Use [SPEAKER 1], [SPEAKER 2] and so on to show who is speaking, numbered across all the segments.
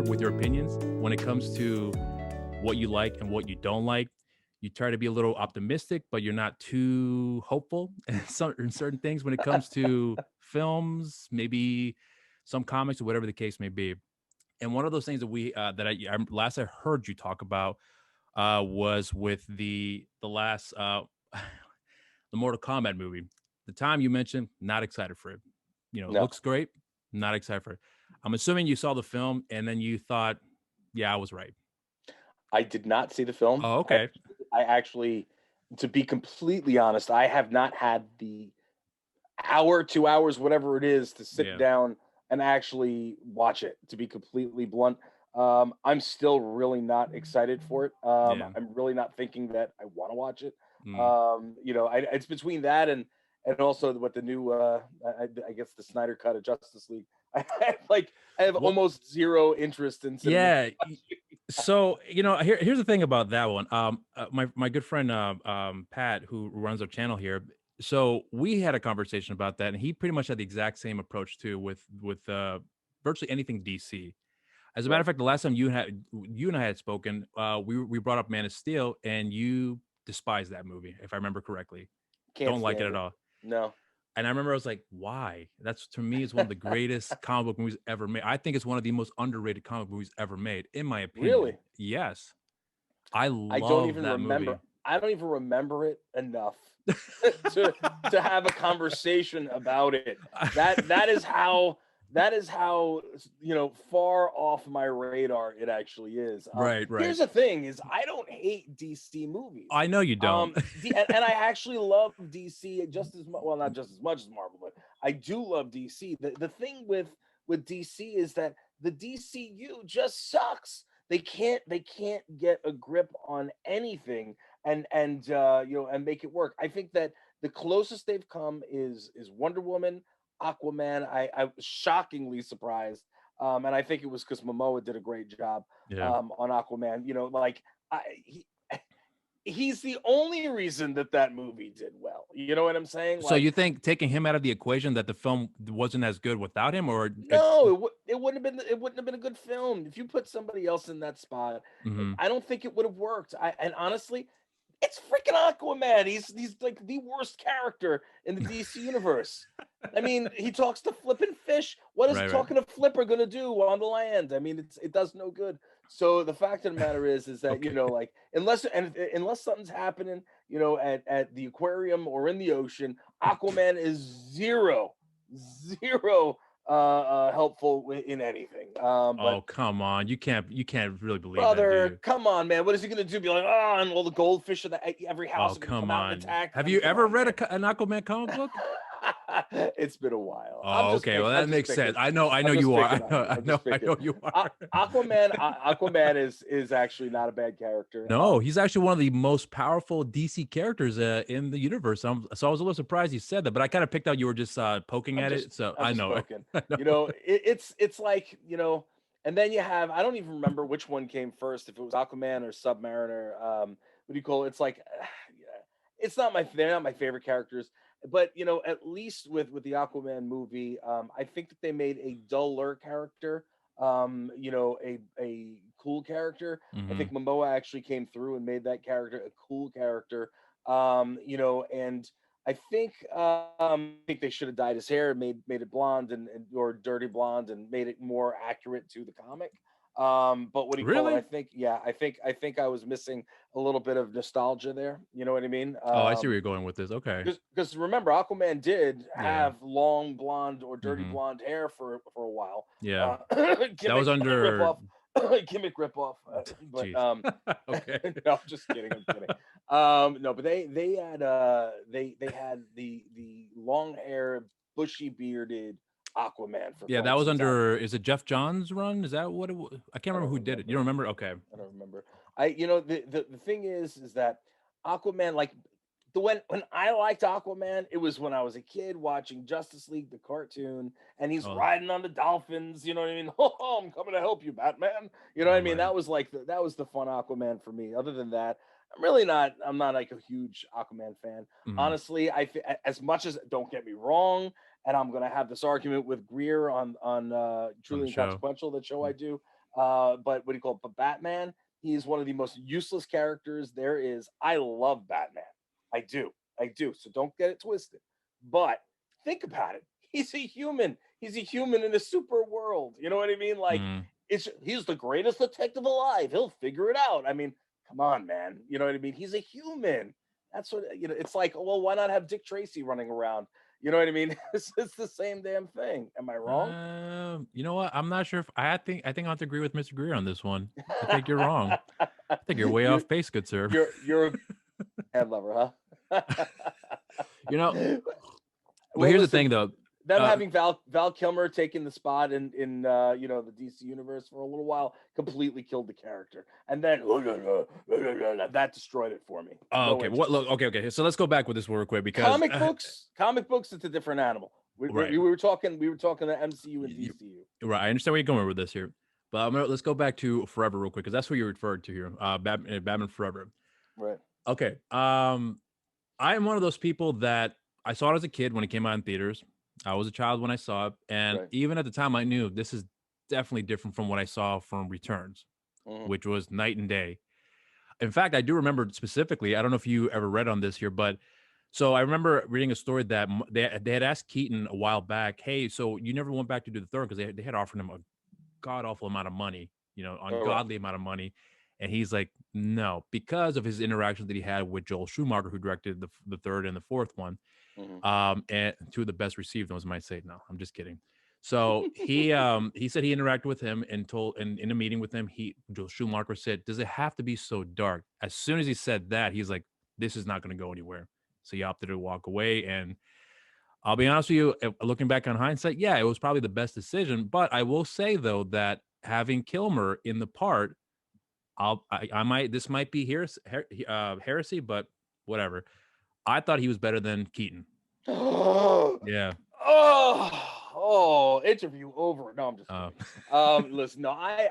[SPEAKER 1] with your opinions when it comes to what you like and what you don't like. You try to be a little optimistic, but you're not too hopeful in certain things when it comes to films, maybe some comics or whatever the case may be. And one of those things that last I heard you talk about was with the last the Mortal Kombat movie. The time you mentioned, not excited for it. It
[SPEAKER 2] No,
[SPEAKER 1] looks great, not excited for it. I'm assuming you saw the film and then you thought, yeah, I was right.
[SPEAKER 2] I did not see the film.
[SPEAKER 1] Oh, okay.
[SPEAKER 2] I actually, to be completely honest, I have not had the hour, 2 hours, whatever it is, to sit
[SPEAKER 1] Yeah.
[SPEAKER 2] down and actually watch it. To be completely blunt, I'm still really not excited for it.
[SPEAKER 1] Yeah.
[SPEAKER 2] I'm really not thinking that I want to watch it.
[SPEAKER 1] Mm.
[SPEAKER 2] It's between that and also what the new, I guess the Snyder cut of Justice League. I have
[SPEAKER 1] Well,
[SPEAKER 2] almost zero interest in sitting.
[SPEAKER 1] yeah. So, here's the thing about that one. My good friend Pat, who runs our channel here. So we had a conversation about that, and he pretty much had the exact same approach too with virtually anything DC. As a matter of
[SPEAKER 2] Right.
[SPEAKER 1] fact, the last time you and I had spoken, we brought up Man of Steel, and you despised that movie, if I remember correctly.
[SPEAKER 2] Can't
[SPEAKER 1] Don't like it
[SPEAKER 2] stand
[SPEAKER 1] at
[SPEAKER 2] it.
[SPEAKER 1] all.
[SPEAKER 2] No.
[SPEAKER 1] And I remember I was like, why? That's, to me, is one of the greatest comic book movies ever made. I think it's one of the most underrated comic movies ever made, in my opinion.
[SPEAKER 2] Really?
[SPEAKER 1] Yes. I
[SPEAKER 2] I don't
[SPEAKER 1] love
[SPEAKER 2] even
[SPEAKER 1] that
[SPEAKER 2] remember.
[SPEAKER 1] movie.
[SPEAKER 2] I don't even remember it enough to to have a conversation about it. That is how far off my radar it actually is.
[SPEAKER 1] Right, right.
[SPEAKER 2] Here's the thing: is I don't hate DC movies.
[SPEAKER 1] I know you don't.
[SPEAKER 2] And I actually love DC just as much. Well, not just as much as Marvel, but I do love DC. The thing with DC is that the DCU just sucks. They can't get a grip on anything and make it work. I think that the closest they've come is Wonder Woman, Aquaman. I was shockingly surprised, and I think it was because Momoa did a great job
[SPEAKER 1] Yeah.
[SPEAKER 2] on Aquaman. He's the only reason that movie did well. You know what I'm saying?
[SPEAKER 1] So you
[SPEAKER 2] Like,
[SPEAKER 1] think taking him out of the equation that the film wasn't as good without him, or it's
[SPEAKER 2] no, it wouldn't have been a good film if you put somebody else in that spot.
[SPEAKER 1] mhm.
[SPEAKER 2] I don't think it would have worked. And honestly, it's freaking Aquaman. He's like the worst character in the DC universe. I mean, he talks to flipping fish. What is
[SPEAKER 1] Right, right.
[SPEAKER 2] talking to Flipper gonna do on the land? I mean, it does no good. So the fact of the matter is that
[SPEAKER 1] Okay.
[SPEAKER 2] like unless something's happening, at the aquarium or in the ocean, Aquaman is zero helpful in anything. But
[SPEAKER 1] Oh, come on. You can't really believe that,
[SPEAKER 2] brother,
[SPEAKER 1] dude.
[SPEAKER 2] come on, man. What is he gonna do? Be like, oh, and all the goldfish of every house
[SPEAKER 1] Oh,
[SPEAKER 2] are gonna
[SPEAKER 1] come
[SPEAKER 2] come out and
[SPEAKER 1] on.
[SPEAKER 2] attack? I
[SPEAKER 1] Have
[SPEAKER 2] mean,
[SPEAKER 1] you
[SPEAKER 2] come
[SPEAKER 1] ever
[SPEAKER 2] on,
[SPEAKER 1] read
[SPEAKER 2] man.
[SPEAKER 1] an Aquaman comic book?
[SPEAKER 2] It's been a while. I'm
[SPEAKER 1] Oh,
[SPEAKER 2] just
[SPEAKER 1] okay. Well,
[SPEAKER 2] picking. I'm
[SPEAKER 1] that
[SPEAKER 2] just
[SPEAKER 1] makes sense.
[SPEAKER 2] picking.
[SPEAKER 1] I know
[SPEAKER 2] I'm just
[SPEAKER 1] you are.
[SPEAKER 2] picking on you. I'm just
[SPEAKER 1] I
[SPEAKER 2] picking.
[SPEAKER 1] know you are.
[SPEAKER 2] Aquaman is actually not a bad character.
[SPEAKER 1] No, he's actually one of the most powerful DC characters in the universe. So I was a little surprised you said that, but I kind of picked out you were just poking
[SPEAKER 2] I'm
[SPEAKER 1] at
[SPEAKER 2] just
[SPEAKER 1] it. So
[SPEAKER 2] I'm
[SPEAKER 1] I
[SPEAKER 2] just
[SPEAKER 1] know.
[SPEAKER 2] poking.
[SPEAKER 1] I know.
[SPEAKER 2] It's like, and then you have, I don't even remember which one came first, if it was Aquaman or Submariner. What do you call it? It's like, yeah, they're not my favorite characters, but at least with the Aquaman movie, I think that they made a duller character, a cool character. I
[SPEAKER 1] Hmm.
[SPEAKER 2] think Momoa actually came through and made that character a cool character. And I think they should have dyed his hair, made it blonde and or dirty blonde, and made it more accurate to the comic. But what do you call it?
[SPEAKER 1] Really?
[SPEAKER 2] I think I was missing a little bit of nostalgia there. You know what I mean?
[SPEAKER 1] Oh, I see where you're going with this. Okay.
[SPEAKER 2] Because remember, Aquaman did
[SPEAKER 1] Yeah.
[SPEAKER 2] have long blonde or dirty
[SPEAKER 1] Hmm.
[SPEAKER 2] blonde hair for a while.
[SPEAKER 1] Yeah. That was
[SPEAKER 2] Gimmick
[SPEAKER 1] under.
[SPEAKER 2] ripoff, gimmick ripoff. But
[SPEAKER 1] Jeez. Okay.
[SPEAKER 2] no, I'm just kidding. I'm kidding. No, but they had the long hair, bushy bearded Aquaman for
[SPEAKER 1] Yeah, that
[SPEAKER 2] quite
[SPEAKER 1] was
[SPEAKER 2] some time.
[SPEAKER 1] under. Is it Jeff Johns' run? Is that what it was? I can't
[SPEAKER 2] I
[SPEAKER 1] remember
[SPEAKER 2] don't
[SPEAKER 1] who did it. You
[SPEAKER 2] remember.
[SPEAKER 1] don't remember? Okay.
[SPEAKER 2] I don't remember. The thing is that Aquaman, like, when I liked Aquaman, it was when I was a kid watching Justice League, the cartoon, and he's
[SPEAKER 1] Oh,
[SPEAKER 2] riding on the dolphins. You know what I mean? Oh, I'm coming to help you, Batman. You know what I mean?
[SPEAKER 1] right.
[SPEAKER 2] That was the fun Aquaman for me. Other than that, I'm not like a huge Aquaman fan.
[SPEAKER 1] Mhm.
[SPEAKER 2] Honestly, as much as, don't get me wrong, and I'm gonna have this argument with Greer on
[SPEAKER 1] On the
[SPEAKER 2] Truly
[SPEAKER 1] show.
[SPEAKER 2] Inconsequential, that show I
[SPEAKER 1] Mm.
[SPEAKER 2] do. But what do you call it? But Batman, he is one of the most useless characters there is. I love Batman. I do. I do. So don't get it twisted. But think about it. He's a human. He's a human in a super world. You know what I mean? Like
[SPEAKER 1] Mm.
[SPEAKER 2] he's the greatest detective alive. He'll figure it out. I mean, come on, man. You know what I mean? He's a human. That's what it's like. Well, why not have Dick Tracy running around? You know what I mean? It's the same damn thing. Am I wrong?
[SPEAKER 1] You know what? I'm not sure if I think I have to agree with Mr. Greer on this one. I think you're wrong. I think you're way
[SPEAKER 2] you're
[SPEAKER 1] off base, good sir.
[SPEAKER 2] you're a head lover, huh?
[SPEAKER 1] You know, well,
[SPEAKER 2] Well,
[SPEAKER 1] here's the
[SPEAKER 2] listen,
[SPEAKER 1] thing though.
[SPEAKER 2] them
[SPEAKER 1] Uh,
[SPEAKER 2] having Val Kilmer taking the spot in the DC universe for a little while completely killed the character, and then that destroyed it for me.
[SPEAKER 1] oh,
[SPEAKER 2] No
[SPEAKER 1] okay. What?
[SPEAKER 2] interest.
[SPEAKER 1] Look, okay. So let's go back with this real quick because
[SPEAKER 2] Comic books, it's a different animal.
[SPEAKER 1] right,
[SPEAKER 2] We were talking to MCU and DCU.
[SPEAKER 1] right. I understand where you're going with this here, but let's go back to Forever real quick because that's what you referred to here. Batman Forever.
[SPEAKER 2] Right.
[SPEAKER 1] Okay. I am one of those people that I saw it as a kid when it came out in theaters. I was a child when I saw it, and
[SPEAKER 2] Right.
[SPEAKER 1] even at the time, I knew this is definitely different from what I saw from Returns,
[SPEAKER 2] Mhm.
[SPEAKER 1] which was night and day. In fact, I do remember specifically. I don't know if you ever read on this here, but so I remember reading a story that they had asked Keaton a while back, "Hey, so you never went back to do the third because they had offered him a god awful amount of money,
[SPEAKER 2] Oh, right.
[SPEAKER 1] ungodly amount of money." And he's like, no, because of his interactions that he had with Joel Schumacher, who directed the third and the fourth one,
[SPEAKER 2] Mhm.
[SPEAKER 1] and two of the best received ones, might say. No, I'm just kidding. So he said he interacted with him and told in a meeting with him, Joel Schumacher said, "Does it have to be so dark?" As soon as he said that, he's like, "This is not going to go anywhere." So he opted to walk away. And I'll be honest with you, looking back on hindsight, yeah, it was probably the best decision. But I will say though that having Kilmer in the part, I might this might be heresy, but whatever. I thought he was better than Keaton. Yeah.
[SPEAKER 2] Interview over. No, I'm just
[SPEAKER 1] Uh,
[SPEAKER 2] kidding. Listen, no, I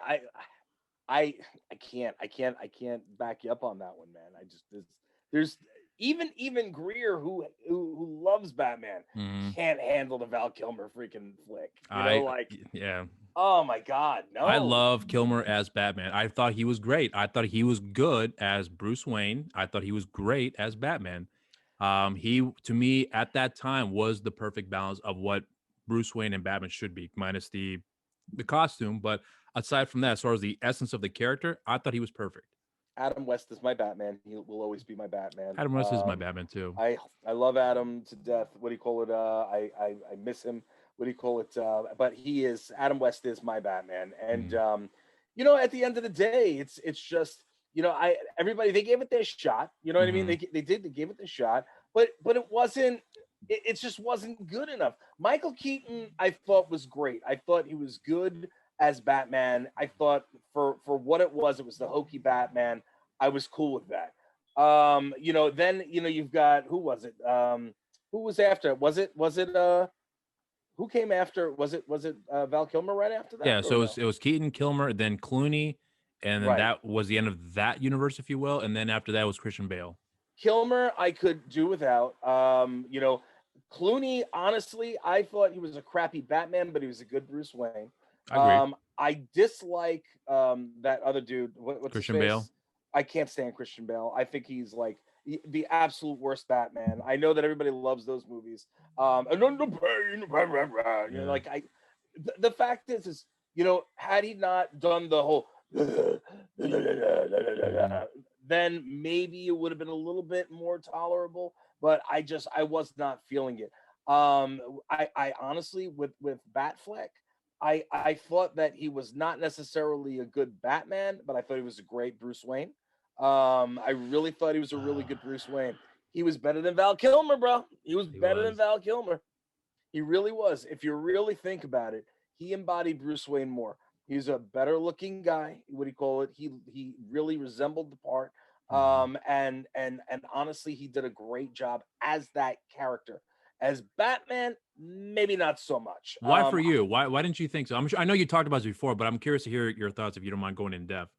[SPEAKER 2] can't back you up on that one, man. I just there's even Greer who loves Batman
[SPEAKER 1] mhm.
[SPEAKER 2] can't handle the Val Kilmer freaking flick.
[SPEAKER 1] I
[SPEAKER 2] Like,
[SPEAKER 1] yeah.
[SPEAKER 2] oh my God,
[SPEAKER 1] I
[SPEAKER 2] no.
[SPEAKER 1] love Kilmer as Batman. I thought he was great. I thought he was good as Bruce Wayne. I thought he was great as Batman. He to me at that time was the perfect balance of what Bruce Wayne and Batman should be, minus the costume. But aside from that, as far as the essence of the character, I thought he was perfect.
[SPEAKER 2] Adam West is my Batman. He will always be my Batman.
[SPEAKER 1] Adam West is my Batman too.
[SPEAKER 2] I love Adam to death. What do you call it? I miss him. What do you call it? But he is Adam West is my Batman. And
[SPEAKER 1] Mm,
[SPEAKER 2] at the end of the day, it's just I everybody they gave it their shot. You know what I mean?
[SPEAKER 1] mhm.
[SPEAKER 2] They gave it the shot, but it wasn't. It just wasn't good enough. Michael Keaton, I thought was great. I thought he was good as Batman. I thought for what it was the hokey Batman. I was cool with that. Then you've got who was it? Who was after? Was it who came after? Was it Val Kilmer right after that
[SPEAKER 1] Yeah,
[SPEAKER 2] or
[SPEAKER 1] so
[SPEAKER 2] no?
[SPEAKER 1] it was Keaton, Kilmer, then Clooney, and then
[SPEAKER 2] Right.
[SPEAKER 1] that was the end of that universe, if you will. And then after that was Christian Bale.
[SPEAKER 2] Kilmer, I could do without. Clooney, honestly, I thought he was a crappy Batman, but he was a good Bruce Wayne.
[SPEAKER 1] I agree.
[SPEAKER 2] I dislike that other dude. What's his
[SPEAKER 1] Christian Bale.
[SPEAKER 2] face? I can't stand Christian Bale. I think he's like the absolute worst Batman. I know that everybody loves those movies. And under pain, rah, rah, rah.
[SPEAKER 1] Yeah.
[SPEAKER 2] Like the fact is, had he not done the whole
[SPEAKER 1] Mhm.
[SPEAKER 2] then maybe it would have been a little bit more tolerable, but I was not feeling it. I honestly with Batfleck, I thought that he was not necessarily a good Batman, but I thought he was a great Bruce Wayne. I really thought he was a really good Bruce Wayne. He was better than Val Kilmer, bro. He was
[SPEAKER 1] He
[SPEAKER 2] better than
[SPEAKER 1] was.
[SPEAKER 2] Val Kilmer. He really was. If you really think about it, he embodied Bruce Wayne more. He's a better looking guy. What do you call it? He really resembled the part.
[SPEAKER 1] Mhm.
[SPEAKER 2] And honestly, he did a great job as that character. As Batman, maybe not so much.
[SPEAKER 1] Why for you? Why didn't you think so? I'm sure I know you talked about this before, but I'm curious to hear your thoughts if you don't mind going in depth.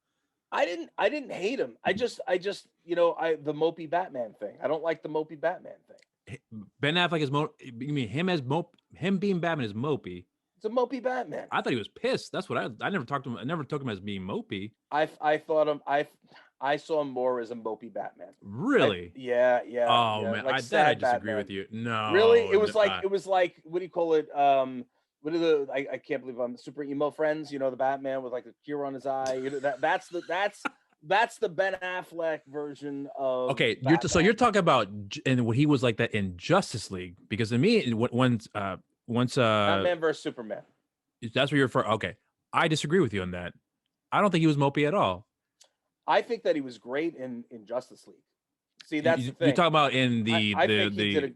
[SPEAKER 2] I didn't hate him. I just I the mopey Batman thing. I don't like the mopey Batman thing.
[SPEAKER 1] Ben Affleck is you mean him as him being Batman is mopey.
[SPEAKER 2] It's a mopey Batman.
[SPEAKER 1] I thought he was pissed. That's what I never talked to him. I never took him as being mopey.
[SPEAKER 2] I thought him. I saw him more as a mopey Batman.
[SPEAKER 1] Really? Oh
[SPEAKER 2] Yeah.
[SPEAKER 1] man,
[SPEAKER 2] Like
[SPEAKER 1] I
[SPEAKER 2] sad
[SPEAKER 1] disagree
[SPEAKER 2] Batman.
[SPEAKER 1] with you.
[SPEAKER 2] Really?
[SPEAKER 1] No,
[SPEAKER 2] It was like what do you call it? What are the I can't believe I'm super emo friends. You know the Batman with like the tear on his eye. You know, that's the Ben Affleck version of
[SPEAKER 1] okay.
[SPEAKER 2] Batman.
[SPEAKER 1] You're talking about and what he was like that in Justice League, because to me once
[SPEAKER 2] Batman versus Superman.
[SPEAKER 1] that's what you're for. Okay, I disagree with you on that. I don't think he was mopey at all.
[SPEAKER 2] I think that he was great in Justice League. See, that's the thing.
[SPEAKER 1] You're talking about in
[SPEAKER 2] I think he did a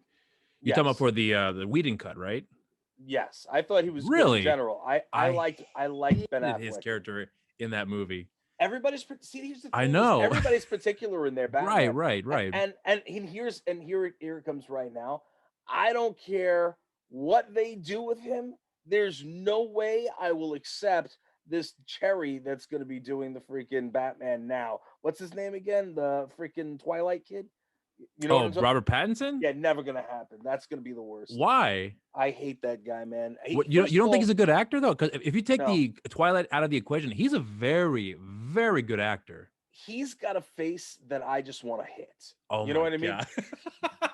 [SPEAKER 1] you're talking about
[SPEAKER 2] yes.
[SPEAKER 1] for the Whedon cut, right?
[SPEAKER 2] Yes, I thought he was good in
[SPEAKER 1] Really?
[SPEAKER 2] general. I liked Ben
[SPEAKER 1] hated his
[SPEAKER 2] Affleck.
[SPEAKER 1] character in that movie.
[SPEAKER 2] Everybody's see. Here's the thing:
[SPEAKER 1] I know.
[SPEAKER 2] everybody's particular in their Batman.
[SPEAKER 1] Right.
[SPEAKER 2] And here it comes right now. I don't care what they do with him. There's no way I will accept this cherry that's going to be doing the freaking Batman now. What's his name again? The freaking Twilight kid. You know what I'm talking?
[SPEAKER 1] Robert Pattinson?
[SPEAKER 2] Yeah, never gonna happen. That's gonna be the worst.
[SPEAKER 1] Why?
[SPEAKER 2] I hate that guy, man.
[SPEAKER 1] You don't think he's a good actor though? Because if you take
[SPEAKER 2] No.
[SPEAKER 1] the Twilight out of the equation, he's a very, very good actor.
[SPEAKER 2] He's got a face that I just want to hit.
[SPEAKER 1] Oh,
[SPEAKER 2] you know
[SPEAKER 1] my
[SPEAKER 2] what I mean?
[SPEAKER 1] God.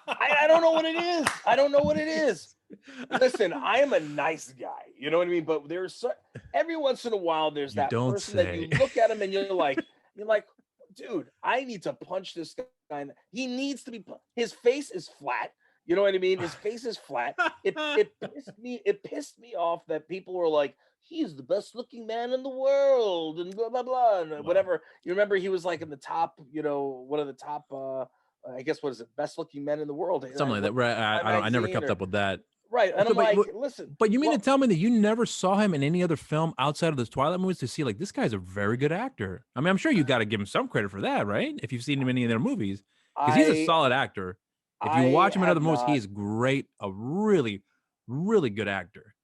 [SPEAKER 2] I don't know what it is. I don't know what it is. Listen, I am a nice guy. You know what I mean? But every once in a while, there's that person that you look at him and you're like, dude, I need to punch this guy. He needs to be. His face is flat. You know what I mean? His face is flat. It pissed me off that people were like, he's the best looking man in the world and blah blah blah and whatever. You remember he was like in the top, one of the top I guess what is it, best looking men in the world.
[SPEAKER 1] Something like that. Right. I never kept up with that.
[SPEAKER 2] Right. And I'm like, listen.
[SPEAKER 1] But you mean to tell me that you never saw him in any other film outside of the Twilight movies to see like this guy's a very good actor? I mean, I'm sure you got to give him some credit for that, right? If you've seen him in any of their movies, because he's a solid actor. If you watch him in other movies, he's great. A really, really good actor.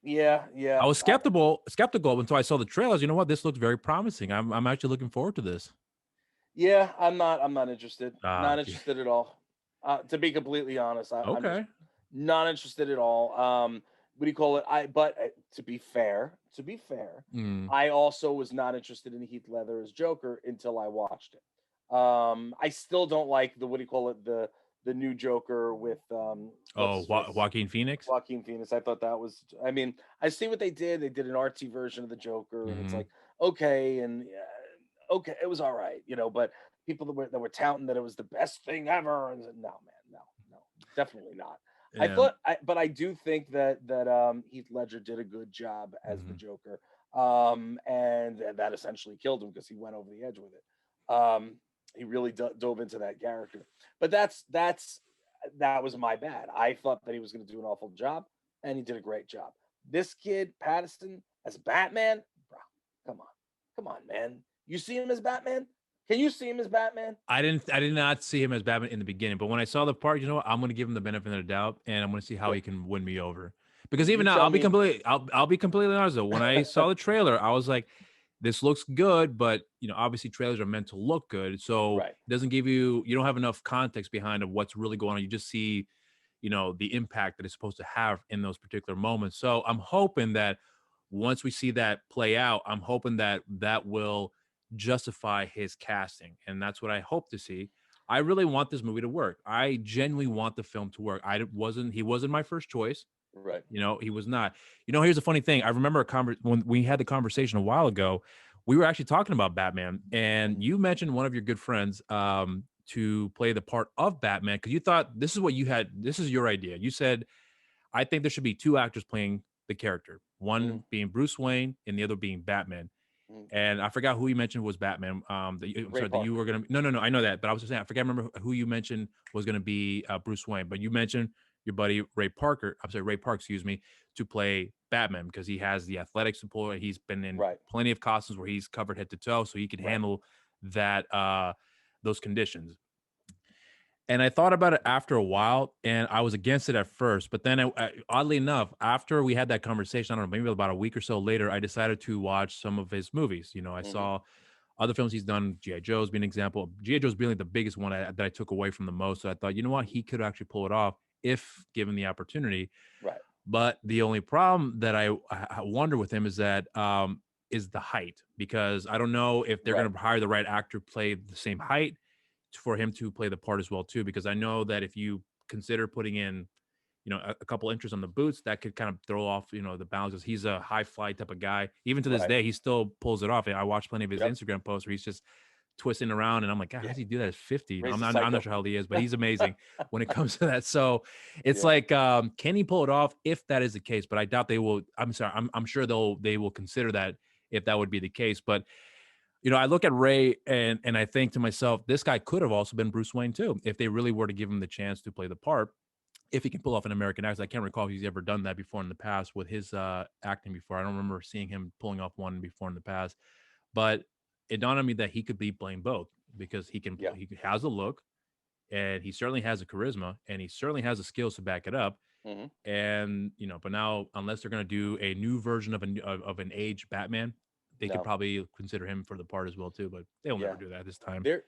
[SPEAKER 2] Yeah.
[SPEAKER 1] I was skeptical until I saw the trailers. You know what? This looks very promising. I'm actually looking forward to this.
[SPEAKER 2] Yeah, I'm not interested. Not interested at all. To be completely honest, I'm not interested at all. What do you call it? But to be fair, I also was not interested in Heath Ledger as Joker until I watched it. I still don't like the new Joker with
[SPEAKER 1] Joaquin Phoenix.
[SPEAKER 2] Joaquin Phoenix. I thought that was. I mean, I see what they did. They did an artsy version of the Joker, and it's like okay, and okay, it was all right, but people that were touting that it was the best thing ever, and no, man, no, definitely not. Yeah. But I do think that Heath Ledger did a good job as the Joker, and that essentially killed him because he went over the edge with it. He really dove into that character, but that was my bad. I thought that he was going to do an awful job, and he did a great job. This kid Pattinson as Batman, bro, come on, man. You see him as Batman? Can you see him as Batman?
[SPEAKER 1] I did not see him as Batman in the beginning, but when I saw the part, you know what? I'm going to give him the benefit of the doubt, and I'm going to see how he can win me over. Because even now, I'll be completely honest though. When I saw the trailer, I was like, this looks good, but obviously trailers are meant to look good, so it doesn't give you don't have enough context behind of what's really going on. You just see, the impact that it's supposed to have in those particular moments. So I'm hoping that once we see that play out, I'm hoping that will justify his casting, and that's what I hope to see. I really want this movie to work. I genuinely want the film to work. He wasn't my first choice.
[SPEAKER 2] Right.
[SPEAKER 1] He was not. Here's a funny thing. I remember when we had the conversation a while ago, we were actually talking about Batman, and you mentioned one of your good friends to play the part of Batman because you thought this is your idea. You said, I think there should be two actors playing the character, one being Bruce Wayne and the other being Batman. And I forgot who you mentioned was Batman. That you were gonna. No. I know that, but I was just saying I forget. Remember who you mentioned was gonna be Bruce Wayne, but you mentioned your buddy Ray Park, excuse me, to play Batman because he has the athletic support. He's been in plenty of costumes where he's covered head to toe, so he can handle that those conditions. And I thought about it after a while, and I was against it at first. But then, oddly enough, after we had that conversation, I don't know, maybe about a week or so later, I decided to watch some of his movies. I saw other films he's done. G.I. Joe's being an example. G.I. Joe's being the biggest one that I took away from the most. So I thought, you know what, he could actually pull it off if given the opportunity.
[SPEAKER 2] Right.
[SPEAKER 1] But the only problem that I wonder with him is that is the height, because I don't know if they're
[SPEAKER 2] Right.
[SPEAKER 1] going to hire the right actor to play the same height for him to play the part as well too. Because I know that if you consider putting in, a couple inches on the boots, that could kind of throw off, the balance. 'Cause he's a high fly type of guy. Even to this
[SPEAKER 2] Right.
[SPEAKER 1] day, he still pulls it off. I watch plenty of his
[SPEAKER 2] Yep.
[SPEAKER 1] Instagram posts where he's just twisting around, and I'm like, God, how
[SPEAKER 2] Yeah.
[SPEAKER 1] does he do that at 50?
[SPEAKER 2] Raise a
[SPEAKER 1] I'm not
[SPEAKER 2] psycho.
[SPEAKER 1] sure how old he is, but he's amazing when it comes to that. So it's
[SPEAKER 2] Yeah.
[SPEAKER 1] like, can he pull it off if that is the case? But I doubt they will. I'm sorry, I'm sure they will consider that if that would be the case. But I look at Ray and I think to myself, this guy could have also been Bruce Wayne too, if they really were to give him the chance to play the part. If he can pull off an American accent. I can't recall if he's ever done that before in the past with his acting before. I don't remember seeing him pulling off one before in the past. But it dawned on me that he could be playing both, because
[SPEAKER 2] Yeah.
[SPEAKER 1] he has a look, and he certainly has a charisma, and he certainly has the skills to back it up.
[SPEAKER 2] Hmm.
[SPEAKER 1] And but now, unless they're going to do a new version of an age Batman, they could
[SPEAKER 2] No.
[SPEAKER 1] probably consider him for the part as well too. But they'll never
[SPEAKER 2] Yeah.
[SPEAKER 1] do that this time.
[SPEAKER 2] There.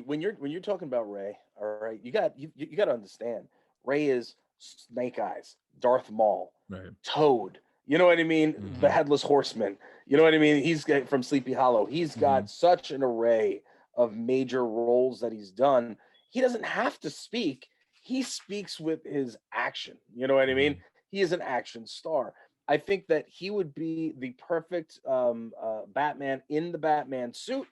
[SPEAKER 2] When you're talking about Ray, all right, you got to understand. Ray is Snake Eyes, Darth Maul,
[SPEAKER 1] Right.
[SPEAKER 2] Toad. You know what I mean? The
[SPEAKER 1] Hmm.
[SPEAKER 2] Headless Horseman. You know what I mean? From Sleepy Hollow. He's
[SPEAKER 1] Hmm.
[SPEAKER 2] got such an array of major roles that he's done. He doesn't have to speak. He speaks with his action. You know what I mean?
[SPEAKER 1] Hmm.
[SPEAKER 2] He is an action star. I think that he would be the perfect Batman in the Batman suit.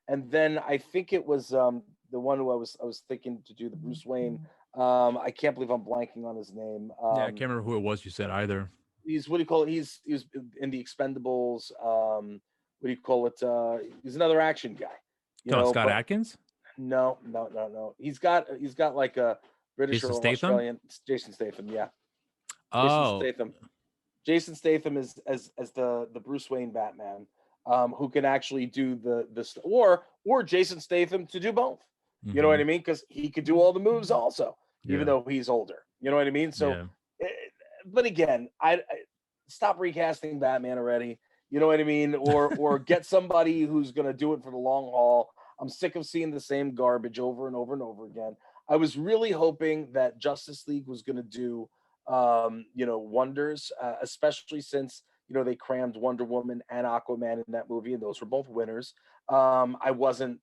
[SPEAKER 2] And then I think it was the one who I was thinking to do the Bruce Wayne. I can't believe I'm blanking on his name.
[SPEAKER 1] Yeah, I can't remember who it was you said either.
[SPEAKER 2] He's what do you call it? He was in the Expendables. What do you call it? He's another action guy,
[SPEAKER 1] Come on, Scott
[SPEAKER 2] but
[SPEAKER 1] Atkins,
[SPEAKER 2] no, no, no, no. He's got like a British
[SPEAKER 1] Jason
[SPEAKER 2] or
[SPEAKER 1] Statham.
[SPEAKER 2] Australian. Jason Statham, yeah. Jason
[SPEAKER 1] Oh,
[SPEAKER 2] Statham. Jason Statham is as the Bruce Wayne Batman, who can actually do or Jason Statham to do both. You know what
[SPEAKER 1] hmm,
[SPEAKER 2] I mean? Because he could do all the moves also, even
[SPEAKER 1] yeah,
[SPEAKER 2] though he's older. You know what I mean? So,
[SPEAKER 1] yeah.
[SPEAKER 2] eh, but again, I stop recasting Batman already. You know what I mean? Or get somebody who's gonna do it for the long haul. I'm sick of seeing the same garbage over and over and over again. I was really hoping that Justice League was gonna do wonders, especially since they crammed Wonder Woman and Aquaman in that movie, and those were both winners. I wasn't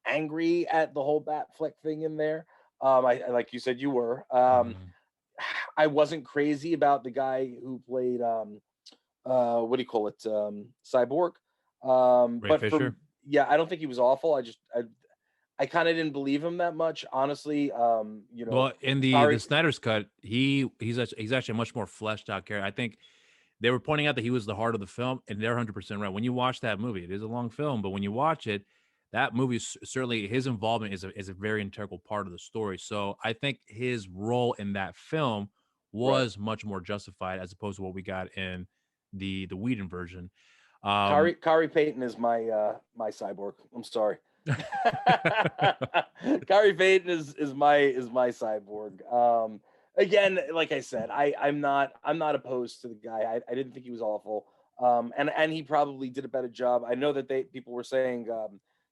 [SPEAKER 2] angry at the whole Batfleck thing in there. I like you said you were.
[SPEAKER 1] Mhm.
[SPEAKER 2] I wasn't crazy about the guy who played what do you call it, Cyborg.
[SPEAKER 1] Ray
[SPEAKER 2] But for
[SPEAKER 1] Fisher.
[SPEAKER 2] yeah, I don't think he was awful. I kind of didn't believe him that much, honestly.
[SPEAKER 1] Well, in the
[SPEAKER 2] Sorry,
[SPEAKER 1] Snyder's cut, he's actually a much more fleshed out character. I think they were pointing out that he was the heart of the film, and they're 100% right. When you watch that movie, it is a long film, but when you watch it, that movie certainly his involvement is a very integral part of the story. So I think his role in that film
[SPEAKER 2] right.
[SPEAKER 1] was much more justified as opposed to what we got in the Whedon version. Um,
[SPEAKER 2] Kari Payton is my cyborg. I'm sorry. Kari Payton is my cyborg. Again, like I said, I'm not opposed to the guy. I didn't think he was awful. And he probably did a better job. I know that people were saying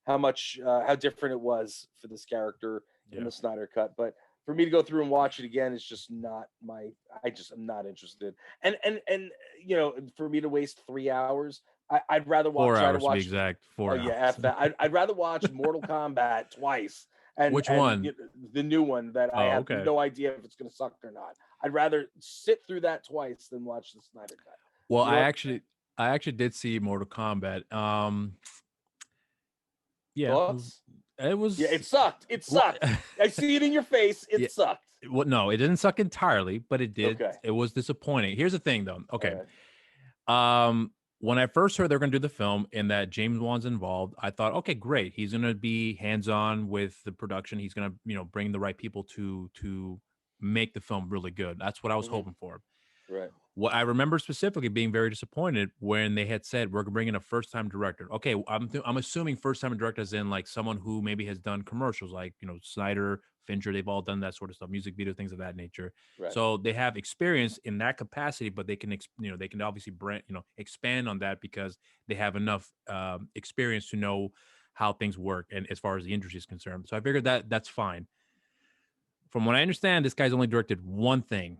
[SPEAKER 2] how different it was for this character in
[SPEAKER 1] yeah.
[SPEAKER 2] the Snyder cut, but for me to go through and watch it again, it's just not my. I just am not interested. And for me to waste 3 hours, I'd rather
[SPEAKER 1] Four
[SPEAKER 2] try to
[SPEAKER 1] hours to be
[SPEAKER 2] watch.
[SPEAKER 1] exact.
[SPEAKER 2] Oh
[SPEAKER 1] 4
[SPEAKER 2] yeah,
[SPEAKER 1] hours.
[SPEAKER 2] F that. I'd rather watch Mortal Kombat twice and
[SPEAKER 1] Which one?
[SPEAKER 2] the new one that I
[SPEAKER 1] Oh,
[SPEAKER 2] have
[SPEAKER 1] okay.
[SPEAKER 2] no idea if it's gonna suck or not. I'd rather sit through that twice than watch the Snyder cut.
[SPEAKER 1] Well,
[SPEAKER 2] You know what?
[SPEAKER 1] I actually did see Mortal Kombat. Yeah,
[SPEAKER 2] Thoughts?
[SPEAKER 1] it
[SPEAKER 2] Yeah,
[SPEAKER 1] was
[SPEAKER 2] it sucked. It
[SPEAKER 1] well,
[SPEAKER 2] sucked. I see it in your face.
[SPEAKER 1] yeah.
[SPEAKER 2] It sucked.
[SPEAKER 1] Well, no, it didn't suck entirely, but it did.
[SPEAKER 2] Okay.
[SPEAKER 1] It was disappointing. Here's the thing, though.
[SPEAKER 2] All
[SPEAKER 1] Okay,
[SPEAKER 2] right.
[SPEAKER 1] when I first heard they're going to do the film and that James Wan's involved, I thought, okay, great. He's going to be hands on with the production. He's going to, bring the right people to make the film really good. That's what I was
[SPEAKER 2] Hmm.
[SPEAKER 1] hoping for.
[SPEAKER 2] Right.
[SPEAKER 1] What I remember specifically being very disappointed when they had said we're bringing a first-time director. Okay, I'm assuming first-time director as in like someone who maybe has done commercials, like Snyder, Fincher. They've all done that sort of stuff, music video, things of that nature.
[SPEAKER 2] Right.
[SPEAKER 1] So they have experience in that capacity, but they can they can obviously expand on that because they have enough experience to know how things work and as far as the industry is concerned. So I figured that that's fine. From what I understand, this guy's only directed one thing,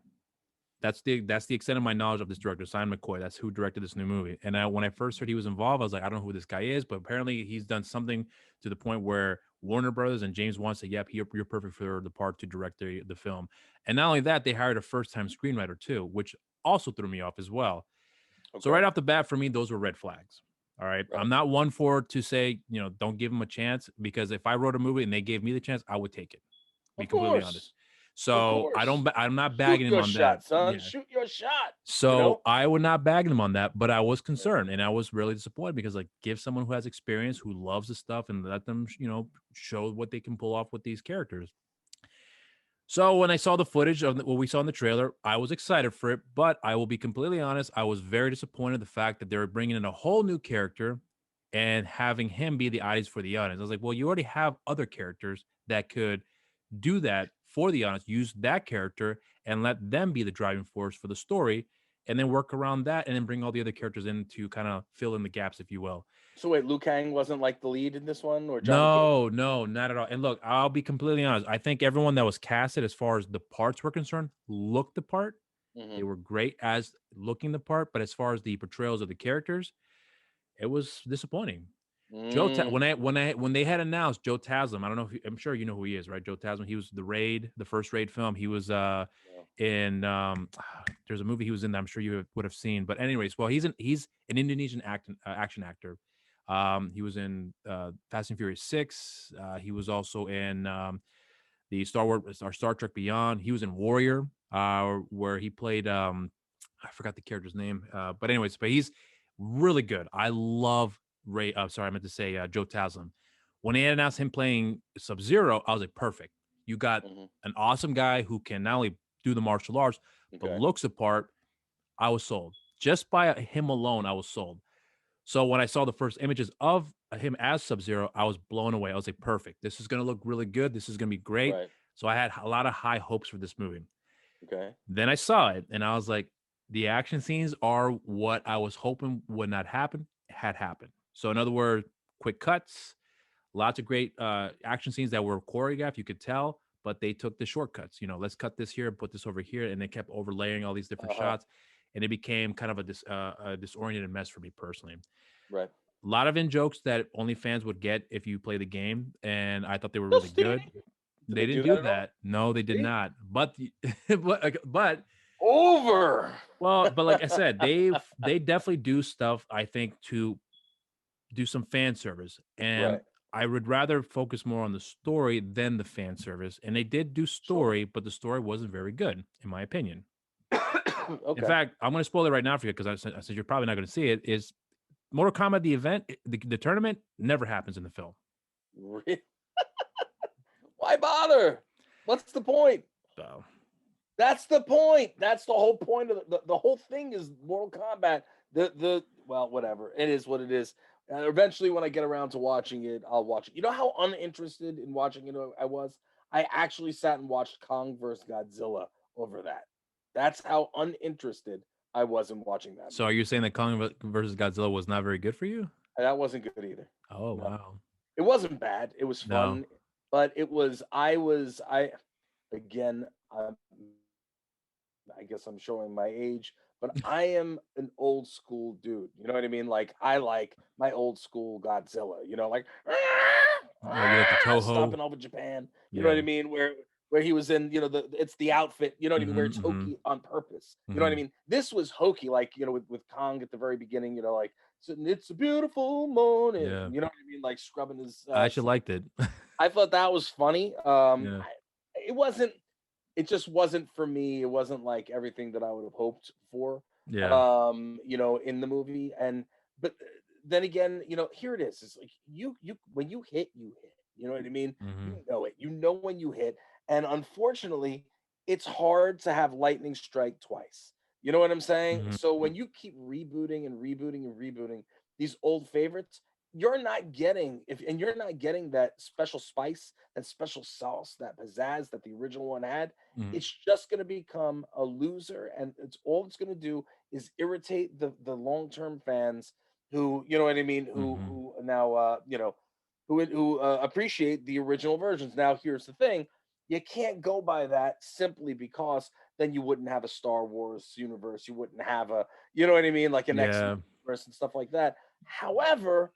[SPEAKER 1] That's the extent of my knowledge of this director, Simon McCoy. That's who directed this new movie. And when I first heard he was involved, I was like, I don't know who this guy is, but apparently he's done something to the point where Warner Brothers and James Wan said, "Yep, you're perfect for the part to direct the film." And not only that, they hired a first time screenwriter too, which also threw me off as well. So right
[SPEAKER 2] Okay.
[SPEAKER 1] off the bat, for me, those were red flags. All right,
[SPEAKER 2] Right.
[SPEAKER 1] I'm not one for to say don't give them a chance, because if I wrote a movie and they gave me the chance, I would take it. Be
[SPEAKER 2] Of
[SPEAKER 1] completely honest.
[SPEAKER 2] course. Of
[SPEAKER 1] So
[SPEAKER 2] course.
[SPEAKER 1] I'm not
[SPEAKER 2] Shoot
[SPEAKER 1] bagging him
[SPEAKER 2] your
[SPEAKER 1] on that.
[SPEAKER 2] shot, son.
[SPEAKER 1] Yeah.
[SPEAKER 2] Shoot your shot. You
[SPEAKER 1] So
[SPEAKER 2] know?
[SPEAKER 1] I would not bag him on that, but I was concerned and I was really disappointed, because like, give someone who has experience, who loves the stuff, and let them, show what they can pull off with these characters. So when I saw the footage of what we saw in the trailer, I was excited for it, but I will be completely honest, I was very disappointed the fact that they were bringing in a whole new character and having him be the eyes for the audience. I was like, well, you already have other characters that could do that for the audience. Use that character and let them be the driving force for the story, and then work around that, and then bring all the other characters in to kind of fill in the gaps, if you will.
[SPEAKER 2] So wait, Liu Kang wasn't like the lead in this one, or Johnny Cage?
[SPEAKER 1] No, no, not at all. And look, I'll be completely honest. I think everyone that was casted, as far as the parts were concerned, looked the part.
[SPEAKER 2] Mm-hmm.
[SPEAKER 1] They were great as looking the part, but as far as the portrayals of the characters, it was disappointing.
[SPEAKER 2] Mm,
[SPEAKER 1] When they had announced Joe Taslim, I don't know if I'm sure you know who he is, right? Joe Taslim. He was the Raid, the first Raid film. He was
[SPEAKER 2] no.
[SPEAKER 1] in there's a movie he was in that I'm sure you would have seen. But anyways, well, he's an Indonesian action actor. He was in Fast and Furious 6. He was also in the Star Wars or Star Trek Beyond. He was in Warrior, where he played I forgot the character's name. But anyways, but he's really good. I love Ray. Sorry, I meant to say Joe Taslim. When they announced him playing Sub Zero, I was like, perfect. You got
[SPEAKER 2] Mm-hmm.
[SPEAKER 1] an awesome guy who can not only do the martial arts, but
[SPEAKER 2] Okay.
[SPEAKER 1] looks the part. I was sold. Just by him alone, I was sold. So when I saw the first images of him as Sub Zero, I was blown away. I was like, perfect. This is going to look really good. This is going to be great.
[SPEAKER 2] Right.
[SPEAKER 1] So I had a lot of high hopes for this movie.
[SPEAKER 2] Okay.
[SPEAKER 1] Then I saw it and I was like, the action scenes are what I was hoping would not happen, had happened. So, in other words, quick cuts, lots of great action scenes that were choreographed, you could tell, but they took the shortcuts. Let's cut this here, put this over here, and they kept overlaying all these different
[SPEAKER 2] Uh-huh.
[SPEAKER 1] shots. And it became kind of a disoriented mess for me personally.
[SPEAKER 2] Right.
[SPEAKER 1] A lot of in jokes that only fans would get if you play the game, and I thought they were
[SPEAKER 2] No,
[SPEAKER 1] really
[SPEAKER 2] Steve.
[SPEAKER 1] good.
[SPEAKER 2] Did
[SPEAKER 1] They
[SPEAKER 2] they
[SPEAKER 1] didn't
[SPEAKER 2] do
[SPEAKER 1] do
[SPEAKER 2] that at all?
[SPEAKER 1] that. No, they did
[SPEAKER 2] See?
[SPEAKER 1] not. But but
[SPEAKER 2] Over.
[SPEAKER 1] well, like I said, they definitely do stuff, I think, to do some fan service, and
[SPEAKER 2] Right.
[SPEAKER 1] I would rather focus more on the story than the fan service. And they did do
[SPEAKER 2] Sure.
[SPEAKER 1] story, but the story wasn't very good, in my opinion. In
[SPEAKER 2] Okay.
[SPEAKER 1] fact, I'm going to spoil it right now for you, because I said you're probably not going to see it. Is Mortal Kombat the event, the tournament never happens in the film.
[SPEAKER 2] Why bother? What's the point?
[SPEAKER 1] So
[SPEAKER 2] That's the point. That's the whole point of the whole thing is Mortal Kombat. The well, whatever. It is what it is. Eventually, when I get around to watching it, I'll watch it. You know how uninterested in watching it I was? I actually sat and watched Kong versus Godzilla over that. That's how uninterested I was in watching that
[SPEAKER 1] so are you
[SPEAKER 2] movie.
[SPEAKER 1] saying that Kong versus Godzilla was not very good for you?
[SPEAKER 2] And that wasn't good either.
[SPEAKER 1] Oh
[SPEAKER 2] No,
[SPEAKER 1] wow.
[SPEAKER 2] it wasn't bad. It was
[SPEAKER 1] No.
[SPEAKER 2] fun, but I again, I guess I'm showing my age, but I am an old school dude. You know what I mean? Like I like my old school Godzilla. Like
[SPEAKER 1] Oh, you like the Toho?
[SPEAKER 2] stomping over Japan. You know
[SPEAKER 1] Yeah.
[SPEAKER 2] what I mean? Where he was in, it's the outfit. You know what I mean? Where
[SPEAKER 1] Mhm,
[SPEAKER 2] it's
[SPEAKER 1] mhm,
[SPEAKER 2] hokey on purpose. You know what I
[SPEAKER 1] mhm.
[SPEAKER 2] mean? This was hokey, like with Kong at the very beginning. Like it's a beautiful morning.
[SPEAKER 1] Yeah.
[SPEAKER 2] You know what I mean? Like scrubbing his.
[SPEAKER 1] I actually liked it.
[SPEAKER 2] I thought that was funny.
[SPEAKER 1] Yeah.
[SPEAKER 2] It wasn't it just wasn't for me. It wasn't like everything that I would have hoped for,
[SPEAKER 1] Yeah.
[SPEAKER 2] in the movie. But then again, here it is. It's like you when you hit, you hit. You know what I mean? You
[SPEAKER 1] Mhm,
[SPEAKER 2] know it. You know when you hit. And unfortunately, it's hard to have lightning strike twice. You know what I'm saying?
[SPEAKER 1] mhm,
[SPEAKER 2] So
[SPEAKER 1] mhm,
[SPEAKER 2] when you keep rebooting and rebooting and rebooting these old favorites, you're not getting that special spice, that special sauce, that pizzazz that the original one had,
[SPEAKER 1] mhm,
[SPEAKER 2] it's just going to become a loser, and it's going to do is irritate the long-term fans who, you know what I mean,
[SPEAKER 1] mhm.
[SPEAKER 2] who now who appreciate the original versions. Now here's the thing, you can't go by that simply because then you wouldn't have a Star Wars universe. You wouldn't have a, you know what I mean, like an X
[SPEAKER 1] Yeah.
[SPEAKER 2] universe and stuff like that. However,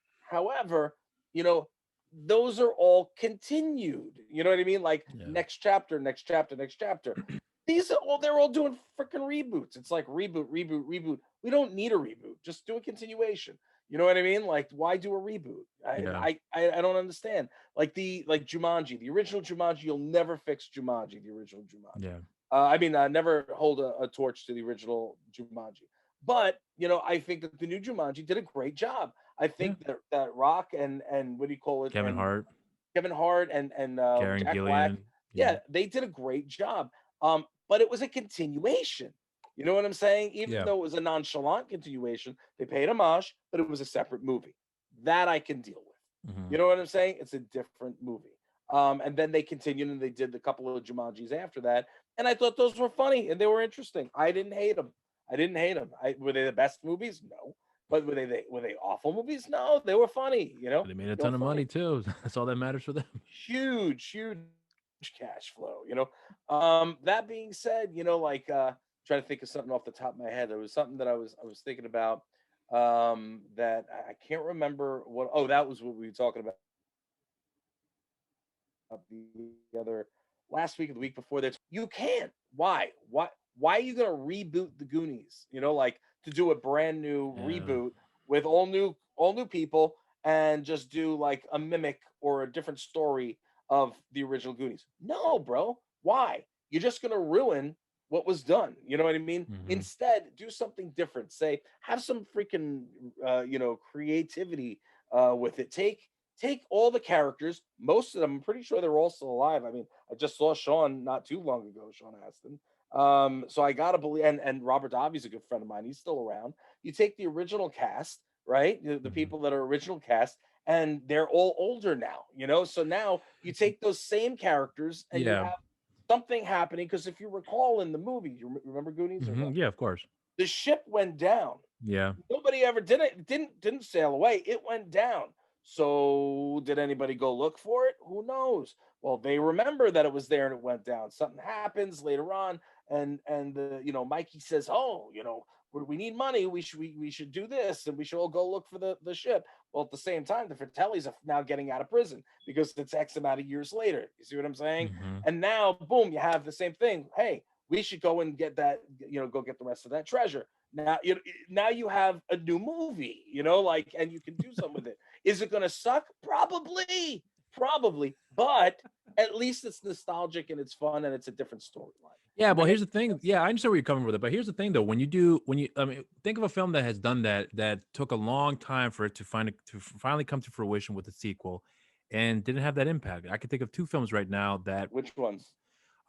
[SPEAKER 2] you know, those are all continued. You know what I mean? Like
[SPEAKER 1] Yeah.
[SPEAKER 2] next chapter, next chapter, next chapter. These are all, they're all doing freaking reboots. It's like reboot, reboot, reboot. We don't need a reboot. Just do a continuation. You know what I mean? Like, why do a reboot?
[SPEAKER 1] Yeah.
[SPEAKER 2] I don't understand. Like Jumanji, the original Jumanji, you'll never fix Jumanji, the original Jumanji.
[SPEAKER 1] Yeah.
[SPEAKER 2] Never hold a torch to the original Jumanji. But you know, I think that the new Jumanji did a great job. I
[SPEAKER 1] Yeah.
[SPEAKER 2] think that Rock and what do you call it?
[SPEAKER 1] Kevin
[SPEAKER 2] And
[SPEAKER 1] Hart,
[SPEAKER 2] Kevin Hart and
[SPEAKER 1] Karen
[SPEAKER 2] Jack Black,
[SPEAKER 1] Gillian. Yeah.
[SPEAKER 2] yeah, they did a great job. But it was a continuation. You know what I'm saying? Even
[SPEAKER 1] Yeah.
[SPEAKER 2] though it was a nonchalant continuation, they paid homage, but it was a separate movie. That I can deal with.
[SPEAKER 1] Mhm.
[SPEAKER 2] You know what I'm saying? It's a different movie. And then they continued and they did the couple of Jumanjis after that. And I thought those were funny and they were interesting. I didn't hate them. I didn't hate them. Were they the best movies? No. But were they awful movies? No, they were funny. You know,
[SPEAKER 1] They made a
[SPEAKER 2] they were
[SPEAKER 1] ton of
[SPEAKER 2] funny.
[SPEAKER 1] money too. That's all that matters for them.
[SPEAKER 2] Huge cash flow. You know, that being said, you know, like trying to think of something off the top of my head. There was something that I was thinking about that I can't remember what. Oh, that was what we were talking about the other last week or the week before that. You can't. Why are you gonna reboot the Goonies? You know, like to do a brand new
[SPEAKER 1] Yeah.
[SPEAKER 2] reboot with all new people and just do like a mimic or a different story of the original Goonies. No, bro. Why? You're just gonna ruin what was done. You know what I mean?
[SPEAKER 1] Mhm.
[SPEAKER 2] Instead, do something different. Say, have some freaking creativity with it. Take all the characters, most of them, I'm pretty sure they're all still alive. I mean, I just saw Sean not too long ago, Sean Astin. So I gotta believe, and Robert Davi's a good friend of mine. He's still around. You take the original cast, right? The
[SPEAKER 1] Mhm.
[SPEAKER 2] people that are original cast, and they're all older now, you know. So now you take those same characters and you
[SPEAKER 1] Yeah.
[SPEAKER 2] have something happening. Because if you recall in the movie, you remember Goonies or no?
[SPEAKER 1] Yeah. Of course.
[SPEAKER 2] The ship went down.
[SPEAKER 1] Yeah.
[SPEAKER 2] Nobody ever did it. Didn't sail away. It went down. So did anybody go look for it? Who knows? Well, they remember that it was there and it went down. Something happens later on, and Mikey says, "Oh, we need money. We should do this, and we should all go look for the ship." Well, at the same time, the Fratellis are now getting out of prison because it's X amount of years later. You see what I'm saying?
[SPEAKER 1] Mhm.
[SPEAKER 2] And now, boom, you have the same thing. Hey, we should go and get that. Go get the rest of that treasure. Now you have a new movie, like, and you can do something with it. Is it going to suck? Probably, but at least it's nostalgic and it's fun and it's a different storyline.
[SPEAKER 1] Yeah,
[SPEAKER 2] Does
[SPEAKER 1] well,
[SPEAKER 2] that
[SPEAKER 1] here's
[SPEAKER 2] make
[SPEAKER 1] the thing.
[SPEAKER 2] sense?
[SPEAKER 1] Yeah, I understand where you're coming with it, but here's the thing, though. I mean, think of a film that has done that, that took a long time for it to finally come to fruition with a sequel, and didn't have that impact. I can think of two films right now that,
[SPEAKER 2] Which ones?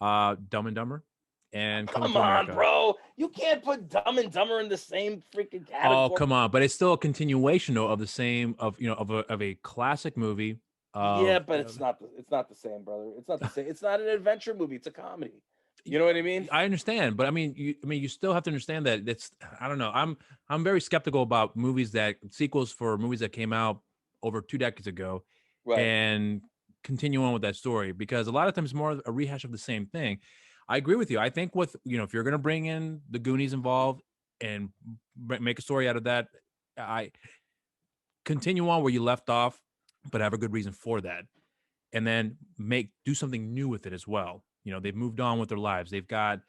[SPEAKER 1] Dumb and Dumber, and Coming
[SPEAKER 2] Come
[SPEAKER 1] to
[SPEAKER 2] on,
[SPEAKER 1] America.
[SPEAKER 2] bro. You can't put Dumb and Dumber in the same freaking
[SPEAKER 1] Oh,
[SPEAKER 2] category.
[SPEAKER 1] come on, but it's still a continuation though of the same of a classic movie
[SPEAKER 2] Yeah,
[SPEAKER 1] of.
[SPEAKER 2] but it's not the same, brother. It's not the same. It's not an adventure movie. It's a comedy. You know what I mean?
[SPEAKER 1] I understand, but I mean, you still have to understand that it's. I don't know. I'm very skeptical about movies that sequels for movies that came out over 2 decades ago,
[SPEAKER 2] Right.
[SPEAKER 1] and continue on with that story, because a lot of times it's more a rehash of the same thing. I agree with you. I think if you're going to bring in the Goonies involved and make a story out of that, I continue on where you left off, but have a good reason for that, and then do something new with it as well. They've moved on with their lives. They've got,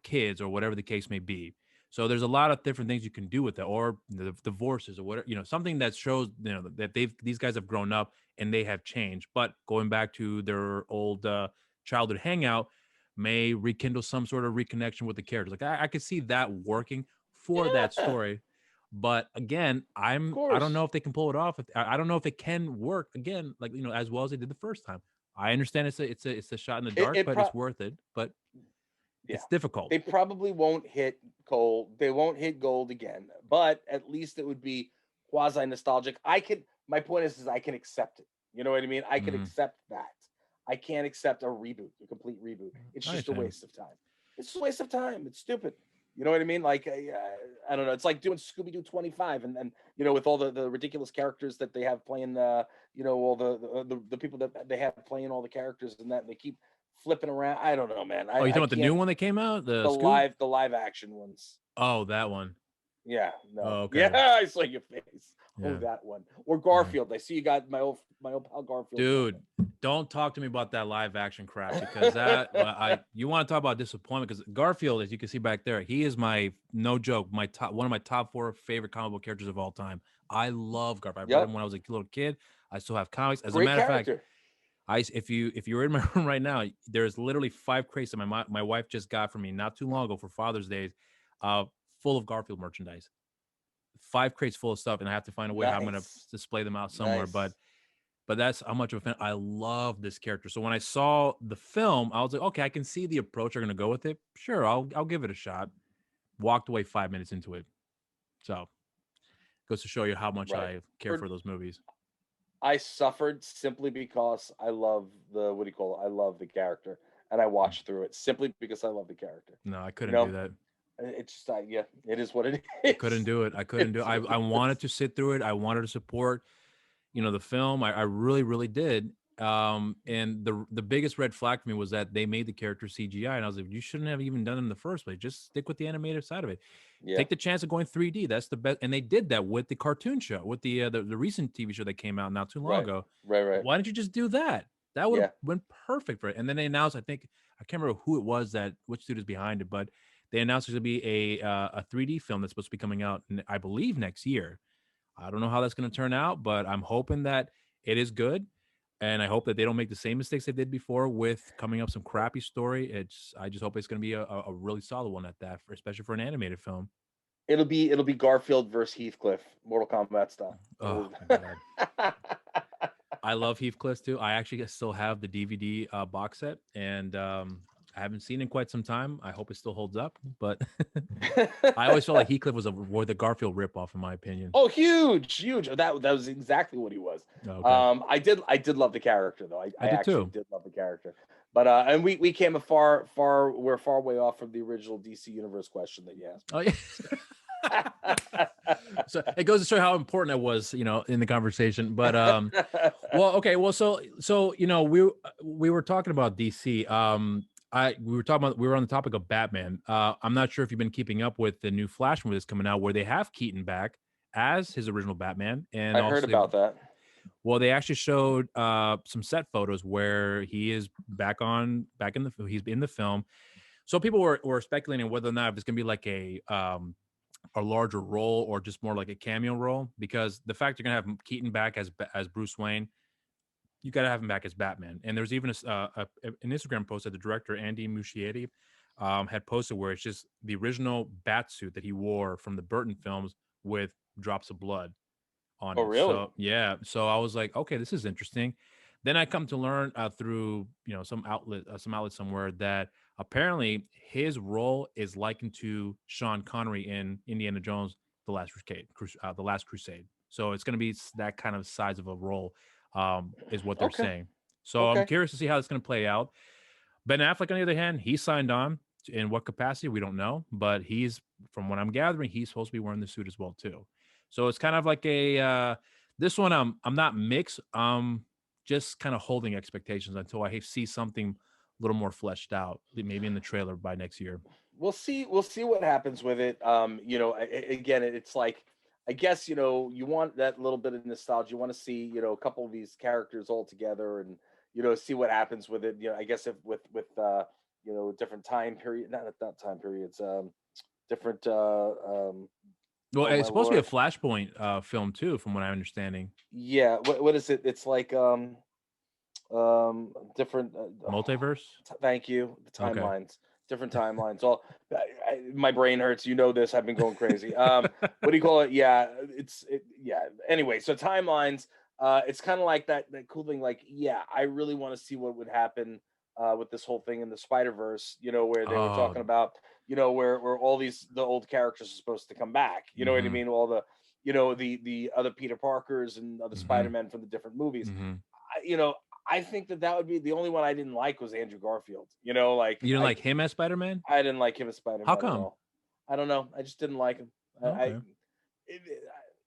[SPEAKER 1] kids or whatever the case may be. So there's a lot of different things you can do with it, or the divorces or whatever, something that shows, that these guys have grown up and they have changed. But going back to their old childhood hangout may rekindle some sort of reconnection with the characters. Like I could see that working for that
[SPEAKER 2] Yeah,
[SPEAKER 1] story. But again,
[SPEAKER 2] of
[SPEAKER 1] I don't
[SPEAKER 2] course.
[SPEAKER 1] know if they can pull it off. I don't know if it can work again, like as well as they did the first time. I understand it's a shot in the
[SPEAKER 2] It,
[SPEAKER 1] dark,
[SPEAKER 2] it
[SPEAKER 1] but
[SPEAKER 2] pro-
[SPEAKER 1] it's worth it. But
[SPEAKER 2] yeah.
[SPEAKER 1] it's difficult.
[SPEAKER 2] They probably won't hit gold. They won't hit gold again, but at least it would be quasi nostalgic. My point is I can accept it. You know what I mean? I can
[SPEAKER 1] Mhm.
[SPEAKER 2] accept that. I can't accept a complete reboot. It's
[SPEAKER 1] I
[SPEAKER 2] just a
[SPEAKER 1] understand.
[SPEAKER 2] waste of time. It's a waste of time. It's stupid. You know what I mean? Like, I don't know. It's like doing Scooby Doo 25, and with all the ridiculous characters that they have playing, all the people that they have playing all the characters and that, and they keep flipping around. I don't know, man.
[SPEAKER 1] Oh, you talking
[SPEAKER 2] I
[SPEAKER 1] about the new
[SPEAKER 2] can't.
[SPEAKER 1] one that came out? The
[SPEAKER 2] The
[SPEAKER 1] Scoot?
[SPEAKER 2] live action ones.
[SPEAKER 1] Oh, that one.
[SPEAKER 2] Yeah,
[SPEAKER 1] Oh,
[SPEAKER 2] no.
[SPEAKER 1] okay.
[SPEAKER 2] Yeah, I saw your face. Oh,
[SPEAKER 1] Yeah.
[SPEAKER 2] that one. Or
[SPEAKER 1] Yeah.
[SPEAKER 2] Garfield. I see you got my old pal Garfield.
[SPEAKER 1] Dude, don't talk to me about that live action crap because that you want to talk about disappointment because Garfield, as you can see back there, he is my no joke, one of my top 4 favorite comic book characters of all time. I love Garfield. I read him
[SPEAKER 2] Yep.
[SPEAKER 1] when I was a little kid. I still have comics. As a
[SPEAKER 2] Great
[SPEAKER 1] matter of fact,
[SPEAKER 2] character.
[SPEAKER 1] if you're in my room right now, there's literally 5 crates that my wife just got for me not too long ago for Father's Day, full of Garfield merchandise. 5 crates full of stuff, and I have to find a way how I'm gonna
[SPEAKER 2] Nice.
[SPEAKER 1] display them out somewhere.
[SPEAKER 2] Nice.
[SPEAKER 1] But that's how much of a fan I love this character. So when I saw the film, I was like, okay, I can see the approach they're gonna go with it. Sure, I'll give it a shot. Walked away 5 minutes into it. So goes to show you how much
[SPEAKER 2] Right.
[SPEAKER 1] I care for those movies.
[SPEAKER 2] I suffered simply because I love the what do you call it? I love the character, and I watched through it simply because I love the character.
[SPEAKER 1] No, I
[SPEAKER 2] You
[SPEAKER 1] couldn't do
[SPEAKER 2] know,
[SPEAKER 1] that.
[SPEAKER 2] it's just yeah, it is what it
[SPEAKER 1] I couldn't
[SPEAKER 2] is.
[SPEAKER 1] do it. I couldn't do it.
[SPEAKER 2] It's what
[SPEAKER 1] I
[SPEAKER 2] it
[SPEAKER 1] wanted
[SPEAKER 2] is.
[SPEAKER 1] to sit through it. I wanted to support, the film. I really, really did. And the biggest red flag for me was that they made the character CGI, and I was like, you shouldn't have even done it in the first place. Just stick with the animated side of it.
[SPEAKER 2] Yeah,
[SPEAKER 1] Take the chance of going 3D. That's the best. And they did that with the cartoon show, with the recent TV show that came out not too long
[SPEAKER 2] right,
[SPEAKER 1] ago.
[SPEAKER 2] right.
[SPEAKER 1] Why didn't you just do that? That would have
[SPEAKER 2] Yeah,
[SPEAKER 1] been perfect for it. And then they announced, I can't remember who it was which studio's behind it, but they announced there's gonna be a 3D film that's supposed to be coming out, I believe next year. I don't know how that's going to turn out, but I'm hoping that it is good, and I hope that they don't make the same mistakes they did before with coming up some crappy story. I just hope it's going to be a really solid one at that, especially for an animated film.
[SPEAKER 2] it'll be Garfield versus Heathcliff, Mortal Kombat style.
[SPEAKER 1] Oh my god, I love Heathcliff too. I actually still have the DVD box set, and I haven't seen it in quite some time. I hope it still holds up, but I always felt like Heathcliff was the Garfield ripoff, in my opinion.
[SPEAKER 2] Oh, huge. That was exactly what he was.
[SPEAKER 1] Okay,
[SPEAKER 2] I did love the character though. I
[SPEAKER 1] I did
[SPEAKER 2] actually
[SPEAKER 1] too.
[SPEAKER 2] did love the character. But and we came we're far way off from the original DC universe question that you asked.
[SPEAKER 1] Oh yeah. So it goes to show how important it was, in the conversation. But well, okay, well, so we were talking about DC. We were on the topic of Batman. I'm not sure if you've been keeping up with the new Flash movie that's coming out, where they have Keaton back as his original Batman, and
[SPEAKER 2] I heard
[SPEAKER 1] also,
[SPEAKER 2] about that.
[SPEAKER 1] well, they actually showed some set photos where he is he's in the film. So people were speculating whether or not it's going to be like a larger role or just more like a cameo role, because the fact you're gonna have Keaton back as Bruce Wayne, you got to have him back as Batman. And there's even an Instagram post that the director Andy Muschietti had posted where it's just the original bat suit that he wore from the Burton films with drops of blood on
[SPEAKER 2] Oh,
[SPEAKER 1] it.
[SPEAKER 2] really?
[SPEAKER 1] So yeah, so I was like, okay, this is interesting. Then I come to learn through some outlet somewhere that apparently his role is likened to Sean Connery in Indiana Jones: The Last Crusade. So it's going to be that kind of size of a role, is what they're
[SPEAKER 2] Okay.
[SPEAKER 1] saying. So I'm
[SPEAKER 2] Okay.
[SPEAKER 1] curious to see how it's going to play out. Ben Affleck, on the other hand, he signed on. In what capacity, we don't know, but from what I'm gathering, he's supposed to be wearing the suit as well too. So it's kind of like this one. I'm not mixed. Just kind of holding expectations until I see something a little more fleshed out, maybe in the trailer by next year.
[SPEAKER 2] We'll see. We'll see what happens with it. Again, it's like I guess you want that little bit of nostalgia. You want to see a couple of these characters all together, and see what happens with it. I guess if with different time period, not time periods, different.
[SPEAKER 1] Well,
[SPEAKER 2] Oh my
[SPEAKER 1] it's supposed to be a
[SPEAKER 2] lord.
[SPEAKER 1] Flashpoint film too, from what I'm understanding.
[SPEAKER 2] Yeah. What is it? It's like different.
[SPEAKER 1] Multiverse.
[SPEAKER 2] Thank you. The
[SPEAKER 1] Okay.
[SPEAKER 2] timelines, different timelines. All my brain hurts. You know this. I've been going crazy. What do you call it? Yeah, yeah. Anyway, so timelines. It's kind of like that cool thing. Like, yeah, I really want to see what would happen with this whole thing in the Spider Verse. Where they were
[SPEAKER 1] Oh.
[SPEAKER 2] talking about, where all the old characters are supposed to come back. You know what I
[SPEAKER 1] Mm-hmm.
[SPEAKER 2] mean? All the the other Peter Parkers and other
[SPEAKER 1] Mm-hmm.
[SPEAKER 2] Spider Men from the different movies.
[SPEAKER 1] Mm-hmm.
[SPEAKER 2] I think that would be the only one I didn't like was Andrew Garfield. Like
[SPEAKER 1] You didn't like him as Spider-Man?
[SPEAKER 2] I didn't like him as
[SPEAKER 1] How
[SPEAKER 2] Spider-Man at
[SPEAKER 1] come?
[SPEAKER 2] all. I don't know. I just didn't like him. I
[SPEAKER 1] Okay.
[SPEAKER 2] it,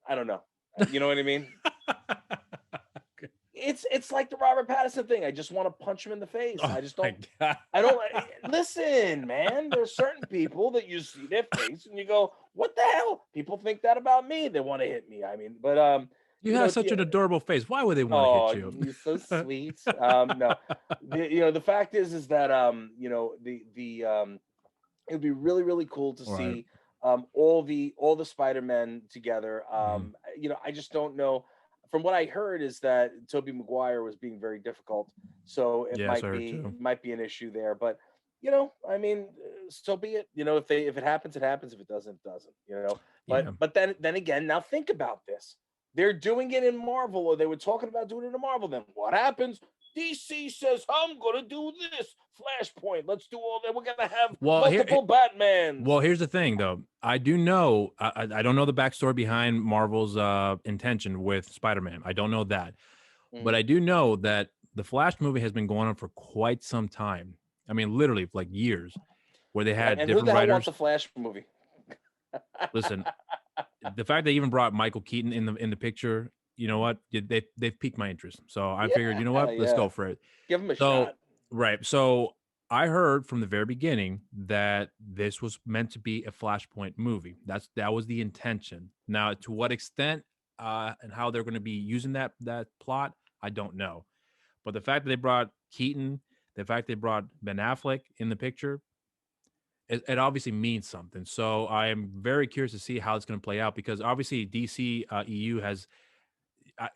[SPEAKER 2] I don't know. You know what I mean? it's like the Robert Pattinson thing. I just want to punch him in the face.
[SPEAKER 1] Oh
[SPEAKER 2] I just
[SPEAKER 1] my
[SPEAKER 2] don't.
[SPEAKER 1] God.
[SPEAKER 2] I don't listen, man. There's certain people that you see their face and you go, "What the hell?" People think that about me. They want to hit me. I mean, but
[SPEAKER 1] You have such an adorable face. Why would they want to
[SPEAKER 2] oh,
[SPEAKER 1] hit you?
[SPEAKER 2] you're so sweet. No, the fact is that it would be really really cool to
[SPEAKER 1] All right.
[SPEAKER 2] see all the Spider-Men together. I just don't know. From what I heard is that Tobey Maguire was being very difficult, so
[SPEAKER 1] Yes, I heard too.
[SPEAKER 2] it might be an issue there. But I mean, so be it. If it happens, it happens. If it doesn't, it doesn't.
[SPEAKER 1] Yeah.
[SPEAKER 2] But then again, now think about this. They're doing it in Marvel, or they were talking about doing it in Marvel. Then what happens? DC says, "I'm gonna do this Flashpoint. Let's do all that. We're gonna have multiple Batmans."
[SPEAKER 1] Well, here's the thing, though. I do know. I don't know the backstory behind Marvel's intention with Spider-Man. I don't know that, but I do know that the Flash movie has been going on for quite some time. I mean, literally like years, where they had
[SPEAKER 2] And who
[SPEAKER 1] different
[SPEAKER 2] the hell
[SPEAKER 1] writers.
[SPEAKER 2] wants a Flash movie?
[SPEAKER 1] Listen, the fact they even brought Michael Keaton in the picture, you know what? They've piqued my interest. So I figured, you know what? Let's go for it.
[SPEAKER 2] Give him a
[SPEAKER 1] So
[SPEAKER 2] shot.
[SPEAKER 1] right. So I heard from the very beginning that this was meant to be a Flashpoint movie. That was the intention. Now, to what extent and how they're going to be using that plot, I don't know. But the fact that they brought Keaton, the fact they brought Ben Affleck in the picture, it obviously means something. So I am very curious to see how it's going to play out, because obviously DC EU has,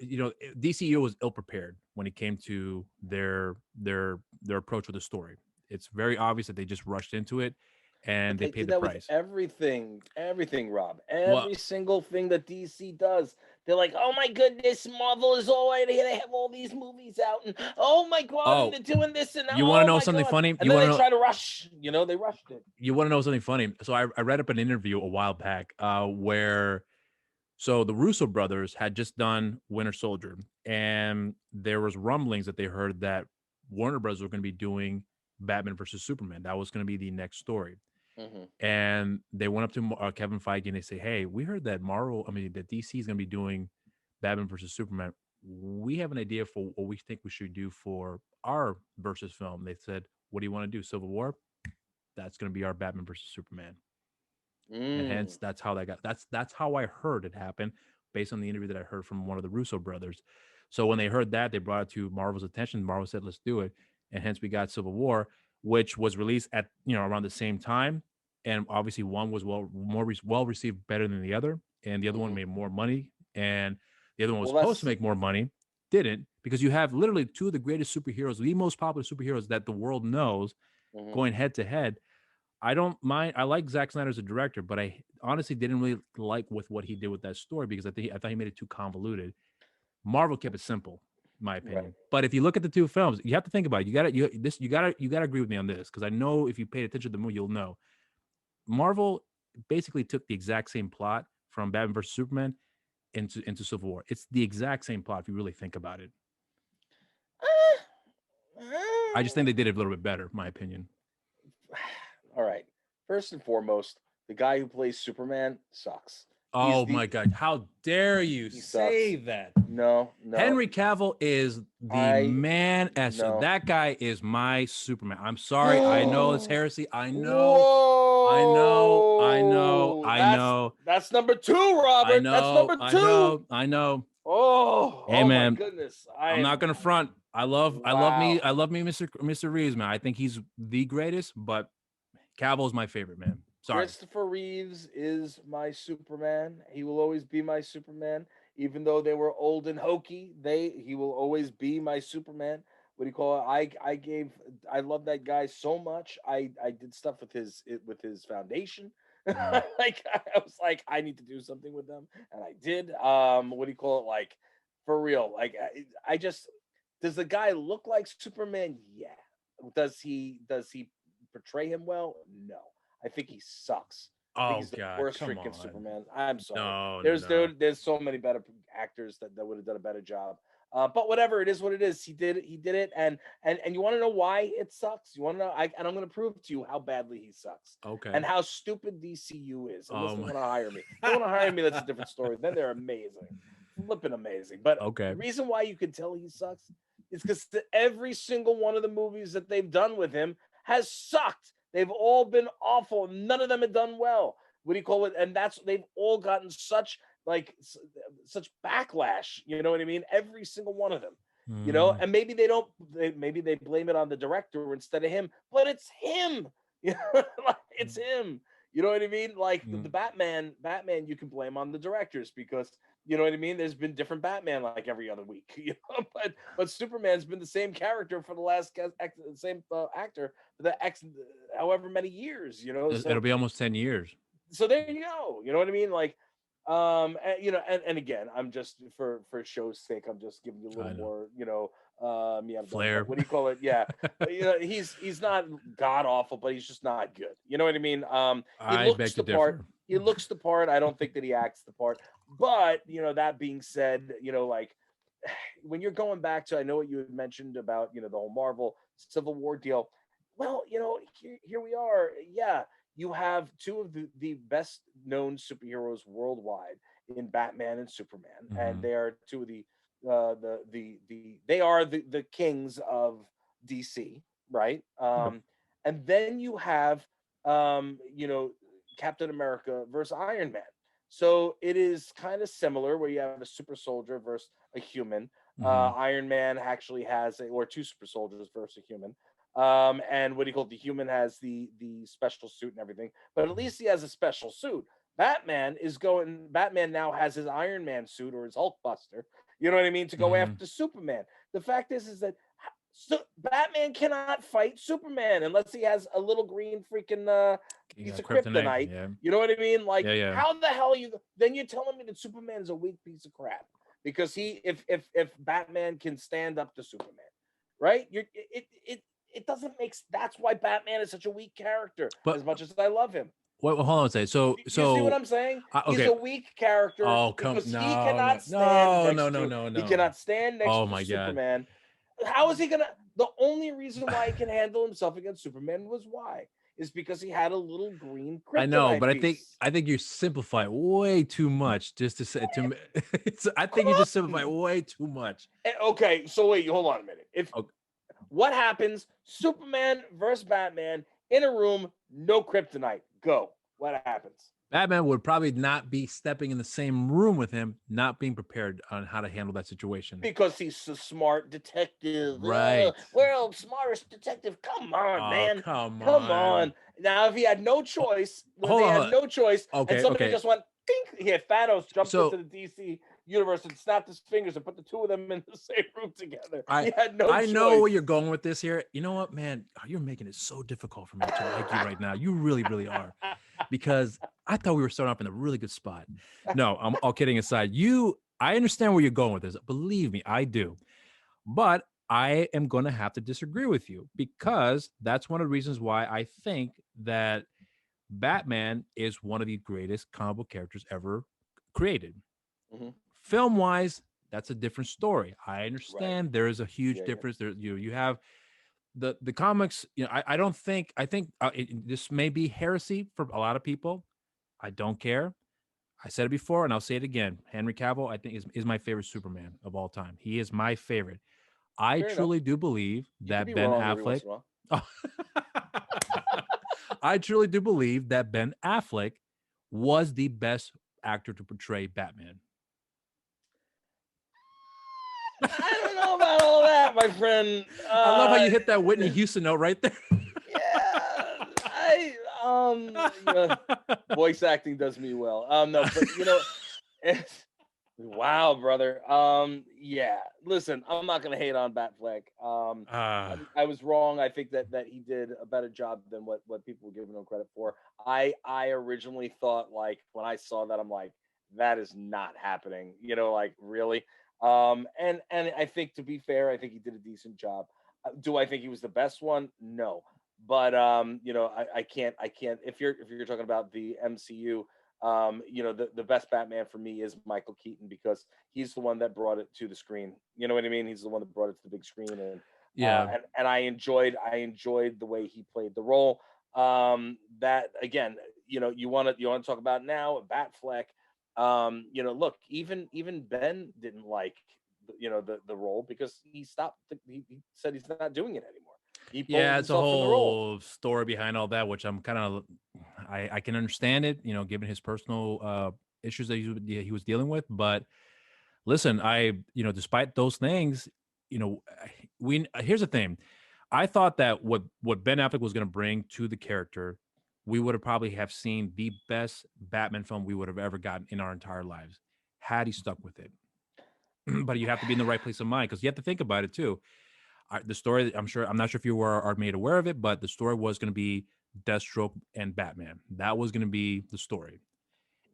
[SPEAKER 1] DCU was ill prepared when it came to their approach with the story. It's very obvious that they just rushed into it, and
[SPEAKER 2] But
[SPEAKER 1] they
[SPEAKER 2] they
[SPEAKER 1] paid
[SPEAKER 2] do
[SPEAKER 1] the
[SPEAKER 2] that with
[SPEAKER 1] price.
[SPEAKER 2] everything, Rob.
[SPEAKER 1] Well,
[SPEAKER 2] Every single thing that DC does. They're like, "Oh my goodness, Marvel is all right here. They have all these movies out, and oh my god, and
[SPEAKER 1] oh,
[SPEAKER 2] they're doing this, and
[SPEAKER 1] you want to
[SPEAKER 2] oh
[SPEAKER 1] know
[SPEAKER 2] my
[SPEAKER 1] something
[SPEAKER 2] god."
[SPEAKER 1] funny?
[SPEAKER 2] And then they try to rush. They rushed it.
[SPEAKER 1] You want to know something funny? So I read up an interview a while back where so the Russo brothers had just done Winter Soldier, and there was rumblings that they heard that Warner Brothers were going to be doing Batman versus Superman. That was going to be the next story. And they went up to Kevin Feige and they say, "Hey, we heard that that DC is going to be doing Batman versus Superman. We have an idea for what we think we should do for our versus film." They said, "What do you want to do? Civil War? That's going to be our Batman versus Superman." And hence that's how that's how I heard it happen, based on the interview that I heard from one of the Russo brothers. So when they heard that, they brought it to Marvel's attention. Marvel said, "Let's do it," and hence we got Civil War, which was released at around the same time, and obviously one was well received, better than the other, and the other one made more money, and the other one was supposed to make more money, didn't, because you have literally two of the greatest superheroes, the most popular superheroes that the world knows, going head to head. I don't mind. I like Zack Snyder as a director, but I honestly didn't really like with what he did with that story, because I thought he made it too convoluted. Marvel kept it simple, in my opinion.
[SPEAKER 2] Right.
[SPEAKER 1] But if you look at the two films, you have to think about it. You gotta agree with me on this, because I know if you paid attention to the movie, you'll know. Marvel basically took the exact same plot from Batman vs Superman into Civil War. It's the exact same plot if you really think about it. I just think they did it a little bit better, in my opinion.
[SPEAKER 2] All right. First and foremost, the guy who plays Superman sucks.
[SPEAKER 1] Oh my God. How dare you say that?
[SPEAKER 2] No.
[SPEAKER 1] Henry Cavill is the man.
[SPEAKER 2] No.
[SPEAKER 1] That guy is my Superman. I'm sorry. I know it's heresy. I know.
[SPEAKER 2] Whoa.
[SPEAKER 1] I know.
[SPEAKER 2] That's number 2, Robert. That's number 2.
[SPEAKER 1] I know.
[SPEAKER 2] Oh,
[SPEAKER 1] Hey, man.
[SPEAKER 2] my goodness.
[SPEAKER 1] I'm not gonna front. I love me, Mr. Reeves, man. I think he's the greatest, but Cavill is my favorite, man. Sorry.
[SPEAKER 2] Christopher Reeves is my Superman. He will always be my Superman, even though they were old and hokey. He will always be my Superman. What do you call it? I love that guy so much. I did stuff with his foundation. Like I was like, I need to do something with them, and I did. What do you call it? Like, for real. Like I just, does the guy look like Superman? Yeah. Does he portray him well? No. I think he sucks. I think he's the worst freaking Superman. I'm sorry. There's so many better actors that would have done a better job. But whatever, it is what it is. He did it, and you want to know why it sucks? You want to know? And I'm going to prove to you how badly he sucks.
[SPEAKER 1] Okay.
[SPEAKER 2] And how stupid DCU is. Unless they want to hire me. If they want to hire me, that's a different story. Then they're amazing. flipping amazing. But
[SPEAKER 1] Okay.
[SPEAKER 2] the reason why you can tell he sucks is because every single one of the movies that they've done with him has sucked. They've all been awful. None of them have done well. What do you call it? And they've all gotten such such backlash. You know what I mean? Every single one of them. And maybe they don't. Maybe they blame it on the director instead of him. But it's him. It's him. You know what I mean? Like the Batman, you can blame on the directors because you know what I mean. There's been different Batman like every other week, but Superman's been the same character for the last same actor for the however many years,
[SPEAKER 1] It'll be almost 10 years.
[SPEAKER 2] So there you go. You know what I mean? Like, and again, I'm just for show's sake, I'm just giving you a little more,
[SPEAKER 1] flair.
[SPEAKER 2] What do you call it? Yeah, he's not god awful, but he's just not good. You know what I mean? He looks the part. He looks the part. I don't think that he acts the part. But that being said, like when you're going back to, I know what you had mentioned about the whole Marvel Civil War deal. Well, here we are. Yeah. You have two of the best known superheroes worldwide in Batman and Superman, and they are two of they are the kings of DC, right? And then you have Captain America versus Iron Man. So it is kind of similar where you have a super soldier versus a human. Iron Man actually has or two super soldiers versus a human. And what do you call it? The human has the special suit and everything, but at least he has a special suit. Batman now has his Iron Man suit or his Hulk Buster, you know what I mean, to go after Superman. The fact is that Batman cannot fight Superman unless he has a little green freaking piece of kryptonite.
[SPEAKER 1] Yeah.
[SPEAKER 2] You know what I mean? Like,
[SPEAKER 1] how
[SPEAKER 2] the hell then you're telling me that Superman is a weak piece of crap because if Batman can stand up to Superman, right? It doesn't make. That's why Batman is such a weak character. But as much as I love him,
[SPEAKER 1] hold on a second. So
[SPEAKER 2] you see what I'm saying?
[SPEAKER 1] Okay.
[SPEAKER 2] He's a weak character because he cannot stand he cannot stand next to Superman. God. How is he gonna? The only reason why he can handle himself against Superman was why is because he had a little green kryptonite.
[SPEAKER 1] I know, but
[SPEAKER 2] piece.
[SPEAKER 1] I think you simplify it way too much just to say to me. I think you just simplify it way too much.
[SPEAKER 2] Okay, so wait, hold on a minute. What happens? Superman versus Batman in a room, no kryptonite. Go. What happens?
[SPEAKER 1] Batman would probably not be stepping in the same room with him, not being prepared on how to handle that situation.
[SPEAKER 2] Because he's a smart detective.
[SPEAKER 1] Right.
[SPEAKER 2] World's smartest detective. Come on, man.
[SPEAKER 1] Come
[SPEAKER 2] on. Now, if he had no choice, and somebody just went, ding, Thanos jumped into the DC universe and snapped his fingers and put the two of them in the same room together. He had no choice.
[SPEAKER 1] I know where you're going with this here. You know what, man? You're making it so difficult for me to like you right now. You really, really are. Because I thought we were starting off in a really good spot. No, I'm all kidding aside. I understand where you're going with this. Believe me, I do. But I am going to have to disagree with you because that's one of the reasons why I think that Batman is one of the greatest comic book characters ever created. Film-wise, that's a different story. I understand there is a huge difference. There, you have the comics. I don't think. I think this may be heresy for a lot of people. I don't care. I said it before, and I'll say it again. Henry Cavill, I think, is my favorite Superman of all time. He is my favorite. I truly do believe that Ben Affleck. I truly do believe that Ben Affleck was the best actor to portray Batman.
[SPEAKER 2] I don't know about all that, my friend.
[SPEAKER 1] I love how you hit that Whitney Houston note right there.
[SPEAKER 2] Voice acting does me well. No, but wow, brother. Listen, I'm not gonna hate on Batfleck. I was wrong. I think that he did a better job than what people were giving him credit for. I originally thought, like, when I saw that, I'm like, that is not happening. Like, really. And I think, to be fair, I think he did a decent job. Do I think he was the best one? No. But I can't. If you're talking about the MCU, the best Batman for me is Michael Keaton because he's the one that brought it to the screen. You know what I mean? He's the one that brought it to the big screen, and and I enjoyed the way he played the role. That again, you want to talk about now Batfleck. Look, even Ben didn't like the role because he stopped. He said he's not doing it anymore. He pulled
[SPEAKER 1] Yeah, it's a
[SPEAKER 2] himself from the role.
[SPEAKER 1] whole story behind all that, which I'm kind of, I can understand it, given his personal issues that he was dealing with. But listen, despite those things, here's the thing. I thought that what Ben Affleck was going to bring to the character, we would have probably have seen the best Batman film we would have ever gotten in our entire lives had he stuck with it. But you have to be in the right place of mind because you have to think about it too. The story, I'm not sure if you are made aware of it, but the story was going to be Deathstroke and Batman. That was going to be the story.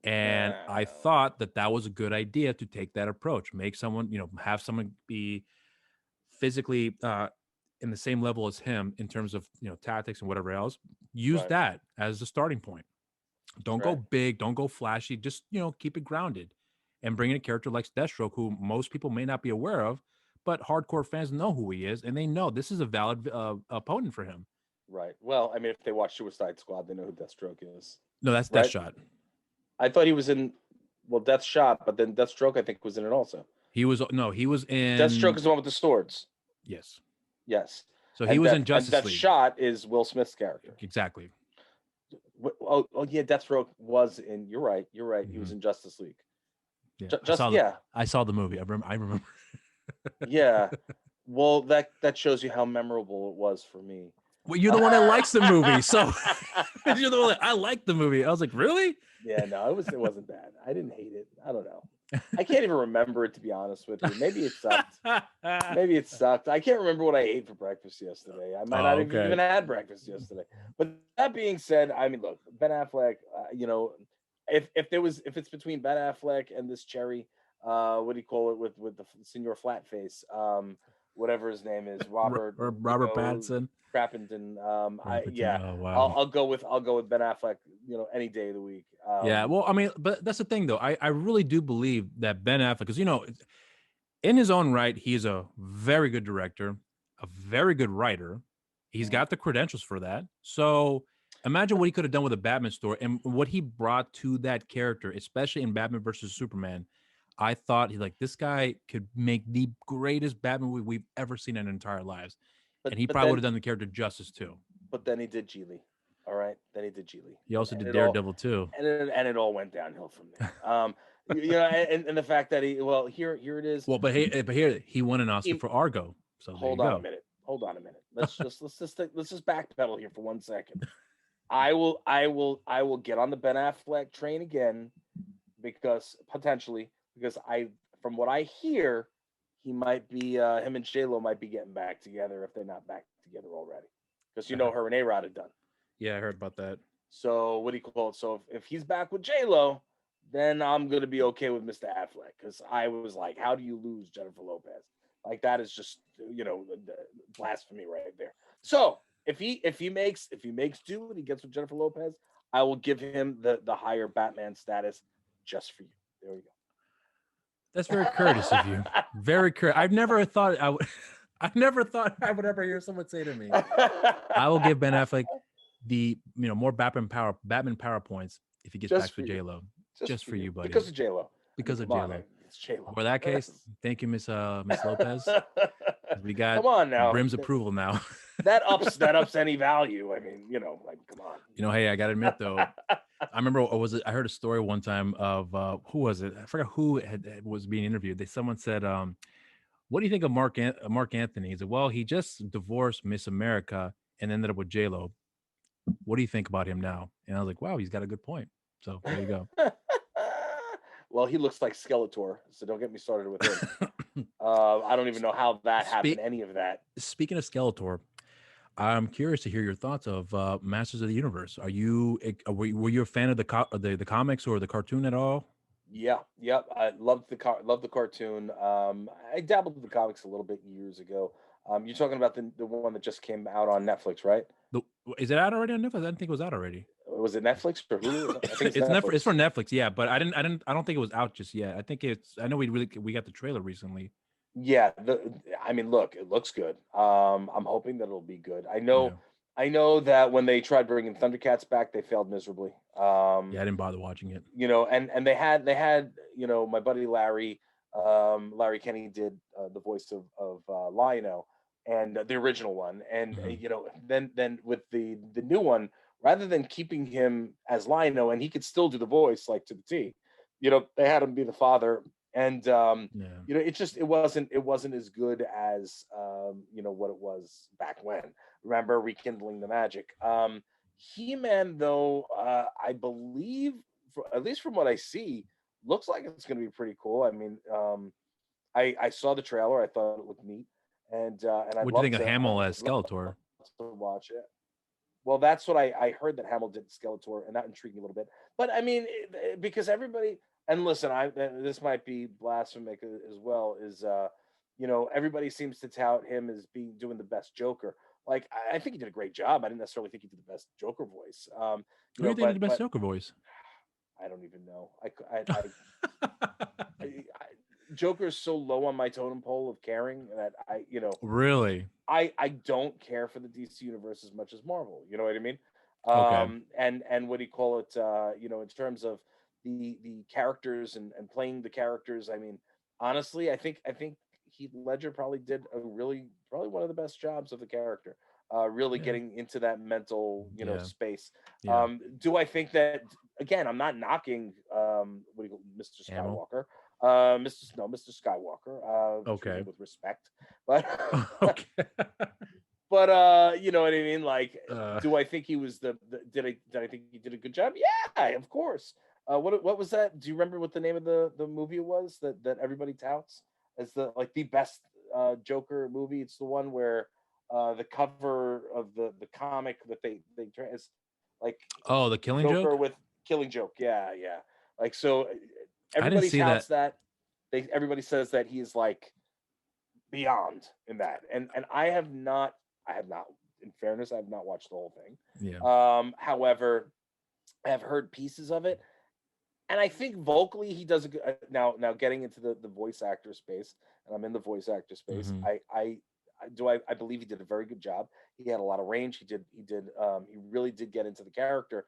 [SPEAKER 1] And I thought that was a good idea to take that approach, make someone, have someone be physically in the same level as him in terms of, tactics and whatever else. Use that as the starting point. Don't go big, don't go flashy, just, keep it grounded and bring in a character like Deathstroke, who most people may not be aware of, but hardcore fans know who he is, and they know this is a valid opponent for him.
[SPEAKER 2] Right. Well, I mean, if they watch Suicide Squad, they know who Deathstroke is.
[SPEAKER 1] No, that's Deathshot.
[SPEAKER 2] I thought he was in, Deathshot, but then Deathstroke, I think, was in it also.
[SPEAKER 1] He was in.
[SPEAKER 2] Deathstroke is the one with the swords.
[SPEAKER 1] Yes.
[SPEAKER 2] Yes.
[SPEAKER 1] So he was in Justice League.
[SPEAKER 2] Deathshot is Will Smith's character.
[SPEAKER 1] Exactly.
[SPEAKER 2] Oh yeah, Deathstroke was in. You're right. Mm-hmm. He was in Justice League.
[SPEAKER 1] Yeah. I saw the movie. I remember.
[SPEAKER 2] Yeah. Well, that shows you how memorable it was for me.
[SPEAKER 1] Well, you're the one that likes the movie, so you're the one that I like the movie. I was like, really?
[SPEAKER 2] Yeah, no, it wasn't bad. I didn't hate it. I don't know. I can't even remember it, to be honest with you. Maybe it sucked. I can't remember what I ate for breakfast yesterday. I might not have even had breakfast yesterday. But that being said, I mean, look, Ben Affleck. If it's between Ben Affleck and this cherry, what do you call it with the Senor Flatface, whatever his name is, Robert
[SPEAKER 1] Pattinson.
[SPEAKER 2] Crappington. I'll go with Ben Affleck, any day of the week.
[SPEAKER 1] Yeah, well, I mean, but that's the thing though. I really do believe that Ben Affleck, because in his own right, he's a very good director, a very good writer. He's got the credentials for that. So imagine what he could have done with a Batman story and what he brought to that character, especially in Batman versus Superman. I thought this guy could make the greatest Batman movie we've ever seen in our entire lives. And he probably would have done the character justice too.
[SPEAKER 2] But then he did Geely. All right. Then he did Geely.
[SPEAKER 1] He also did Daredevil too.
[SPEAKER 2] And it all went downhill from there. And the fact that here it is.
[SPEAKER 1] Well, but here he won an Oscar for Argo. So
[SPEAKER 2] hold on a minute. Let's just backpedal here for 1 second. I will get on the Ben Affleck train again because from what I hear, he might be him and J-Lo might be getting back together if they're not back together already. Because her and A-Rod had done.
[SPEAKER 1] Yeah, I heard about that.
[SPEAKER 2] So what do you call it? So if he's back with J-Lo, then I'm gonna be okay with Mr. Affleck. Because I was like, how do you lose Jennifer Lopez? Like that is just blasphemy right there. So if he makes do and he gets with Jennifer Lopez, I will give him the higher Batman status just for you. There we go.
[SPEAKER 1] That's very courteous of you. Very courteous. I've never thought I would ever hear someone say to me, I will give Ben Affleck the more Batman power points if he gets back to J-Lo. Just for you, buddy.
[SPEAKER 2] Because of J-Lo.
[SPEAKER 1] Because of J-Lo.
[SPEAKER 2] It's J-Lo.
[SPEAKER 1] For that case, thank you, Miss Lopez. We got
[SPEAKER 2] come on now.
[SPEAKER 1] Brim's approval now.
[SPEAKER 2] that ups any value. I mean, come on.
[SPEAKER 1] Hey, I gotta admit though, I remember I heard a story one time of who was it? I forgot who was being interviewed. Someone said, what do you think of Mark Anthony? He said, well, he just divorced Miss America and ended up with J-Lo. What do you think about him now? And I was like, wow, he's got a good point. So there you go.
[SPEAKER 2] Well, he looks like Skeletor, so don't get me started with him. I don't even know how that happened, any of that.
[SPEAKER 1] Speaking of Skeletor, I'm curious to hear your thoughts of Masters of the Universe. Were you a fan of the comics or the cartoon at all?
[SPEAKER 2] Yeah, I loved the cartoon. I dabbled in the comics a little bit years ago. You're talking about the one that just came out on Netflix, right?
[SPEAKER 1] Is it out already on Netflix? I didn't think it was out already.
[SPEAKER 2] Was it Netflix or Hulu? I think
[SPEAKER 1] it's Netflix. It's for Netflix, yeah. But I don't think it was out just yet. I know we got the trailer recently.
[SPEAKER 2] Yeah, look, it looks good. I'm hoping that it'll be good. I know I know that when they tried bringing Thundercats back, they failed miserably.
[SPEAKER 1] Yeah, I didn't bother watching it.
[SPEAKER 2] And they had my buddy Larry, Larry Kenny did the voice of Lion-O, and the original one, and
[SPEAKER 1] Mhm.
[SPEAKER 2] then with the new one, rather than keeping him as Lion-O, and he could still do the voice like to the T, they had him be the father, and
[SPEAKER 1] Yeah.
[SPEAKER 2] it wasn't as good as what it was back when. Remember rekindling the magic. He-Man, though, I believe, at least from what I see, looks like it's going to be pretty cool. I mean, I saw the trailer. I thought it looked neat, and
[SPEAKER 1] What do you think of Hamill as Skeletor?
[SPEAKER 2] to watch it. Well, that's what I heard, that Hamill did Skeletor, and that intrigued me a little bit. But I mean, because everybody, and listen, this might be blasphemic as well, is everybody seems to tout him as doing the best Joker. Like I think he did a great job. I didn't necessarily think he did the best Joker voice.
[SPEAKER 1] Who do you think did the best
[SPEAKER 2] But
[SPEAKER 1] Joker voice?
[SPEAKER 2] I don't even know. I Joker is so low on my totem pole of caring that
[SPEAKER 1] Really?
[SPEAKER 2] I don't care for the DC universe as much as Marvel. You know what I mean?
[SPEAKER 1] Okay.
[SPEAKER 2] And what do you call it? In terms of the characters and playing the characters. I mean, honestly, I think Heath Ledger probably did probably one of the best jobs of the character. Really
[SPEAKER 1] Yeah.
[SPEAKER 2] getting into that mental,
[SPEAKER 1] Yeah.
[SPEAKER 2] space.
[SPEAKER 1] Yeah.
[SPEAKER 2] Do I think that, again? I'm not knocking what do you call Mr.
[SPEAKER 1] Hamill.
[SPEAKER 2] Skywalker. Mr. Skywalker. Treat
[SPEAKER 1] Okay.
[SPEAKER 2] him with respect, but
[SPEAKER 1] Okay.
[SPEAKER 2] you know what I mean? Like,
[SPEAKER 1] uh,
[SPEAKER 2] do I think he was did I think he did a good job? Yeah, of course. What was that? Do you remember what the name of the movie was that everybody touts as the best Joker movie? It's the one where the cover of the comic that they is like
[SPEAKER 1] oh, the Killing
[SPEAKER 2] Joker
[SPEAKER 1] Joke.
[SPEAKER 2] with Killing Joke. Yeah, yeah. Like, so
[SPEAKER 1] I didn't
[SPEAKER 2] everybody
[SPEAKER 1] see that.
[SPEAKER 2] touts that. Everybody says that he's like beyond in that. And I have not, in fairness, I have not watched the whole thing.
[SPEAKER 1] Yeah.
[SPEAKER 2] However, I have heard pieces of it, and I think vocally he does a good. Now getting into the voice actor space, and I'm in the voice actor space.
[SPEAKER 1] Hmm.
[SPEAKER 2] I believe he did a very good job. He had a lot of range. He really did get into the character.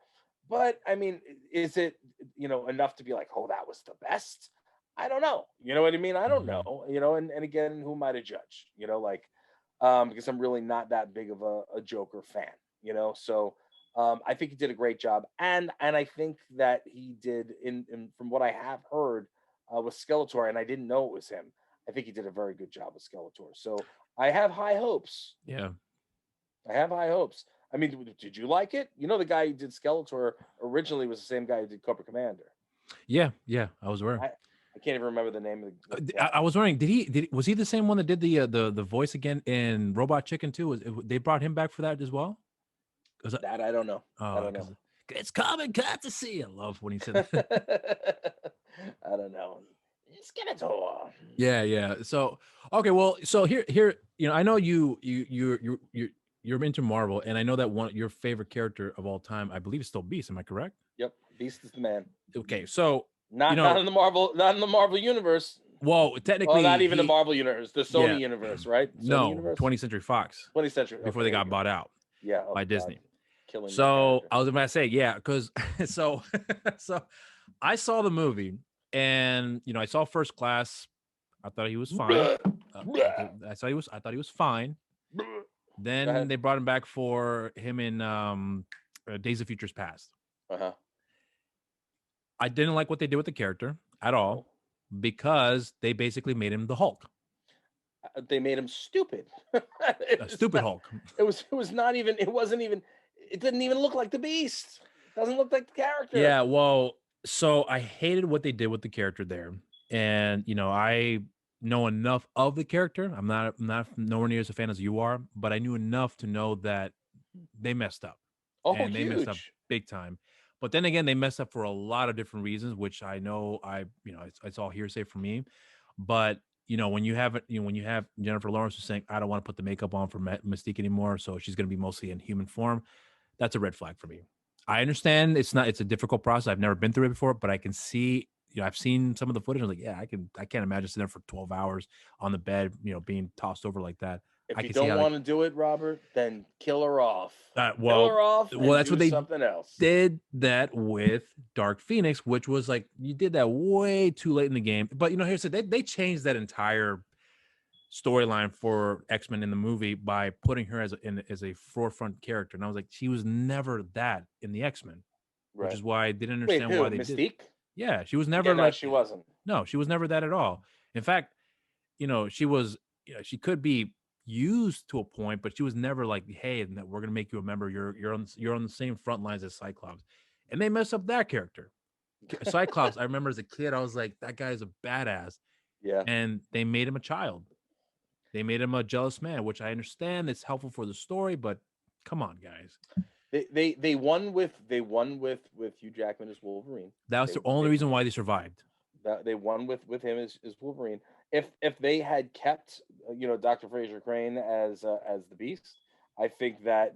[SPEAKER 2] But I mean, is it enough to be like, oh, that was the best? I don't know. You know what I mean? I don't
[SPEAKER 1] Hmm.
[SPEAKER 2] know. And again, who am I to judge? Because I'm really not that big of a Joker fan. So I think he did a great job, and I think that he did in from what I have heard with Skeletor, and I didn't know it was him. I think he did a very good job with Skeletor. So I have high hopes.
[SPEAKER 1] Yeah.
[SPEAKER 2] I have high hopes. I mean, did you like it? The guy who did Skeletor originally was the same guy who did Cobra Commander.
[SPEAKER 1] Yeah. Yeah. I was aware.
[SPEAKER 2] I can't even remember the name of the
[SPEAKER 1] I was wondering, was he the same one that did the voice again in Robot Chicken too? They brought him back for that as well?
[SPEAKER 2] that I don't know. I
[SPEAKER 1] Oh,
[SPEAKER 2] don't know.
[SPEAKER 1] it's common courtesy. I love when he said that.
[SPEAKER 2] I don't know. Skeletor.
[SPEAKER 1] Yeah, yeah. So okay, well, so here, I know you're into Marvel, and I know that your favorite character of all time, I believe, is still Beast. Am I correct?
[SPEAKER 2] Yep, Beast is the man.
[SPEAKER 1] Okay, so
[SPEAKER 2] Not in the Marvel universe.
[SPEAKER 1] well,
[SPEAKER 2] Well,
[SPEAKER 1] technically,
[SPEAKER 2] not even the Marvel universe, the Sony universe, right? Sony
[SPEAKER 1] no,
[SPEAKER 2] universe?
[SPEAKER 1] 20th Century Fox
[SPEAKER 2] 20th Century.
[SPEAKER 1] before they got bought out
[SPEAKER 2] Yeah,
[SPEAKER 1] by Disney.
[SPEAKER 2] Killing
[SPEAKER 1] So I was about to say, yeah, because so I saw the movie, and I saw First Class. I thought he was fine. I thought he was fine. Then they brought him back for him in Days of Futures Past.
[SPEAKER 2] Uh-huh.
[SPEAKER 1] I didn't like what they did with the character at all because they basically made him the Hulk.
[SPEAKER 2] They made him stupid.
[SPEAKER 1] A stupid Hulk.
[SPEAKER 2] It wasn't even. It didn't even look like the Beast. It doesn't look like the character.
[SPEAKER 1] Yeah, well, so I hated what they did with the character there, and I know enough of the character. I'm not nowhere near as a fan as you are, but I knew enough to know that they messed up. And they messed up big time. But then again, they messed up for a lot of different reasons, which I know it's all hearsay for me. But when you have Jennifer Lawrence who's saying, I don't want to put the makeup on for Mystique anymore, so she's going to be mostly in human form, that's a red flag for me. I understand it's a difficult process. I've never been through it before, but I can see, I've seen some of the footage. I'm like, yeah, I can't imagine sitting there for 12 hours on the bed, being tossed over like that.
[SPEAKER 2] If
[SPEAKER 1] I
[SPEAKER 2] you
[SPEAKER 1] can see
[SPEAKER 2] don't
[SPEAKER 1] how
[SPEAKER 2] want to do it, Robert, then kill her off. Kill
[SPEAKER 1] well,
[SPEAKER 2] her off and
[SPEAKER 1] that's
[SPEAKER 2] do
[SPEAKER 1] what they
[SPEAKER 2] something else.
[SPEAKER 1] did that with Dark Phoenix, which was like you did that way too late in the game. But here's the they changed that entire storyline for X-Men in the movie by putting her as a forefront character. And I was like, she was never that in the X-Men, which
[SPEAKER 2] Right.
[SPEAKER 1] is why I didn't
[SPEAKER 2] Wait,
[SPEAKER 1] understand
[SPEAKER 2] who?
[SPEAKER 1] why they did.
[SPEAKER 2] Mystique?
[SPEAKER 1] Yeah, she was
[SPEAKER 2] Yeah,
[SPEAKER 1] never
[SPEAKER 2] no,
[SPEAKER 1] like
[SPEAKER 2] she wasn't.
[SPEAKER 1] no, she was never that at all. In fact, she was she could be used to a point, but she was never like, hey, we're gonna make you a member. You're on the same front lines as Cyclops, and they messed up that character. Cyclops, I remember as a kid, I was like, that guy is a badass,
[SPEAKER 2] Yeah.
[SPEAKER 1] and they made him a child. They made him a jealous man, which I understand it's helpful for the story, but come on, guys.
[SPEAKER 2] They won with Hugh Jackman as Wolverine.
[SPEAKER 1] That was the only reason why they survived.
[SPEAKER 2] They won with him as Wolverine. If they had kept Dr. Fraser Crane as the Beast, I think that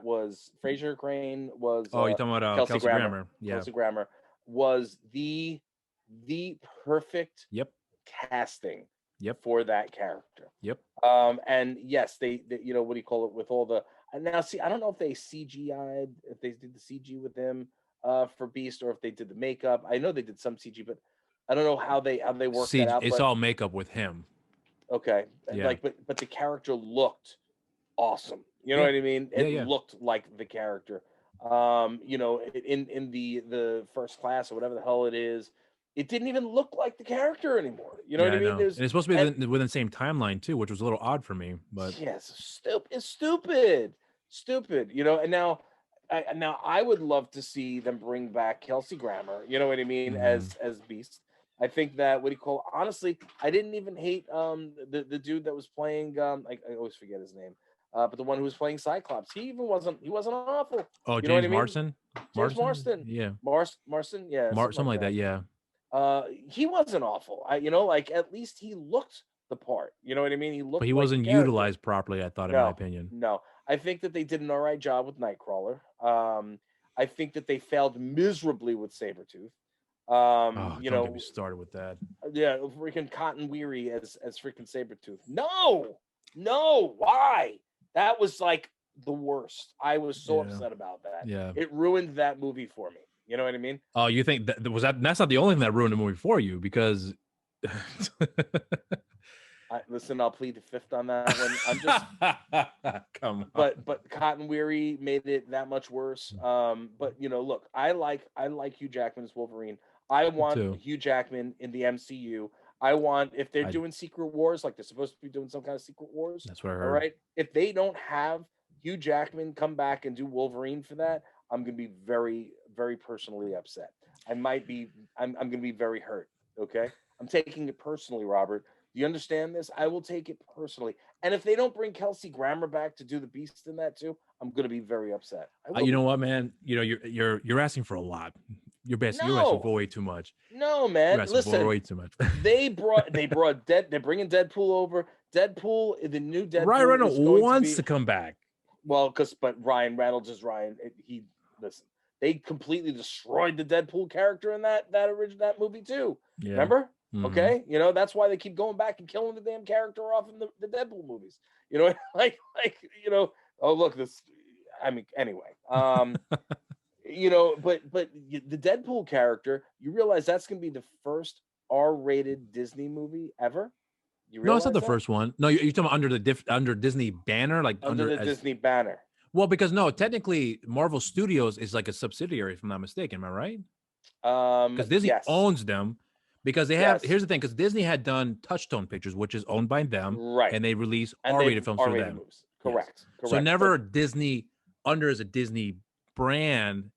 [SPEAKER 2] was Fraser Crane was
[SPEAKER 1] Oh, you're talking about Kelsey Grammer. Yeah.
[SPEAKER 2] Kelsey Grammer was the perfect
[SPEAKER 1] Yep.
[SPEAKER 2] casting
[SPEAKER 1] Yep.
[SPEAKER 2] for that character.
[SPEAKER 1] Yep.
[SPEAKER 2] And yes, they what do you call it, with all the, and now see, I don't know if they CGI'd, if they did the CG with him for Beast, or if they did the makeup. I know they did some CG, but I don't know how they worked that out.
[SPEAKER 1] It's all makeup with him.
[SPEAKER 2] Okay.
[SPEAKER 1] Yeah.
[SPEAKER 2] Like, but the character looked awesome. You know what I mean? It looked like the character. In the First Class or whatever the hell it is, it didn't even look like the character anymore. You know what I mean?
[SPEAKER 1] And it's supposed to be within the same timeline too, which was a little odd for me. But
[SPEAKER 2] yes, it's stupid. And now I would love to see them bring back Kelsey Grammer. You know what I mean? As Beast. I think that honestly, I didn't even hate the dude that was playing I always forget his name. But the one who was playing Cyclops, he wasn't awful.
[SPEAKER 1] Oh,
[SPEAKER 2] you
[SPEAKER 1] James
[SPEAKER 2] know what I mean?
[SPEAKER 1] Marsden?
[SPEAKER 2] James Marsden.
[SPEAKER 1] Yeah.
[SPEAKER 2] Marsden, yeah.
[SPEAKER 1] Something like that, yeah.
[SPEAKER 2] He wasn't awful. At least he looked the part. You know what I mean? He looked,
[SPEAKER 1] but he
[SPEAKER 2] like
[SPEAKER 1] wasn't utilized properly, I thought, in my opinion.
[SPEAKER 2] No. I think that they did an all right job with Nightcrawler. I think that they failed miserably with Sabretooth.
[SPEAKER 1] Don't get me started with that.
[SPEAKER 2] Yeah, freaking Cotton Weary as freaking Sabretooth. No, why? That was like the worst. I was so upset about that.
[SPEAKER 1] Yeah.
[SPEAKER 2] It ruined that movie for me. You know what I mean?
[SPEAKER 1] Oh, you think that's not the only thing that ruined the movie for you, because
[SPEAKER 2] listen, I'll plead the fifth on that one. I'm just
[SPEAKER 1] come on.
[SPEAKER 2] But Cotton Weary made it that much worse. But look, I like Hugh Jackman as Wolverine. I want Hugh Jackman in the MCU. I want, if they're doing Secret Wars, like they're supposed to be doing some kind of Secret Wars.
[SPEAKER 1] That's what I heard.
[SPEAKER 2] All right. If they don't have Hugh Jackman come back and do Wolverine for that, I'm gonna be very, very personally upset. I'm gonna be very hurt. Okay. I'm taking it personally, Robert. Do you understand this? I will take it personally. And if they don't bring Kelsey Grammer back to do the Beast in that too, I'm gonna be very upset.
[SPEAKER 1] You know what, man? You're asking for a lot. You're asking for way too much.
[SPEAKER 2] No, man. Listen,
[SPEAKER 1] way too much.
[SPEAKER 2] They're bringing Deadpool over. The new Deadpool.
[SPEAKER 1] Ryan Reynolds wants to come back.
[SPEAKER 2] Well, but Ryan Reynolds is Ryan. Listen. They completely destroyed the Deadpool character in that movie too. Yeah. Remember? Mm-hmm. Okay, that's why they keep going back and killing the damn character off in the Deadpool movies. Oh look, this. I mean, anyway. But the Deadpool character, you realize that's going to be the first R-rated Disney movie ever.
[SPEAKER 1] No, it's not the first one. No, you're talking about under Disney banner, like
[SPEAKER 2] under the Disney banner.
[SPEAKER 1] Well, because no, technically Marvel Studios is like a subsidiary, if I'm not mistaken. Am I right? Because Disney owns them. Because they have, here's the thing, because Disney had done Touchstone Pictures, which is owned by them,
[SPEAKER 2] right?
[SPEAKER 1] And they release R-rated films for them.
[SPEAKER 2] Movies. Correct.
[SPEAKER 1] So never Disney under as a Disney brand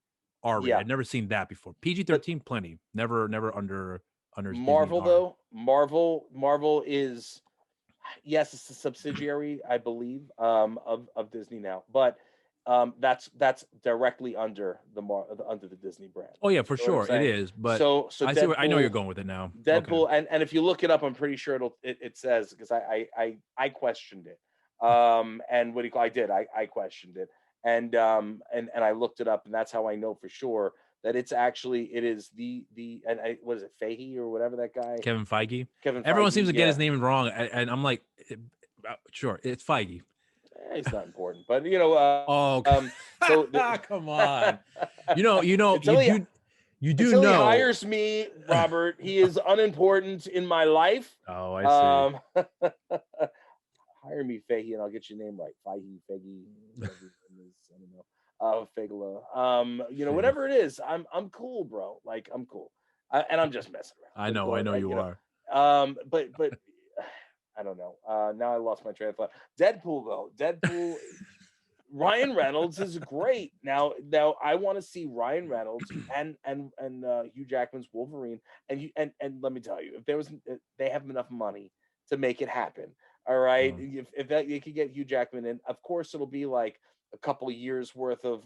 [SPEAKER 1] R-rated.
[SPEAKER 2] Yeah.
[SPEAKER 1] I've never seen that before. PG-13, plenty. Never under
[SPEAKER 2] Marvel
[SPEAKER 1] Disney
[SPEAKER 2] though. Marvel is, yes, it's a subsidiary, I believe, of Disney now, but that's directly under the Disney brand.
[SPEAKER 1] Oh yeah, for sure it is. But
[SPEAKER 2] so
[SPEAKER 1] I see. I know you're going with it now.
[SPEAKER 2] Deadpool, okay. and if you look it up, I'm pretty sure it says, because I questioned it. And what do you call? I questioned it, and I looked it up, and that's how I know for sure that it is what is it, Fahey or whatever that guy?
[SPEAKER 1] Kevin Feige.
[SPEAKER 2] Everyone
[SPEAKER 1] seems to get his name wrong, and I'm like, Sure, it's Feige.
[SPEAKER 2] He's not important, but
[SPEAKER 1] Oh,
[SPEAKER 2] so
[SPEAKER 1] come on. You know,
[SPEAKER 2] until he
[SPEAKER 1] you do
[SPEAKER 2] until he
[SPEAKER 1] know.
[SPEAKER 2] hires me, Robert, he is unimportant in my life.
[SPEAKER 1] Oh, I see.
[SPEAKER 2] Hire me, Fahey, and I'll get your name right. Fahey, Faggy, whatever his name is. I don't know. Fagala.
[SPEAKER 1] Fagel.
[SPEAKER 2] Whatever it is, I'm cool, bro. Like I'm cool. And I'm just messing around.
[SPEAKER 1] I
[SPEAKER 2] What do you
[SPEAKER 1] know,
[SPEAKER 2] call
[SPEAKER 1] I
[SPEAKER 2] it?
[SPEAKER 1] know you are.
[SPEAKER 2] But I don't know. Now I lost my train of thought. Deadpool though. Deadpool. Ryan Reynolds is great. Now I want to see Ryan Reynolds and Hugh Jackman's Wolverine. And let me tell you, if there was, they have enough money to make it happen. All right,
[SPEAKER 1] Mm,
[SPEAKER 2] if that you could get Hugh Jackman in, of course it'll be like a couple of years worth of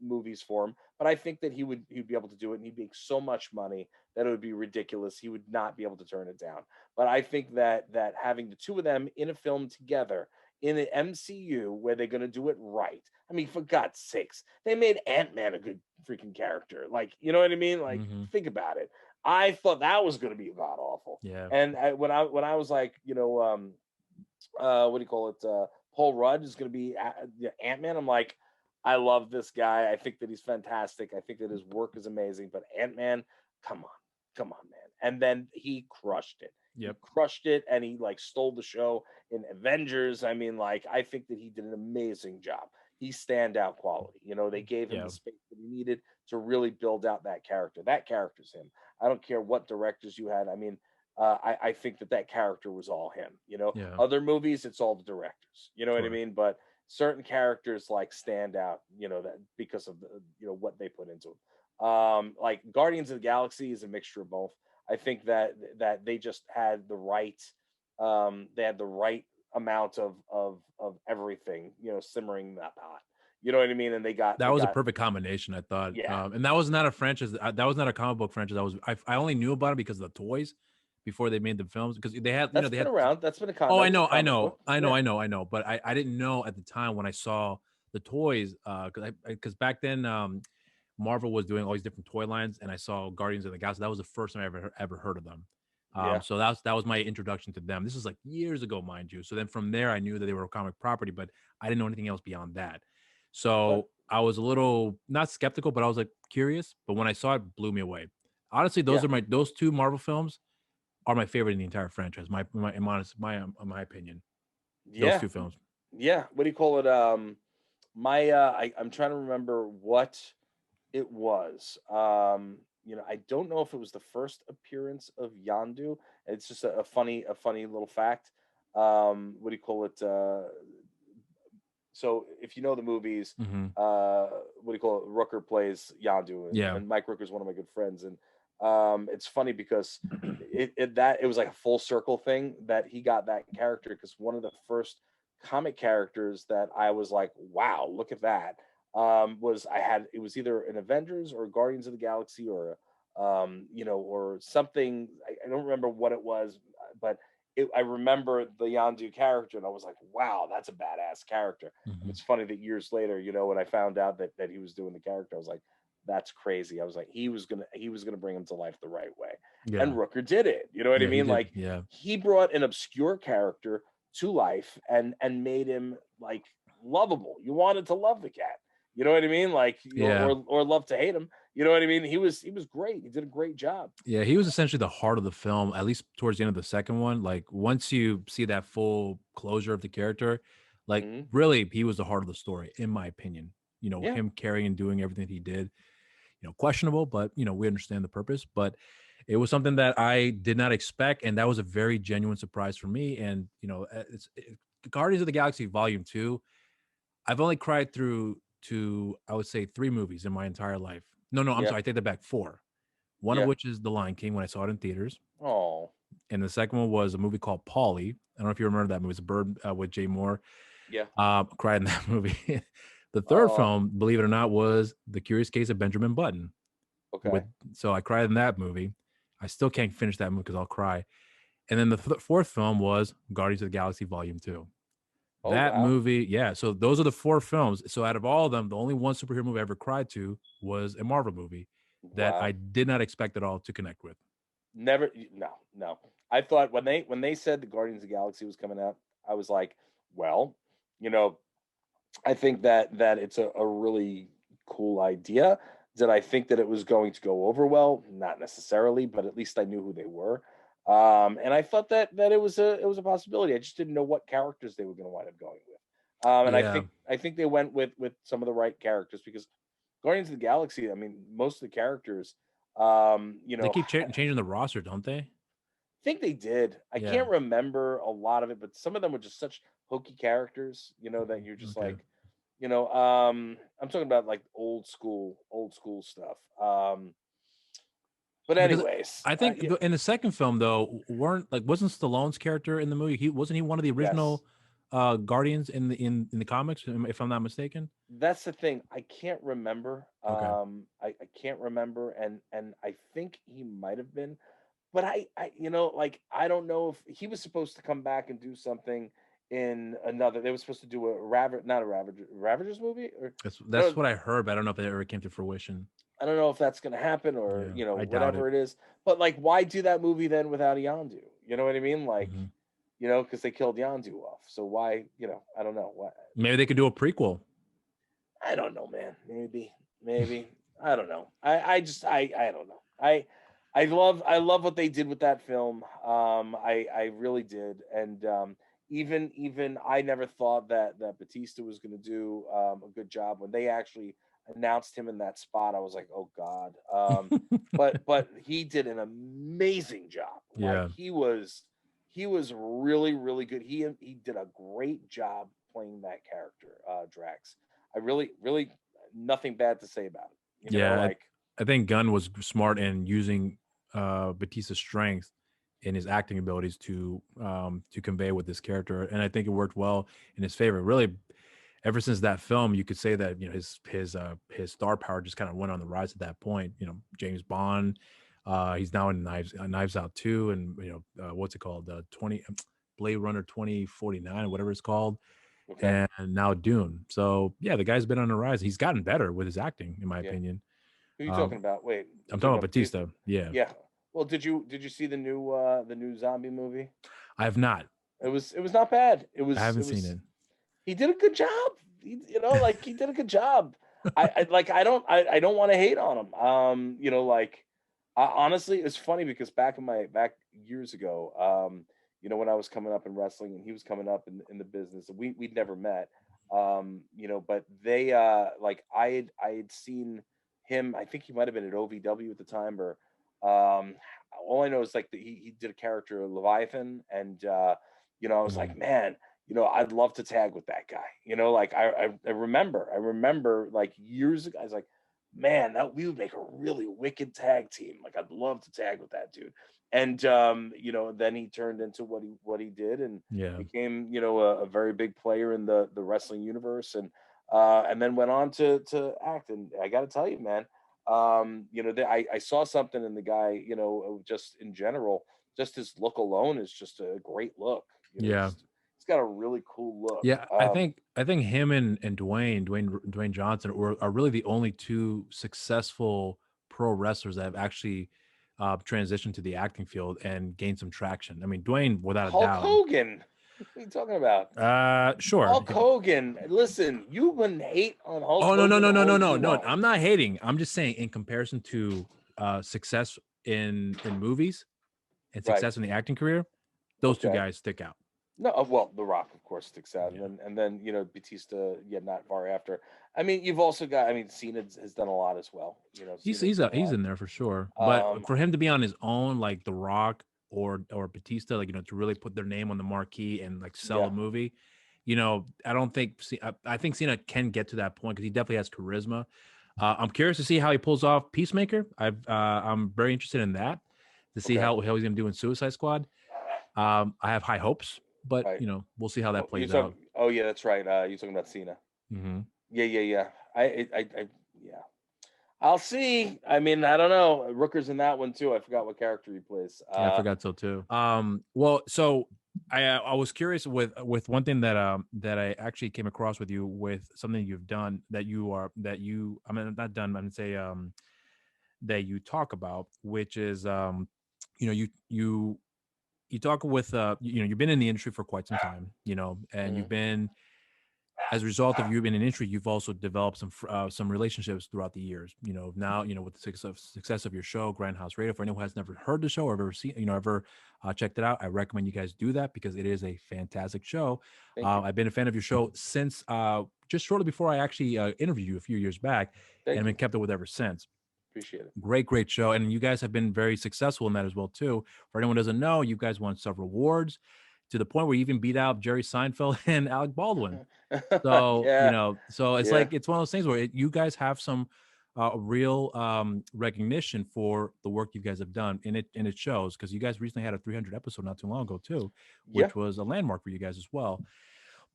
[SPEAKER 2] movies for him. But I think that he'd be able to do it, and he'd make so much money that it would be ridiculous. He would not be able to turn it down. But I think that having the two of them in a film together in an MCU where they're going to do it right. I mean, for God's sakes, they made Ant-Man a good freaking character. Like, you know what I mean? Like,
[SPEAKER 1] mm-hmm.
[SPEAKER 2] think about it. I thought that was going to be god awful.
[SPEAKER 1] Yeah.
[SPEAKER 2] And when I was like, what do you call it? Paul Rudd is going to be Ant-Man. I'm like, I love this guy. I think that he's fantastic. I think that his work is amazing. But Ant-Man, come on, man. And then he crushed it.
[SPEAKER 1] Yep.
[SPEAKER 2] He crushed it, and he like stole the show in Avengers. I mean, like, I think that he did an amazing job. He's standout quality. They gave him
[SPEAKER 1] Yeah.
[SPEAKER 2] the space that he needed to really build out that character. That character's him. I don't care what directors you had. I mean, I think that character was all him.
[SPEAKER 1] Yeah.
[SPEAKER 2] Other movies, it's all the directors. You know what I
[SPEAKER 1] Correct.
[SPEAKER 2] mean? But certain characters like stand out. That because of the what they put into them. Like Guardians of the Galaxy is a mixture of both. I think that they just had the right. They had the right amount of everything. Simmering that pot. You know what I mean? And
[SPEAKER 1] That was a perfect combination, I thought.
[SPEAKER 2] Yeah.
[SPEAKER 1] And that was not a franchise. That was not a comic book franchise. I only knew about it because of the toys before they made the films, because they had,
[SPEAKER 2] That's
[SPEAKER 1] they
[SPEAKER 2] been
[SPEAKER 1] had.
[SPEAKER 2] around. That's been a con.
[SPEAKER 1] Oh,
[SPEAKER 2] That
[SPEAKER 1] I
[SPEAKER 2] was a
[SPEAKER 1] know,
[SPEAKER 2] comic book. Yeah.
[SPEAKER 1] But I didn't know at the time when I saw the toys, because back then Marvel was doing all these different toy lines, and I saw Guardians of the Galaxy. That was the first time I ever heard of them.
[SPEAKER 2] Yeah.
[SPEAKER 1] So that was my introduction to them. This is like years ago, mind you. So then from there, I knew that they were a comic property, but I didn't know anything else beyond that. So
[SPEAKER 2] Okay.
[SPEAKER 1] I was a little not skeptical, but I was like curious. But when I saw it, blew me away. Honestly, those two Marvel films are my favorite in the entire franchise. My opinion, those
[SPEAKER 2] Yeah.
[SPEAKER 1] two films.
[SPEAKER 2] Yeah. What do you call it? I'm trying to remember what it was. I don't know if it was the first appearance of Yandu. It's just a funny little fact. What do you call it? So if you know the movies,
[SPEAKER 1] Mm-hmm.
[SPEAKER 2] what do you call it? Rooker plays Yandu,
[SPEAKER 1] Yeah.
[SPEAKER 2] and Mike Rooker is one of my good friends, and it's funny because it was like a full circle thing that he got that character, because one of the first comic characters that I was like, wow, look at that. It was either an Avengers or Guardians of the Galaxy or or something. I don't remember what it was, but I remember the Yandu character, and I was like, wow, that's a badass character.
[SPEAKER 1] Mm-hmm.
[SPEAKER 2] And it's funny that years later, when I found out that he was doing the character, I was like, that's crazy. I was like, he was gonna bring him to life the right way.
[SPEAKER 1] Yeah.
[SPEAKER 2] And Rooker did it. You know what I mean? Like, he brought an obscure character to life and made him like lovable. You wanted to love the cat. You know what I mean? Like, or love to hate him. You know what I mean? He was great. He did a great job.
[SPEAKER 1] Yeah, he was essentially the heart of the film, at least towards the end of the second one. Like once you see that full closure of the character, like really he was the heart of the story, in my opinion. Him carrying and doing everything he did, questionable, but we understand the purpose. But it was something that I did not expect, and that was a very genuine surprise for me. And Guardians of the Galaxy Volume 2, I've only cried through to, I would say, 3 movies in my entire life. No, I'm sorry, I take that back, 4. One of which is The Lion King, when I saw it in theaters.
[SPEAKER 2] Oh.
[SPEAKER 1] And the second one was a movie called Polly. I don't know if you remember that movie. It's a bird with Jay Moore.
[SPEAKER 2] Yeah.
[SPEAKER 1] Cried in that movie. The third film, believe it or not, was The Curious Case of Benjamin Button.
[SPEAKER 2] Okay.
[SPEAKER 1] So I cried in that movie. I still can't finish that movie because I'll cry. And then the fourth film was Guardians of the Galaxy Volume 2. That movie, yeah. So those are the 4 films. So out of all of them, the only one superhero movie I ever cried to was a Marvel movie that I did not expect at all to connect with.
[SPEAKER 2] Never. No. I thought when they said the Guardians of the Galaxy was coming out, I was like, well, you know, I think that it's a really cool idea. Did I think that it was going to go over well? Not necessarily, but at least I knew who they were. And I thought that it was a possibility. I just didn't know what characters they were going to wind up going with. And I
[SPEAKER 1] Yeah,
[SPEAKER 2] think they went with some of the right characters because Guardians of the Galaxy, I mean, most of the characters,
[SPEAKER 1] they keep changing the roster, don't they?
[SPEAKER 2] think they did. I
[SPEAKER 1] Yeah.
[SPEAKER 2] can't remember a lot of it, but some of them were just such hokey characters, that you're just
[SPEAKER 1] Okay.
[SPEAKER 2] like, I'm talking about like old school stuff. But
[SPEAKER 1] Because
[SPEAKER 2] anyways,
[SPEAKER 1] I think
[SPEAKER 2] yeah,
[SPEAKER 1] in the second film though, wasn't Stallone's character in the movie? Wasn't he one of the
[SPEAKER 2] yes,
[SPEAKER 1] original Guardians in the comics, if I'm not mistaken?
[SPEAKER 2] that's the thing. I can't remember.
[SPEAKER 1] Okay.
[SPEAKER 2] I can't remember, and I think he might have been, but like I don't know if he was supposed to come back and do something in another. They were supposed to do a not a Ravagers movie, or I
[SPEAKER 1] That's
[SPEAKER 2] don't
[SPEAKER 1] what I heard, but I don't know if it ever came to fruition.
[SPEAKER 2] I don't know if that's going to happen or
[SPEAKER 1] Yeah, I doubt
[SPEAKER 2] whatever
[SPEAKER 1] it.
[SPEAKER 2] it is. But like, why do that movie then without Yondu? You know what I mean? Like,
[SPEAKER 1] Hmm.
[SPEAKER 2] because they killed Yondu off. So why? I don't know. Why?
[SPEAKER 1] Maybe they could do a prequel.
[SPEAKER 2] I don't know, man. Maybe. I don't know. I don't know. I love what they did with that film. I really did, and even I never thought that Batista was going to do a good job when they actually announced him in that spot. I was like, oh God. But he did an amazing job. Like
[SPEAKER 1] Yeah.
[SPEAKER 2] he was really really good. He did a great job playing that character, Drax. I really nothing bad to say about it.
[SPEAKER 1] Yeah,
[SPEAKER 2] Like
[SPEAKER 1] I think Gunn was smart in using Batista's strength in his acting abilities to convey with this character, and I think it worked well in his favor. Really, ever since that film, you could say that his star power just kind of went on the rise at that point. James Bond, he's now in Knives Out 2, and what's it called, 20 Blade Runner 2049 or whatever it's called,
[SPEAKER 2] okay,
[SPEAKER 1] and now Dune. So yeah, the guy's been on the rise. He's gotten better with his acting, in my
[SPEAKER 2] yeah.
[SPEAKER 1] opinion.
[SPEAKER 2] Who are you talking
[SPEAKER 1] Um,
[SPEAKER 2] about? Wait, you
[SPEAKER 1] I'm
[SPEAKER 2] talking
[SPEAKER 1] talking about
[SPEAKER 2] about Batista?
[SPEAKER 1] Batista. Yeah,
[SPEAKER 2] Yeah. Well, did you see the new zombie movie?
[SPEAKER 1] I have not.
[SPEAKER 2] It was not bad. It
[SPEAKER 1] I
[SPEAKER 2] was
[SPEAKER 1] haven't
[SPEAKER 2] it
[SPEAKER 1] seen
[SPEAKER 2] was
[SPEAKER 1] it.
[SPEAKER 2] he did a good job. Like he did a good job. I don't want to hate on him. Like honestly, it's funny because back years ago, when I was coming up in wrestling and he was coming up in the business, we'd never met. But they like I had seen him. I think he might have been at OVW at the time, or um, all I know is like that he did a character Leviathan, and I was
[SPEAKER 1] Mhm.
[SPEAKER 2] like, man, I'd love to tag with that guy. Like I remember like years ago, I was like, man, that we would make a really wicked tag team. Like I'd love to tag with that dude. And then he turned into what he did and
[SPEAKER 1] Yeah,
[SPEAKER 2] became, a very big player in the wrestling universe and then went on to act. And I gotta tell you, man, I saw something in the guy, just in general, just his look alone is just a great look.
[SPEAKER 1] yeah,
[SPEAKER 2] Just he's got a really cool look.
[SPEAKER 1] yeah. I think him and Dwayne Johnson are really the only two successful pro wrestlers that have actually transitioned to the acting field and gained some traction. I mean, Dwayne, without a
[SPEAKER 2] Hulk
[SPEAKER 1] doubt.
[SPEAKER 2] Hogan. What are you talking about?
[SPEAKER 1] Sure.
[SPEAKER 2] Hulk Hogan. Listen, you've been hate on Hulk
[SPEAKER 1] Oh, no, no,
[SPEAKER 2] Hogan
[SPEAKER 1] no, no,
[SPEAKER 2] all
[SPEAKER 1] no,
[SPEAKER 2] you
[SPEAKER 1] no, no.
[SPEAKER 2] want.
[SPEAKER 1] I'm not hating. I'm just saying, in comparison to success in movies and
[SPEAKER 2] Right.
[SPEAKER 1] success in the acting career, those two
[SPEAKER 2] Okay.
[SPEAKER 1] guys stick out.
[SPEAKER 2] No, well, The Rock, of course, sticks out, and
[SPEAKER 1] Yeah.
[SPEAKER 2] then Batista, yeah, not far after. I mean, you've also got. I mean, Cena has done a lot as well.
[SPEAKER 1] He's
[SPEAKER 2] Cena's
[SPEAKER 1] he's
[SPEAKER 2] done
[SPEAKER 1] a,
[SPEAKER 2] a
[SPEAKER 1] he's
[SPEAKER 2] lot.
[SPEAKER 1] in there for sure. But
[SPEAKER 2] Um,
[SPEAKER 1] for him to be on his own, like The Rock or Batista, like to really put their name on the marquee and like sell a
[SPEAKER 2] yeah.
[SPEAKER 1] movie, I don't think I think Cena can get to that point because he definitely has charisma. I'm curious to see how he pulls off Peacemaker. I'm very interested in that to see
[SPEAKER 2] Okay.
[SPEAKER 1] how he's gonna do in Suicide Squad. I have high hopes, but
[SPEAKER 2] Right.
[SPEAKER 1] we'll see how that
[SPEAKER 2] Oh, you
[SPEAKER 1] plays
[SPEAKER 2] talk.
[SPEAKER 1] out.
[SPEAKER 2] Oh yeah, that's right. You're talking about Cena.
[SPEAKER 1] Hmm.
[SPEAKER 2] Yeah, yeah, yeah. Yeah. I'll see. I mean, I don't know. Rooker's in that one too. I forgot what character he plays.
[SPEAKER 1] Yeah, I forgot so too. Well, so I was curious with one thing that I actually came across with you with something you've done I mean not done, I'm gonna say that you talk about, which is you you talk with you've been in the industry for quite some time, and you've
[SPEAKER 2] Mhm.
[SPEAKER 1] been, as a result of you being in the industry, you've also developed some relationships throughout the years. Now, with the success of your show, Grindhouse Radio. For anyone who has never heard the show or ever seen, ever checked it out, I recommend you guys do that because it is a fantastic show.
[SPEAKER 2] Thank you.
[SPEAKER 1] I've been a fan of your show since just shortly before I actually interviewed you a few years back, and
[SPEAKER 2] Thank
[SPEAKER 1] I've been
[SPEAKER 2] you.
[SPEAKER 1] kept up with ever since.
[SPEAKER 2] Appreciate it.
[SPEAKER 1] Great show. And you guys have been very successful in that as well, too. For anyone who doesn't know, you guys won several awards to the point where you even beat out Jerry Seinfeld and Alec Baldwin. So,
[SPEAKER 2] Yeah.
[SPEAKER 1] so it's
[SPEAKER 2] Yeah.
[SPEAKER 1] like, it's one of those things where you guys have some real recognition for the work you guys have done. And it shows, because you guys recently had a 300 episode not too long ago, too,
[SPEAKER 2] Yeah.
[SPEAKER 1] which was a landmark for you guys as well.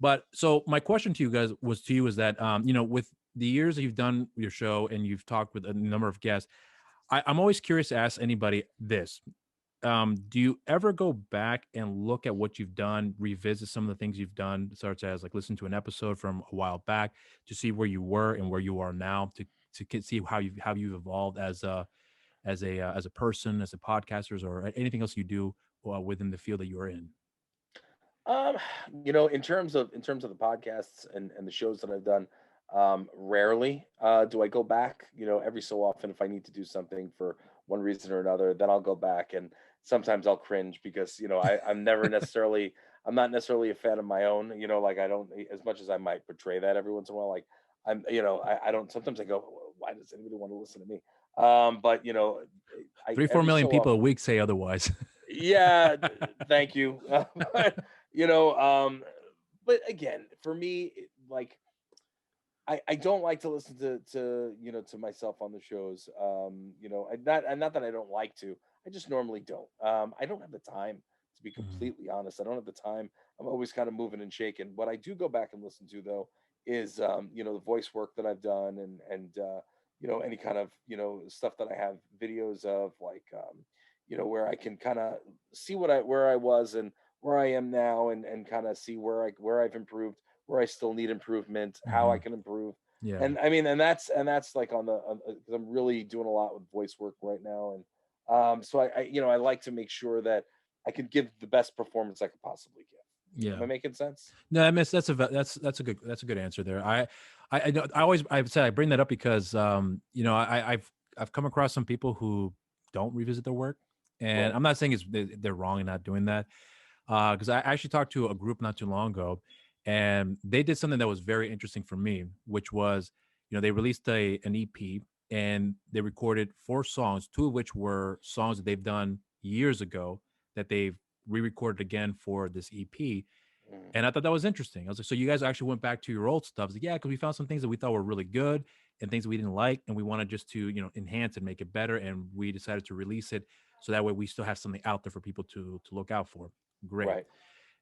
[SPEAKER 1] But so my question to you guys is that, with the years that you've done your show and you've talked with a number of guests, I'm always curious to ask anybody this. Do you ever go back and look at what you've done, revisit some of the things you've done, such as like listen to an episode from a while back to see where you were and where you are now, to see how you've evolved as a person, as a podcaster, or anything else you do within the field that you're in?
[SPEAKER 2] Um, in terms of the podcasts and the shows that I've done, rarely do I go back. Every so often, if I need to do something for one reason or another, then I'll go back, and sometimes I'll cringe because I'm not necessarily a fan of my own. Like I don't, as much as I might portray that every once in a while. Like I don't. Sometimes I go, why does anybody want to listen to me? But I
[SPEAKER 1] Three, four
[SPEAKER 2] every
[SPEAKER 1] million
[SPEAKER 2] so
[SPEAKER 1] people a
[SPEAKER 2] often.
[SPEAKER 1] week say otherwise.
[SPEAKER 2] Yeah, thank you. But you know, um, but again, for me, like I don't like to listen to myself on the shows. And not that I don't like to. I just normally don't. I don't have the time, to be
[SPEAKER 1] Mhm.
[SPEAKER 2] completely honest. I don't have the time. I'm always kind of moving and shaking. What I do go back and listen to though is the voice work that I've done, and any kind of stuff that I have videos of, like where I can kind of see where I was and where I am now, and kind of see where I've improved, where I still need improvement, how I
[SPEAKER 1] Mhm.
[SPEAKER 2] can improve.
[SPEAKER 1] Yeah.
[SPEAKER 2] And I mean, and that's like because I'm really doing a lot with voice work right now, and so I like to make sure that I can give the best performance I could possibly give. Am
[SPEAKER 1] Yeah.
[SPEAKER 2] I making sense?
[SPEAKER 1] No, I miss that's a good answer there. I always I've said I bring that up because I've come across some people who don't revisit their work, and
[SPEAKER 2] Right.
[SPEAKER 1] I'm not saying they're wrong in not doing that. Because I actually talked to a group not too long ago, and they did something that was very interesting for me, which was, they released an EP, and they recorded 4 songs, 2 of which were songs that they've done years ago that they've re-recorded again for this EP.
[SPEAKER 2] Mm.
[SPEAKER 1] And I thought that was interesting. I was like, so you guys actually went back to your old stuff? I was like, yeah, because we found some things that we thought were really good and things that we didn't like, and we wanted just to, enhance and make it better. And we decided to release it so that way we still have something out there for people to look out for. Great.
[SPEAKER 2] Right.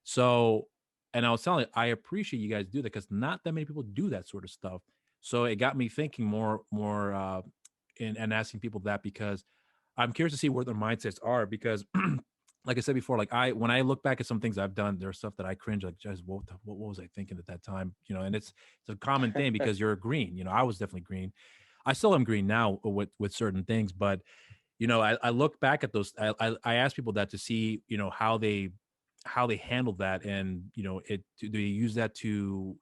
[SPEAKER 1] So, and I was telling you, I appreciate you guys do that because not that many people do that sort of stuff. So it got me thinking more, and asking people that, because I'm curious to see where their mindsets are. Because, like I said before, like when I look back at some things I've done, there's stuff that I cringe, like, just what was I thinking at that time? And it's a common thing because you're green. I was definitely green. I still am green now with certain things, but I look back at those. I ask people that to see, how they handle that, and do they use that to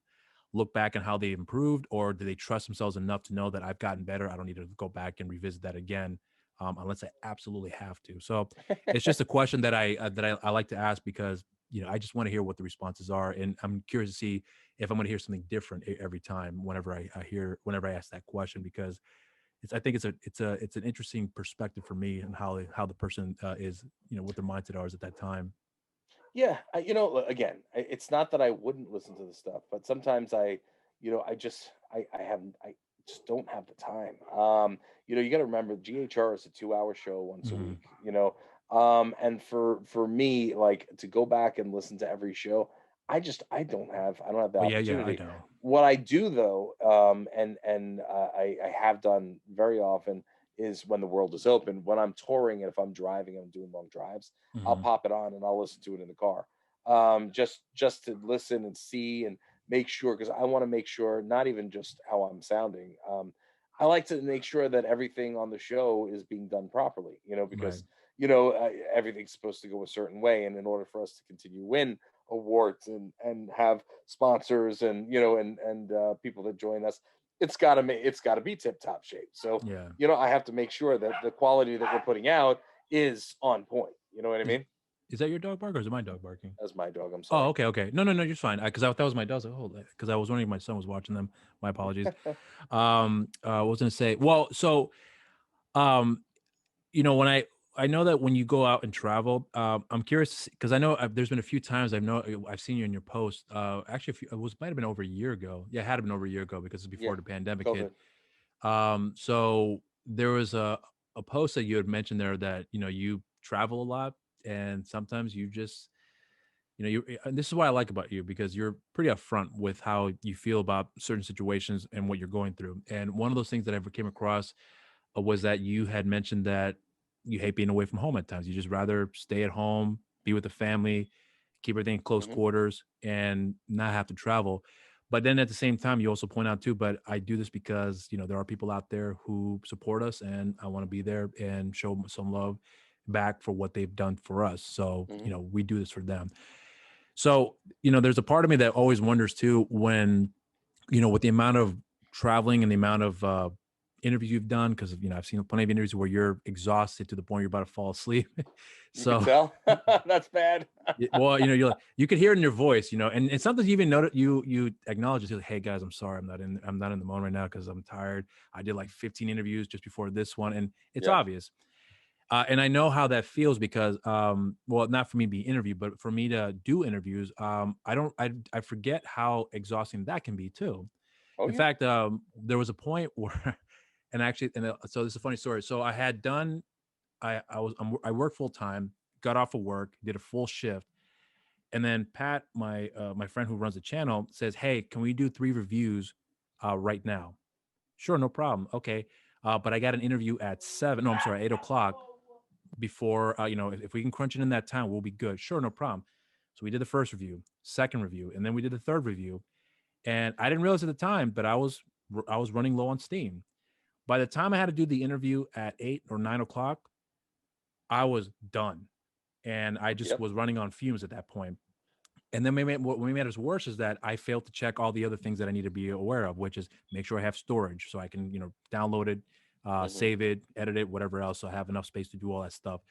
[SPEAKER 1] look back on how they improved, or do they trust themselves enough to know that I've gotten better? I don't need to go back and revisit that again, unless I absolutely have to. So it's just a question that I like to ask, because I just want to hear what the responses are, and I'm curious to see if I'm going to hear something different every time whenever I ask that question, because I think it's an interesting perspective for me, and how the person is, what their mindset are is at that time.
[SPEAKER 2] Yeah, again, it's not that I wouldn't listen to the stuff, but sometimes I just don't have the time. You got to remember, GHR is a 2-hour show once a
[SPEAKER 1] Hmm.
[SPEAKER 2] week. And for me, like, to go back and listen to every show, I don't have the
[SPEAKER 1] Well, yeah, I
[SPEAKER 2] opportunity.
[SPEAKER 1] know.
[SPEAKER 2] What I do though, and I have done very often, is when the world is open. When I'm touring and if I'm driving and I'm doing long drives, I'll
[SPEAKER 1] Hmm.
[SPEAKER 2] pop it on and I'll listen to it in the car, just to listen and see and make sure, because I want to make sure, not even just how I'm sounding. I like to make sure that everything on the show is being done properly.
[SPEAKER 1] Right.
[SPEAKER 2] Because everything's supposed to go a certain way, and in order for us to continue win awards and have sponsors and people that join us, it's got to be tip top shape. So
[SPEAKER 1] Yeah.
[SPEAKER 2] I have to make sure that the quality that we're putting out is on point. You know what I
[SPEAKER 1] Is
[SPEAKER 2] mean?
[SPEAKER 1] is that your dog barking or is it my dog barking?
[SPEAKER 2] That's my dog. I'm
[SPEAKER 1] Oh,
[SPEAKER 2] sorry.
[SPEAKER 1] okay, okay. No, no, no, you're fine. Because I thought that was my dog. I was like, hold, because I was wondering if my son was watching them. My apologies. I was gonna say, well, so um, when I know that when you go out and travel, I'm curious because I know there's been a few times I've seen you in your post. Actually, it might have been over a year ago. Yeah, it had been over a year ago because it's
[SPEAKER 2] Yeah,
[SPEAKER 1] before the pandemic hit.
[SPEAKER 2] COVID.
[SPEAKER 1] So there was a post that you had mentioned there that you travel a lot and sometimes you just and this is what I like about you because you're pretty upfront with how you feel about certain situations and what you're going through. And one of those things that I ever came across was that you had mentioned that you hate being away from home at times. You just rather stay at home, be with the family, keep everything in close
[SPEAKER 2] Hmm.
[SPEAKER 1] quarters, and not have to travel. But then at the same time, you also point out too, but I do this because there are people out there who support us, and I want to be there and show some love back for what they've done for us. So
[SPEAKER 2] Hmm.
[SPEAKER 1] we do this for them. So there's a part of me that always wonders too when with the amount of traveling and the amount of interviews you've done, because I've seen plenty of interviews where you're exhausted to the point you're about to fall asleep.
[SPEAKER 2] You can
[SPEAKER 1] So,
[SPEAKER 2] tell. That's bad.
[SPEAKER 1] well, you could hear it in your voice, and sometimes you even know that you acknowledge it. You're like, hey guys, I'm sorry, I'm not in the moment right now because I'm tired. I did like 15 interviews just before this one, and it's
[SPEAKER 2] Yeah.
[SPEAKER 1] obvious. And I know how that feels because, well, not for me to be interviewed, but for me to do interviews, I forget how exhausting that can be too.
[SPEAKER 2] Oh
[SPEAKER 1] In
[SPEAKER 2] yeah.
[SPEAKER 1] fact, there was a point where, and actually, so this is a funny story. So I had done, I worked full time, got off of work, did a full shift, and then Pat, my friend who runs the channel, says, "Hey, can we do 3 reviews, right now?" Sure, no problem. Okay, but I got an interview at 7. No, I'm sorry, 8 o'clock. Before, if we can crunch it in that time, we'll be good. Sure, no problem. So we did the first review, second review, and then we did the third review. And I didn't realize at the time, but I was running low on steam. By the time I had to do the interview at 8 or 9 o'clock, I was done, and I just
[SPEAKER 2] Yep.
[SPEAKER 1] was running on fumes at that point. And then what made it worse is that I failed to check all the other things that I need to be aware of, which is make sure I have storage so I can download it,
[SPEAKER 2] Hmm.
[SPEAKER 1] save it, edit it, whatever else. So I have enough space to do all that stuff.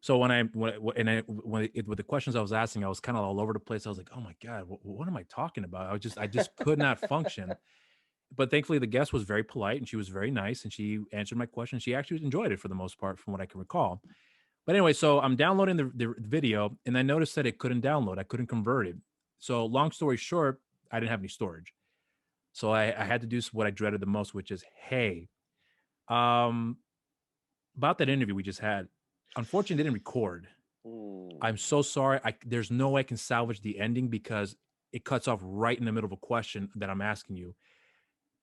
[SPEAKER 1] So with the questions I was asking, I was kind of all over the place. I was like, "Oh my god, what am I talking about?" I just could not function. But thankfully, the guest was very polite and she was very nice and she answered my question. She actually enjoyed it for the most part, from what I can recall. But anyway, so I'm downloading the video and I noticed that it couldn't download. I couldn't convert it. So long story short, I didn't have any storage. So I had to do what I dreaded the most, which is, hey, um, about that interview we just had. Unfortunately, it didn't record.
[SPEAKER 2] Ooh.
[SPEAKER 1] I'm so sorry. There's no way I can salvage the ending because it cuts off right in the middle of a question that I'm asking you.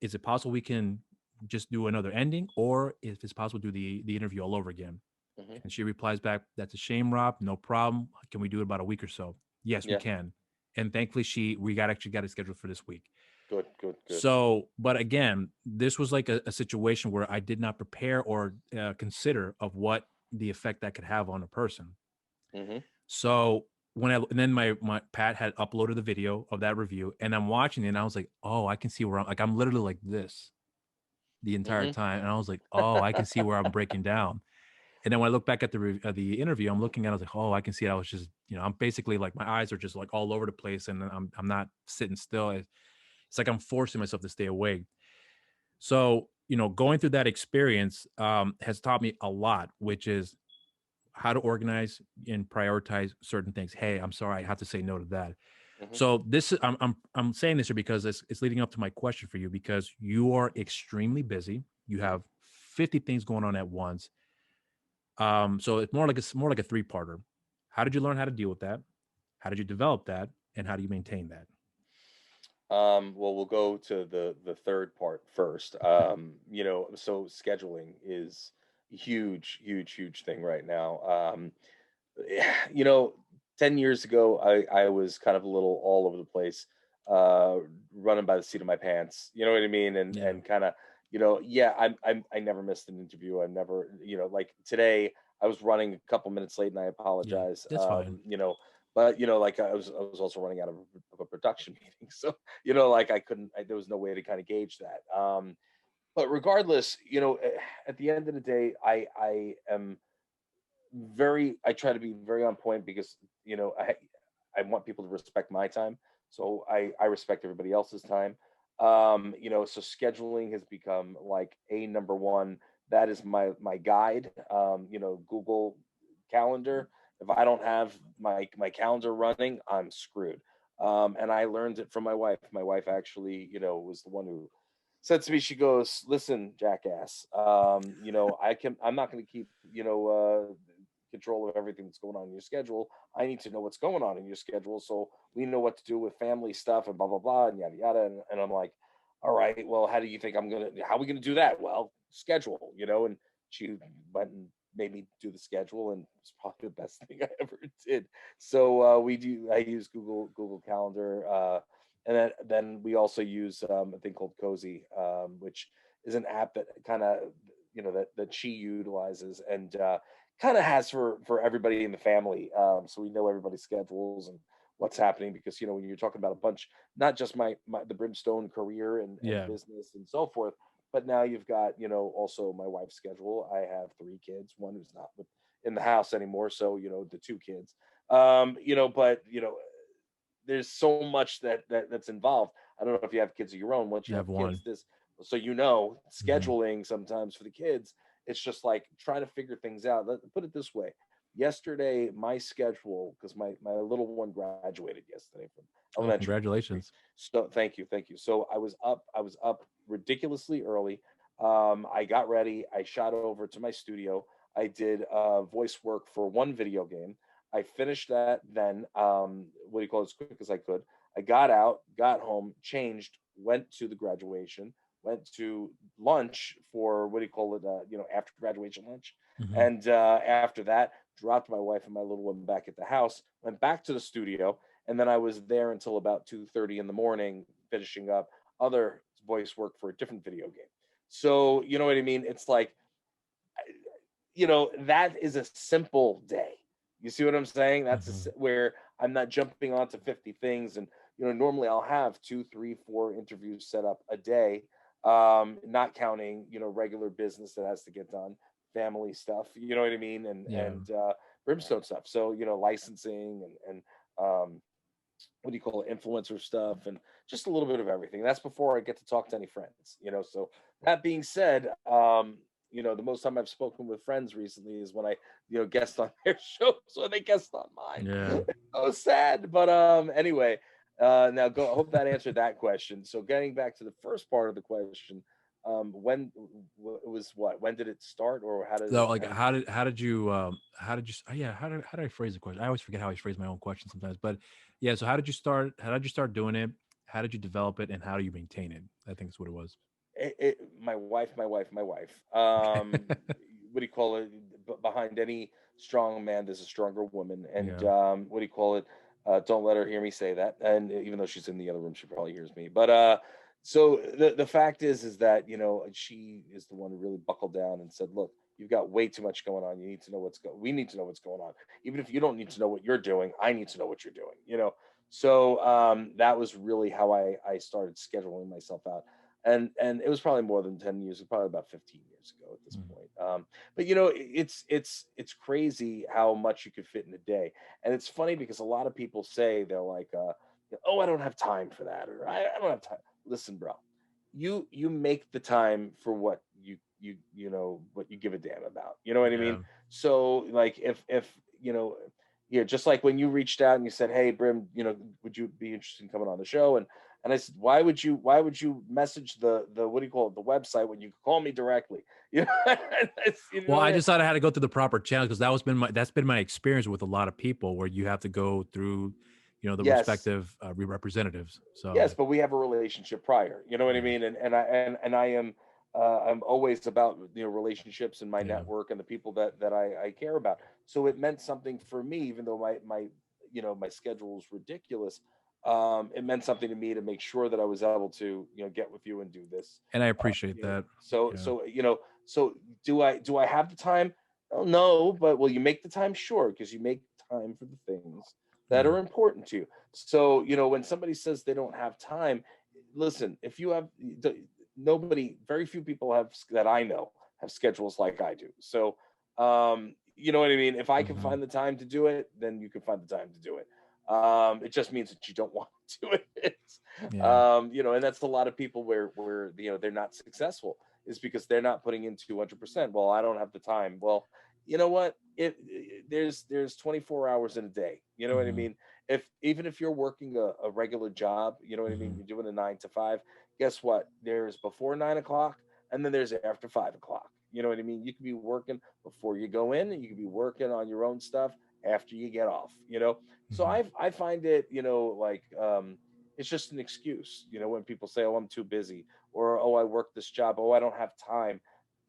[SPEAKER 1] Is it possible we can just do another ending, or if it's possible, do the interview all over again?
[SPEAKER 2] Hmm.
[SPEAKER 1] And she replies back, "That's a shame, Rob. No problem. Can we do it about a week or so?" Yes, we
[SPEAKER 2] Yeah.
[SPEAKER 1] can. And thankfully, we actually got it scheduled for this week.
[SPEAKER 2] Good. Good. Good.
[SPEAKER 1] So, but again, this was like a situation where I did not prepare or consider of what the effect that could have on a person.
[SPEAKER 2] Hmm.
[SPEAKER 1] So and then my Pat had uploaded the video of that review, and I'm watching it, and I was like, oh, I can see where I'm literally like this the entire
[SPEAKER 2] Hmm.
[SPEAKER 1] time, and I was like, oh, I can see where I'm breaking down. And then when I look back at the interview, I'm looking at, I was like, oh, I can see it. I was just, I'm basically like my eyes are just like all over the place, and I'm not sitting still. It's like I'm forcing myself to stay awake. So going through that experience has taught me a lot, which is how to organize and prioritize certain things. Hey, I'm sorry, I have to say no to that.
[SPEAKER 2] Hmm.
[SPEAKER 1] So this is I'm saying this here because it's leading up to my question for you, because you are extremely busy. You
[SPEAKER 2] Hmm.
[SPEAKER 1] have 50 things going on at once. So it's more like a three-parter. How did you learn how to deal with that? How did you develop that? And how do you maintain that?
[SPEAKER 2] Well, we'll go to the third part first. So scheduling is a huge, huge, huge thing right now. Yeah, 10 years ago, I was kind of a little all over the place, uh, running by the seat of my pants. You know what I mean? And
[SPEAKER 1] Yeah.
[SPEAKER 2] kind of, yeah, I never missed an interview. I never, like today, I was running a couple minutes late, and I
[SPEAKER 1] Yeah,
[SPEAKER 2] apologize.
[SPEAKER 1] that's fine.
[SPEAKER 2] But like I was also running out of a production meeting, so like I couldn't. There was no way to kind of gauge that. But regardless, at the end of the day, I am I try to be very on point because I want people to respect my time, so I respect everybody else's time. So scheduling has become like a number one. That is my guide. Google Calendar. If I don't have my calendar running, I'm screwed. And I learned it from my wife. My wife actually, was the one who said to me, she goes, "Listen, jackass, I'm not going to keep, control of everything that's going on in your schedule. I need to know what's going on in your schedule so we know what to do with family stuff and blah blah blah and yada yada." And I'm like, "All right, well, how do you think how are we gonna do that?" "Well, schedule, and she went and made me do the schedule, and it's probably the best thing I ever did. So I use Google Calendar, and then we also use a thing called Cozy, which is an app that kind of that she utilizes, and kind of has for everybody in the family, so we know everybody's schedules and what's happening, because when you're talking about a bunch, not just the Brimstone career and
[SPEAKER 1] Yeah.
[SPEAKER 2] business and so forth, but now you've got also my wife's schedule. I have three kids, one who's not in the house anymore, so the two kids, but there's so much that's involved. I don't know if you have kids of your own. Once
[SPEAKER 1] You
[SPEAKER 2] you
[SPEAKER 1] have
[SPEAKER 2] have
[SPEAKER 1] one.
[SPEAKER 2] kids, so
[SPEAKER 1] Mhm.
[SPEAKER 2] scheduling sometimes for the kids, it's just like trying to figure things out. Put it this way: yesterday, my schedule, because my little one graduated yesterday from
[SPEAKER 1] Oh,
[SPEAKER 2] elementary.
[SPEAKER 1] congratulations.
[SPEAKER 2] So thank you. So I was up ridiculously early. I got ready. I shot over to my studio. I did voice work for one video game. I finished that then, what do you call it, as quick as I could. I got out, got home, changed, went to the graduation, went to lunch for, what do you call it, after graduation lunch.
[SPEAKER 1] Mhm.
[SPEAKER 2] And after that, dropped my wife and my little one back at the house, went back to the studio, and then I was there until about 2:30 in the morning, finishing up other voice work for a different video game. So, you know what I mean? It's like, that is a simple day. You see what I'm saying?
[SPEAKER 1] Mhm.
[SPEAKER 2] Where I'm not jumping onto 50 things. And, normally I'll have two, three, four interviews set up a day, not counting, regular business that has to get done, family stuff, you know what I mean?
[SPEAKER 1] Yeah.
[SPEAKER 2] And Brimstone stuff. So, licensing and, what do you call it, influencer stuff, and just a little bit of everything. That's before I get to talk to any friends. So that being said, the most time I've spoken with friends recently is when I guest on their shows, when they guest on mine.
[SPEAKER 1] Yeah.
[SPEAKER 2] So sad, but anyway, now go. I hope that answered that question. So getting back to the first part of the question, it was what, when did it start, or
[SPEAKER 1] So, like,
[SPEAKER 2] how did
[SPEAKER 1] how did I phrase the question? I always forget how I phrase my own question sometimes. But yeah, so how did you start doing it? How did you develop it, and how do you maintain it? I think that's what it was.
[SPEAKER 2] my wife. What do you call it? Behind any strong man, there's a stronger woman. And
[SPEAKER 1] Yeah.
[SPEAKER 2] what do you call it? Don't let her hear me say that. And even though she's in the other room, she probably hears me. But so the fact is that she is the one who really buckled down and said, "Look, you've got way too much going on. You need to know what's going. We need to know what's going on. Even if you don't need to know what you're doing, I need to know what you're doing." So that was really how I started scheduling myself out. And it was probably more than 10 years, probably about 15 years ago at this
[SPEAKER 1] Mm.
[SPEAKER 2] point. But it's crazy how much you could fit in a day. And it's funny because a lot of people say, they're like, "Oh, I don't have time for that," or I don't have time. Listen, bro, you make the time for what what you give a damn about. You know what I mean?
[SPEAKER 1] Yeah.
[SPEAKER 2] So like, if yeah, just like when you reached out and you said, "Hey, Brim, would you be interested in coming on the show?" And I said, "Why would you message the what do you call it, the website, when you could call me directly?" You know, you
[SPEAKER 1] Well,
[SPEAKER 2] know
[SPEAKER 1] I
[SPEAKER 2] what I-
[SPEAKER 1] decided I had to go through the proper channel because that's been my experience with a lot of people where you have to go through, the
[SPEAKER 2] Yes,
[SPEAKER 1] respective representatives. So
[SPEAKER 2] yes, but we have a relationship prior. You know what I
[SPEAKER 1] yeah,
[SPEAKER 2] mean? And I am, I'm always about relationships and my
[SPEAKER 1] yeah,
[SPEAKER 2] network and the people that I care about. So it meant something for me, even though my schedule is ridiculous. It meant something to me to make sure that I was able to get with you and do this.
[SPEAKER 1] and I
[SPEAKER 2] Uh,
[SPEAKER 1] appreciate that.
[SPEAKER 2] so
[SPEAKER 1] Yeah.
[SPEAKER 2] so so do I have the time? Oh, no, but well, you make the time short because you make time for the things that
[SPEAKER 1] Yeah.
[SPEAKER 2] are important to you. So, when somebody says they don't have time, listen, if you have nobody, very few people that I know have schedules like I do. So, you know what I mean? If I can
[SPEAKER 1] Hmm.
[SPEAKER 2] find the time to do it, then you can find the time to do it. It just means that you don't want to do it.
[SPEAKER 1] Yeah.
[SPEAKER 2] And that's a lot of people where they're not successful is because they're not putting in 200%. Well, I don't have the time. Well, you know what? There's 24 hours in a day. You know what I
[SPEAKER 1] Hmm.
[SPEAKER 2] mean? If even if you're working a regular job, you know what I mean?
[SPEAKER 1] Hmm.
[SPEAKER 2] You're doing a 9 to 5. Guess what? There's before 9 o'clock, and then there's after 5 o'clock. You know what I mean? You can be working before you go in, and you can be working on your own stuff after you get off. So
[SPEAKER 1] Hmm.
[SPEAKER 2] I find it, like it's just an excuse. When people say, "Oh, I'm too busy," or "Oh, I work this job," "Oh, I don't have time."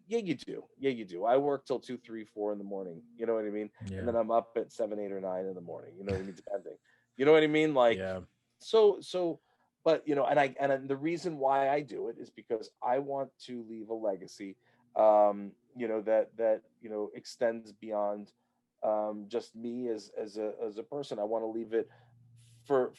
[SPEAKER 2] Yeah, you do. Yeah, you do. I work till 2, 3, 4 in the morning. You know what I mean? And
[SPEAKER 1] Yeah.
[SPEAKER 2] then I'm up at 7, 8, or 9 in the morning. You know what I mean? Depending. You know what I mean? Like,
[SPEAKER 1] Yeah.
[SPEAKER 2] so, but and the reason why I do it is because I want to leave a legacy, that extends beyond just me as a person. I want to leave it for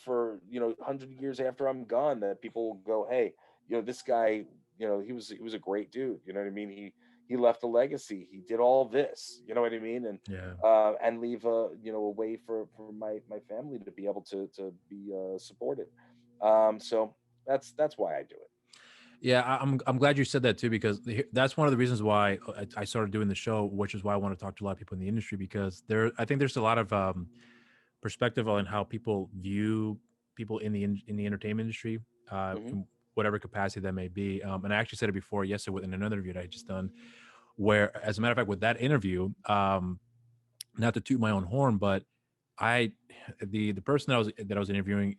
[SPEAKER 2] 100 years after I'm gone, that people will go, hey, this guy, he was a great dude. You know what I mean? He left a legacy. He did all this. You know what I mean?
[SPEAKER 1] Yeah.
[SPEAKER 2] And leave a way for my family to be able to be supported. So that's why I do it.
[SPEAKER 1] Yeah, I'm glad you said that too, because that's one of the reasons why I started doing the show, which is why I want to talk to a lot of people in the industry, because I think there's a lot of perspective on how people view people in the entertainment industry,
[SPEAKER 2] Hmm.
[SPEAKER 1] in whatever capacity that may be. And I actually said it before yesterday in another interview that I just done, where, as a matter of fact, with that interview, not to toot my own horn, but I the person that I was interviewing,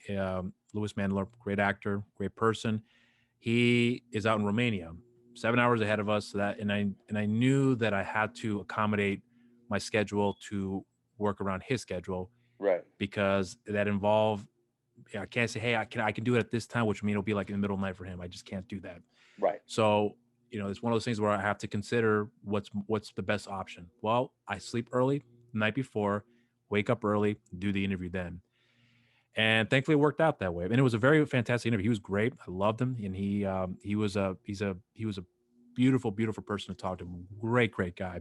[SPEAKER 1] Louis Mandler, great actor, great person. He is out in Romania, 7 hours ahead of us. So and I knew that I had to accommodate my schedule to work around his schedule,
[SPEAKER 2] Right.
[SPEAKER 1] because that involved. I can't say, hey, I can do it at this time, which would mean it'll be like in the middle of the night for him. I just can't do that.
[SPEAKER 2] Right.
[SPEAKER 1] So, it's one of those things where I have to consider what's the best option. Well, I sleep early the night before, wake up early, do the interview then. And thankfully it worked out that way. And it was a very fantastic interview. He was great. I loved him. And he was a beautiful, beautiful person to talk to. Great, great guy.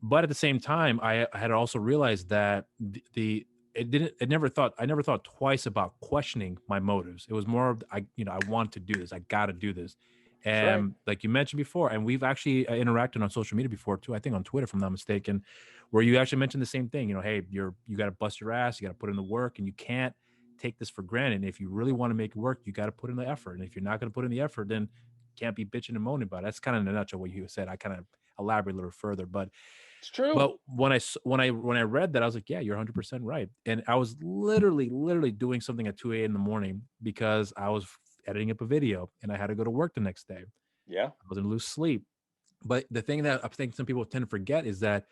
[SPEAKER 1] But at the same time, I had also realized that the it didn't it never thought I never thought twice about questioning my motives. It was more of, I want to do this. I got to do this.
[SPEAKER 2] That's right.
[SPEAKER 1] And like you mentioned before, and we've actually interacted on social media before too. I think on Twitter, if I'm not mistaken, where you actually mentioned the same thing. Hey, you got to bust your ass. You got to put in the work, and you can't take this for granted. And if you really want to make it work, you got to put in the effort. And if you're not going to put in the effort, then can't be bitching and moaning about it. That's kind of in a nutshell what you said. I kind of elaborate a little further,
[SPEAKER 2] It's true.
[SPEAKER 1] but when I read that, I was like, yeah, you're 100% right. And I was literally doing something at 2 a.m. in the morning because I was editing up a video and I had to go to work the next day.
[SPEAKER 2] Yeah.
[SPEAKER 1] I was gonna lose sleep. But the thing that I think some people tend to forget is that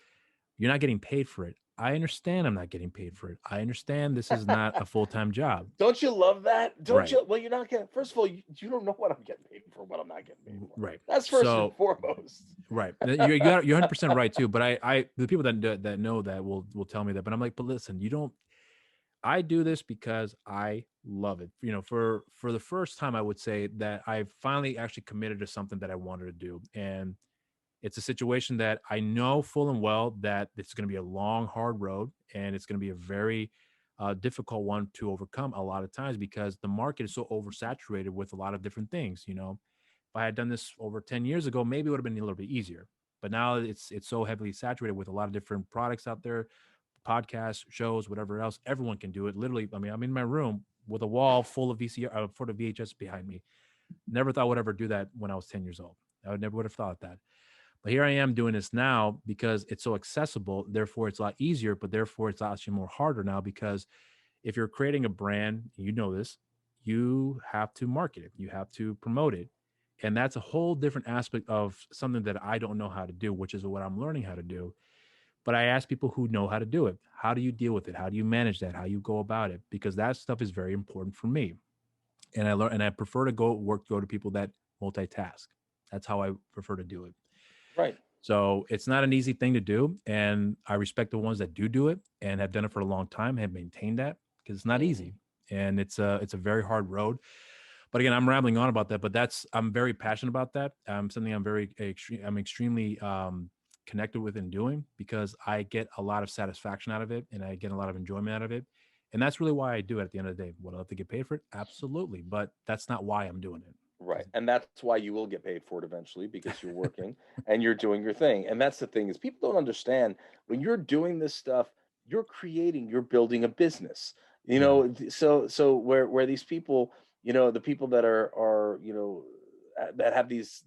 [SPEAKER 1] you're not getting paid for it. I understand I'm not getting paid for it. I understand this is not a full-time job.
[SPEAKER 2] Don't you love that? Don't
[SPEAKER 1] Right.
[SPEAKER 2] you? Well, you're not getting. First of all, you don't know what I'm getting paid for. What I'm not getting paid for.
[SPEAKER 1] Right.
[SPEAKER 2] That's first and
[SPEAKER 1] So
[SPEAKER 2] foremost.
[SPEAKER 1] right. You're 100% right too. But the people that know that will tell me that. But I'm like, but listen, you don't. I do this because I love it. For the first time, I would say that I finally actually committed to something that I wanted to do, and it's a situation that I know full and well that it's going to be a long, hard road, and it's going to be a very difficult one to overcome a lot of times because the market is so oversaturated with a lot of different things. If I had done this over 10 years ago, maybe it would have been a little bit easier. But now it's so heavily saturated with a lot of different products out there, podcasts, shows, whatever else. Everyone can do it. Literally, I mean, I'm in my room with a wall full of for the VHS behind me. Never thought I would ever do that when I was 10 years old. I would never would have thought that. But here I am doing this now because it's so accessible. Therefore, it's a lot easier, but therefore, it's actually more harder now because if you're creating a brand, this, you have to market it, you have to promote it. And that's a whole different aspect of something that I don't know how to do, which is what I'm learning how to do. But I ask people who know how to do it. How do you deal with it? How do you manage that? How you go about it? Because that stuff is very important for me. And I learn, and I prefer to go to people that multitask. That's how I prefer to do it.
[SPEAKER 2] Right.
[SPEAKER 1] So it's not an easy thing to do. And I respect the ones that do it and have done it for a long time, have maintained that, because it's not
[SPEAKER 2] Mhm.
[SPEAKER 1] easy. And it's a very hard road. But again, I'm rambling on about that, but I'm very passionate about that. Something I'm extremely connected with and doing, because I get a lot of satisfaction out of it and I get a lot of enjoyment out of it. And that's really why I do it at the end of the day. Would I love to get paid for it? Absolutely. But that's not why I'm doing it.
[SPEAKER 2] Right. And that's why you will get paid for it eventually, because you're working and you're doing your thing. And that's the thing, is people don't understand, when you're doing this stuff, you're building a business. You
[SPEAKER 1] Yeah.
[SPEAKER 2] know, so where these people, the people that are, that have these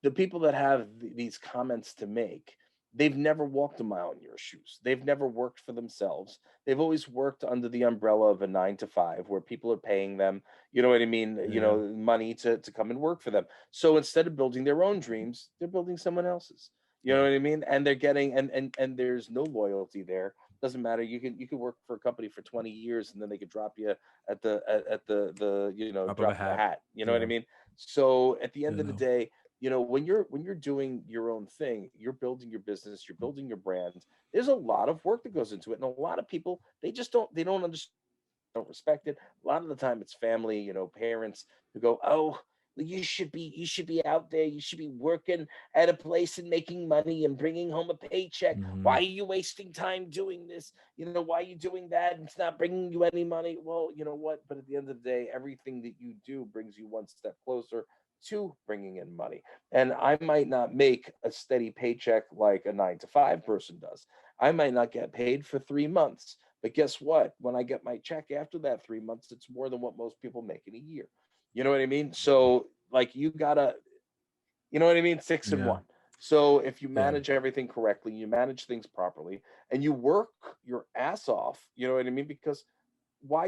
[SPEAKER 2] the people that have these comments to make, they've never walked a mile in your shoes. They've never worked for themselves. They've always worked under the umbrella of a 9 to 5, where people are paying them, you know what I mean,
[SPEAKER 1] Yeah.
[SPEAKER 2] money to come and work for them. So instead of building their own dreams, they're building someone else's. You know
[SPEAKER 1] Yeah.
[SPEAKER 2] what I mean? And they're getting, and there's no loyalty there. Doesn't matter. You can work for a company for 20 years, and then they could drop you at the
[SPEAKER 1] Drop of a
[SPEAKER 2] drop of a
[SPEAKER 1] hat.
[SPEAKER 2] hat. You know what I
[SPEAKER 1] Yeah.
[SPEAKER 2] mean? So at the
[SPEAKER 1] I
[SPEAKER 2] end of the
[SPEAKER 1] know.
[SPEAKER 2] day, when you're doing your own thing, you're building your business, you're building your brand. There's a lot of work that goes into it, and a lot of people, they don't understand, don't respect it. A lot of the time it's family, parents who go, "Oh, well, you should be out there, you should be working at a place and making money and bringing home a paycheck. Why
[SPEAKER 1] Hmm.
[SPEAKER 2] are you wasting time doing this? Why are you doing that? It's not bringing you any money." Well, you know what? But at the end of the day, everything that you do brings you one step closer to bringing in money. And I might not make a steady paycheck like a 9 to 5 person does. I might not get paid for 3 months. But guess what? When I get my check after that 3 months, it's more than what most people make in a year. You know what I mean? So, like, you gotta, you know what I mean? Six and
[SPEAKER 1] Yeah.
[SPEAKER 2] one. So, if you
[SPEAKER 1] Yeah.
[SPEAKER 2] manage everything correctly, you manage things properly, and you work your ass off, you know what I mean? Because why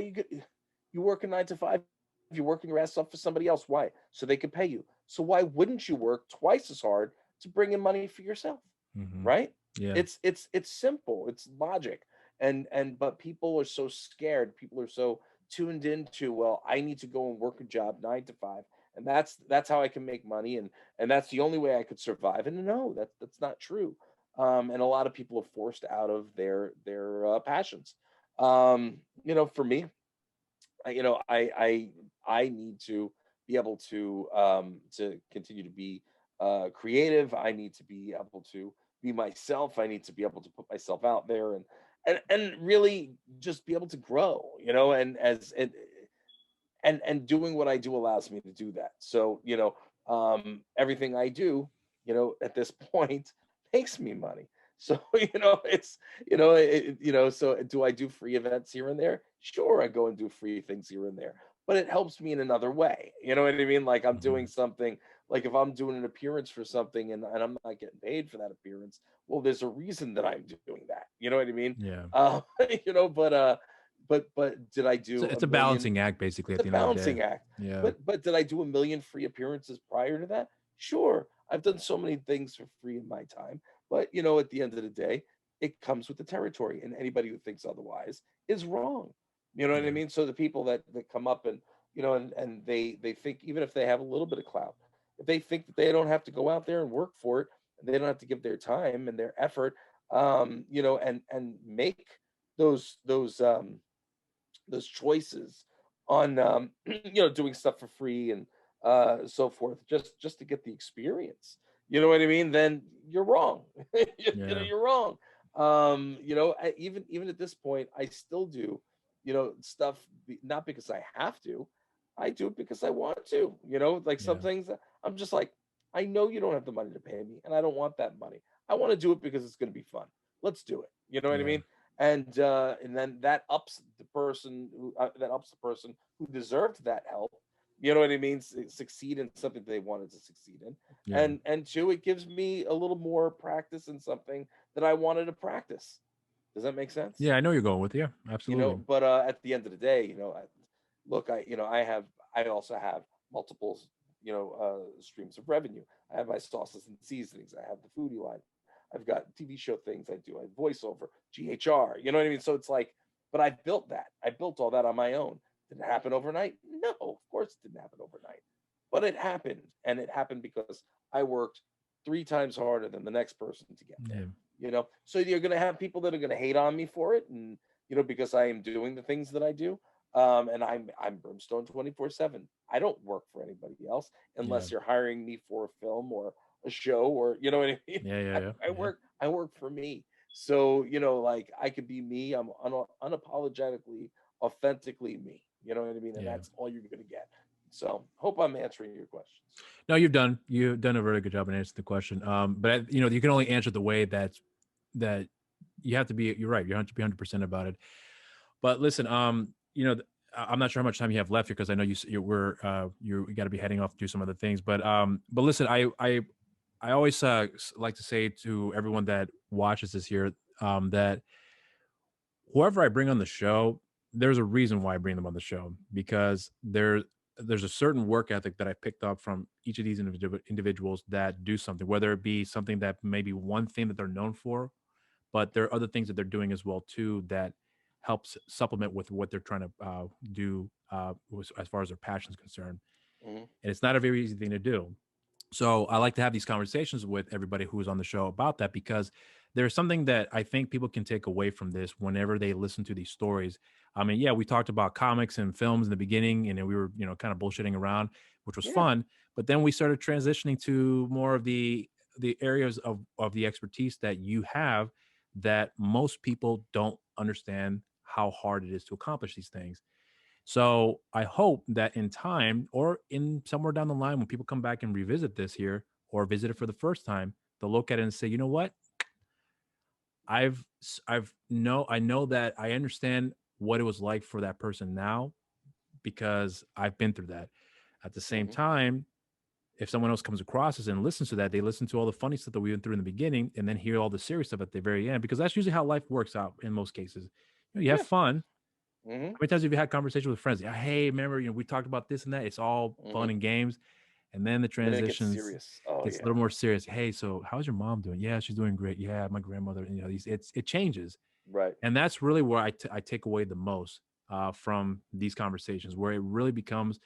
[SPEAKER 2] you work a 9 to 5, you're working your ass off for somebody else. Why? So they can pay you. So why wouldn't you work twice as hard to bring in money for yourself?
[SPEAKER 1] Hmm.
[SPEAKER 2] Right?
[SPEAKER 1] Yeah.
[SPEAKER 2] It's simple. It's logic. And but people are so scared. People are so tuned into, well, I need to go and work a job 9 to 5, and that's how I can make money, and that's the only way I could survive. And no, that's not true. And a lot of people are forced out of their passions. For me, I need to be able to continue to be creative. I need to be able to be myself. I need to be able to put myself out there, and really just be able to grow, and and doing what I do allows me to do that. So, everything I do, at this point makes me money. So, so do I do free events here and there? Sure, I go and do free things here and there, but it helps me in another way. You know what I mean? Like, I'm
[SPEAKER 1] Hmm.
[SPEAKER 2] doing something, like if I'm doing an appearance for something, and I'm not getting paid for that appearance, well, there's a reason that I'm doing that. You know what I mean?
[SPEAKER 1] Yeah.
[SPEAKER 2] Uh, but did I
[SPEAKER 1] So
[SPEAKER 2] do a
[SPEAKER 1] it's a
[SPEAKER 2] million?
[SPEAKER 1] balancing act, basically,
[SPEAKER 2] It's
[SPEAKER 1] at
[SPEAKER 2] a
[SPEAKER 1] the end of the day.
[SPEAKER 2] balancing act.
[SPEAKER 1] Yeah.
[SPEAKER 2] But did I do a million free appearances prior to that? Sure. I've done so many things for free in my time. But at the end of the day, it comes with the territory. And anybody who thinks otherwise is wrong. You know what I
[SPEAKER 1] Yeah.
[SPEAKER 2] mean? So the people that come up and and they think, even if they have a little bit of clout, if they think that they don't have to go out there and work for it, and they don't have to give their time and their effort, and make those choices on doing stuff for free and so forth, just to get the experience, you know what I mean, then you're wrong.
[SPEAKER 1] Yeah.
[SPEAKER 2] You're wrong. Even at this point, I still do stuff, not because I have to. I do it because I want to. Like, some
[SPEAKER 1] Yeah.
[SPEAKER 2] things I'm just like, I know you don't have the money to pay me, and I don't want that money. I want to do it because it's going to be fun. Let's do it. You know what I
[SPEAKER 1] Yeah.
[SPEAKER 2] mean? And then that ups the person who deserved that help. You know what I mean? Succeed in something they wanted to succeed in,
[SPEAKER 1] Yeah.
[SPEAKER 2] and two, it gives me a little more practice in something that I wanted to practice. Does that make sense?
[SPEAKER 1] Yeah. I know you're going with. Yeah. Absolutely.
[SPEAKER 2] But at the end of the day, look, I also have multiple streams of revenue. I have my sauces and seasonings. I have the foodie line. I've got TV show things I do. I have voiceover, GHR. You know what I mean? So it's like, but I built that. I built all that on my own. Did it happen overnight? No, of course it didn't happen overnight. But it happened. And it happened because I worked 3 times harder than the next person to get there.
[SPEAKER 1] Yeah.
[SPEAKER 2] So you're going to have people that are going to hate on me for it, and because I am doing the things that I do. And I'm Brimstone 24/7. I don't work for anybody else
[SPEAKER 1] Yeah.
[SPEAKER 2] unless you're hiring me for a film or a show, or you know what I mean.
[SPEAKER 1] Yeah. Yeah.
[SPEAKER 2] I,
[SPEAKER 1] Yeah.
[SPEAKER 2] I
[SPEAKER 1] Yeah.
[SPEAKER 2] work for me. So like I could be me. I'm unapologetically, authentically me. You know what I mean? And
[SPEAKER 1] Yeah.
[SPEAKER 2] that's all you're going to get. So hope I'm answering your questions.
[SPEAKER 1] No, you've done a very good job in answering the question. But you can only answer the way that you have to be. You're right. You have to be 100% about it. But listen, I'm not sure how much time you have left here because I know you got to be heading off to do some other things. But listen, I always like to say to everyone that watches this here that whoever I bring on the show, there's a reason why I bring them on the show, because there's a certain work ethic that I picked up from each of these individuals that do something, whether it be something that maybe one thing that they're known for, but there are other things that they're doing as well too that helps supplement with what they're trying to do as far as their passion is concerned.
[SPEAKER 2] Mhm.
[SPEAKER 1] And it's not a very easy thing to do. So I like to have these conversations with everybody who is on the show about that, because there's something that I think people can take away from this whenever they listen to these stories. I mean, yeah, we talked about comics and films in the beginning, and then we were, kind of bullshitting around, which was
[SPEAKER 2] Yeah.
[SPEAKER 1] fun. But then we started transitioning to more of the areas of the expertise that you have that most people don't understand how hard it is to accomplish these things. So I hope that in time, or in somewhere down the line, when people come back and revisit this here or visit it for the first time, they'll look at it and say, you know what? I know that I understand what it was like for that person now, because I've been through that. At the same
[SPEAKER 2] Mhm.
[SPEAKER 1] time, if someone else comes across us and listens to that, they listen to all the funny stuff that we went through in the beginning and then hear all the serious stuff at the very end, because that's usually how life works out in most cases. You have
[SPEAKER 2] Yeah.
[SPEAKER 1] fun.
[SPEAKER 2] Mhm.
[SPEAKER 1] How many times have you had conversations with friends? Yeah, hey, remember, we talked about this and that. It's all fun
[SPEAKER 2] Mhm.
[SPEAKER 1] and games. And then the
[SPEAKER 2] Then it gets
[SPEAKER 1] transitions
[SPEAKER 2] serious. Oh
[SPEAKER 1] gets a
[SPEAKER 2] yeah.
[SPEAKER 1] little more serious. Hey, so how's your mom doing? Yeah, she's doing great. Yeah, my grandmother, it changes.
[SPEAKER 2] Right.
[SPEAKER 1] And that's really where I take away the most from these conversations, where it really becomes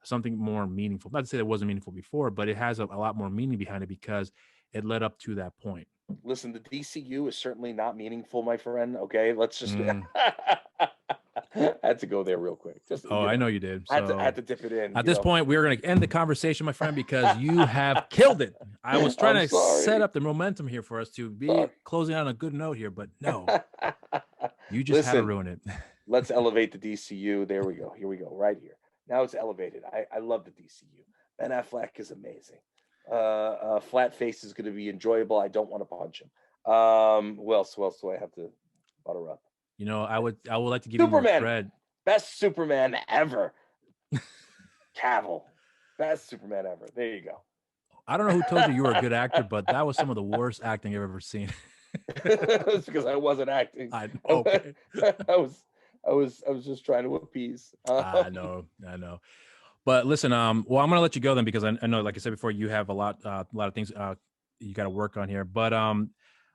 [SPEAKER 1] something more meaningful. Not to say that it wasn't meaningful before, but it has a lot more meaning behind it because it led up to that point.
[SPEAKER 2] Listen, the DCU is certainly not meaningful, my friend. Okay, let's just.
[SPEAKER 1] Mm.
[SPEAKER 2] I had to go there real quick. Just
[SPEAKER 1] Oh, I know you did.
[SPEAKER 2] had
[SPEAKER 1] So
[SPEAKER 2] to dip it in.
[SPEAKER 1] at this point, we're going to end the conversation, my friend, because you have killed it. I was trying
[SPEAKER 2] I'm
[SPEAKER 1] to set
[SPEAKER 2] sorry.
[SPEAKER 1] up the momentum here for us to be
[SPEAKER 2] Sorry.
[SPEAKER 1] closing on a good note here, but no, you just had to
[SPEAKER 2] Listen,
[SPEAKER 1] ruin it.
[SPEAKER 2] let's elevate the DCU. There we go. Here we go. Right here. Now it's elevated. I love the DCU. Ben Affleck is amazing. Flat Face is going to be enjoyable. I don't want to punch him. Who else? Who else do I have to butter up?
[SPEAKER 1] I would like to give you more
[SPEAKER 2] Superman,
[SPEAKER 1] cred.
[SPEAKER 2] best Superman ever. Cavill, best Superman ever. There you go.
[SPEAKER 1] I don't know who told you you were a good actor, but that was some of the worst acting I've ever seen.
[SPEAKER 2] It's because I wasn't acting.
[SPEAKER 1] Okay.
[SPEAKER 2] I was, I was just trying to appease.
[SPEAKER 1] I know. But listen, well, I'm gonna let you go then, because I know, like I said before, you have a lot of things you got to work on here. But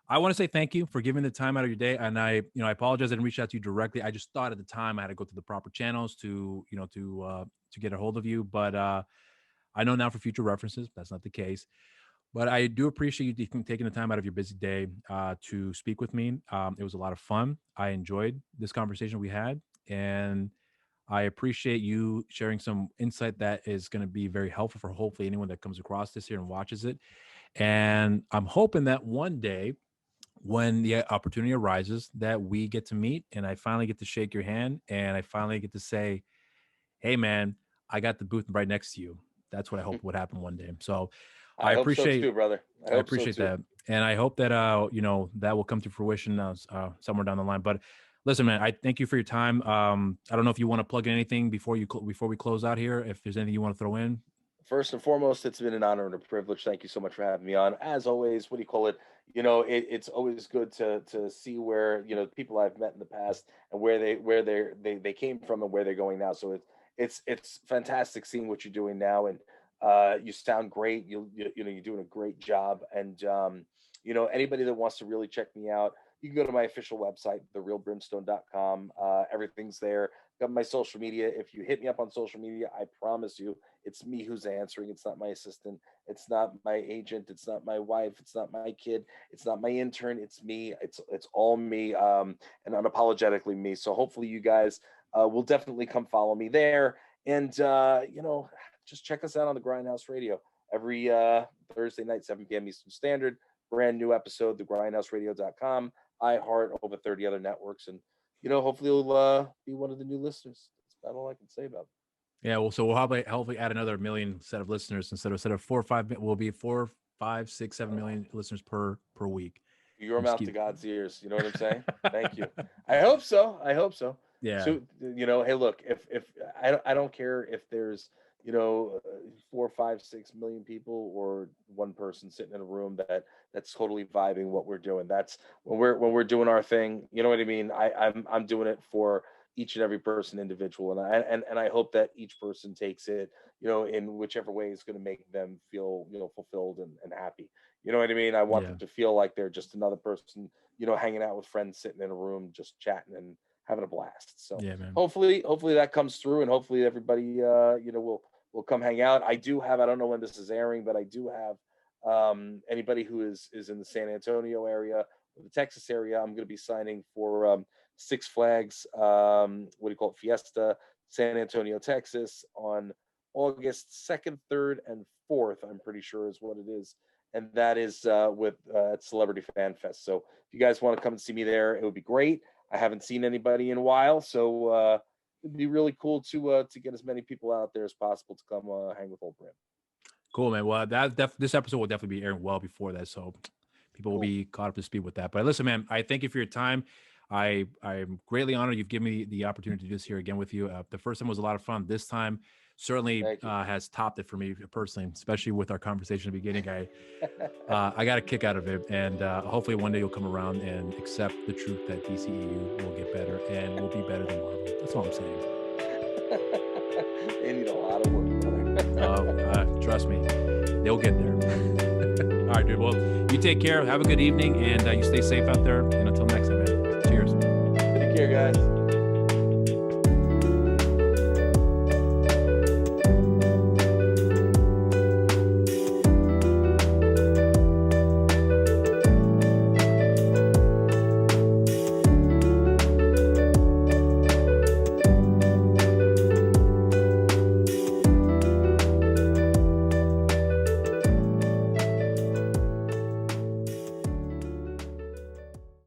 [SPEAKER 1] I want to say thank you for giving the time out of your day, and I apologize I didn't reach out to you directly. I just thought at the time I had to go to the proper channels to get a hold of you. But I know now for future references that's not the case. But I do appreciate you taking the time out of your busy day to speak with me. It was a lot of fun. I enjoyed this conversation we had, and I appreciate you sharing some insight that is going to be very helpful for hopefully anyone that comes across this here and watches it. And I'm hoping that one day, when the opportunity arises, that we get to meet and I finally get to shake your hand and I finally get to say, hey, man, I got the booth right next to you. That's what I hope would happen one day. So I
[SPEAKER 2] I hope so
[SPEAKER 1] appreciate
[SPEAKER 2] too, brother. I
[SPEAKER 1] I
[SPEAKER 2] hope so
[SPEAKER 1] appreciate
[SPEAKER 2] too.
[SPEAKER 1] that, and I hope that that will come to fruition somewhere down the line. But listen, man, I thank you for your time. I don't know if you want to plug in anything before we close out here. If there's anything you want to throw in.
[SPEAKER 2] First and foremost, it's been an honor and a privilege. Thank you so much for having me on. As always, what do you call it? It's always good to see where people I've met in the past and where they came from and where they're going now. So it's fantastic seeing what you're doing now, and you sound great. You're doing a great job, and anybody that wants to really check me out, you can go to my official website, therealbrimstone.com. Everything's there. got my social media. If you hit me up on social media, I promise you, it's me who's answering. It's not my assistant. It's not my agent. It's not my wife. It's not my kid. It's not my intern. It's me. It's all me, and unapologetically me. So hopefully you guys will definitely come follow me there. And just check us out on the Grindhouse Radio every Thursday night, 7 p.m. Eastern Standard. Brand new episode, thegrindhouseradio.com, iHeart, over 30 other networks. And, hopefully you'll be one of the new listeners. That's about all I can say about it.
[SPEAKER 1] Yeah, well, so we'll hopefully add another million set of listeners instead of 4 or 5. We'll be 4, 5, 6, 7 million listeners per week.
[SPEAKER 2] Your mouth to God's ears. You know what I'm saying? Thank you. I hope so.
[SPEAKER 1] Yeah.
[SPEAKER 2] So hey, look, if I don't care if there's 4, 5, 6 million people or one person sitting in a room that's totally vibing what we're doing. That's when we're doing our thing. You know what I mean? I'm doing it for each and every person individual, and I hope that each person takes it in whichever way is going to make them feel fulfilled and happy. You know what I mean? I want them to feel like they're just another person hanging out with friends, sitting in a room, just chatting and having a blast. So
[SPEAKER 1] yeah, man.
[SPEAKER 2] hopefully that comes through, and hopefully everybody will come hang out. I don't know when this is airing, but I do have anybody who is in the San Antonio area or the Texas area. I'm going to be signing for Six Flags, Fiesta, San Antonio, Texas, on August 2nd, 3rd, and 4th. I'm pretty sure is what it is, and that is with Celebrity Fan Fest. So if you guys want to come and see me there, it would be great. I haven't seen anybody in a while, so it'd be really cool to get as many people out there as possible to come hang with old Brim.
[SPEAKER 1] Cool, man. Well, this episode will definitely be airing well before that, so people will be caught up to speed with that. But listen, man, I thank you for your time. I'm greatly honored you've given me the opportunity to do this here again with you. The first time was a lot of fun. This time certainly has topped it for me personally, especially with our conversation at the beginning. I got a kick out of it, and hopefully one day you'll come around and accept the truth that DCEU will get better and will be better than Marvel. That's all I'm saying.
[SPEAKER 2] They need a lot of work.
[SPEAKER 1] Trust me, they'll get there. All right, dude. Well, you take care. Have a good evening, and you stay safe out there. And until next time, man. Cheers.
[SPEAKER 2] Take care, guys.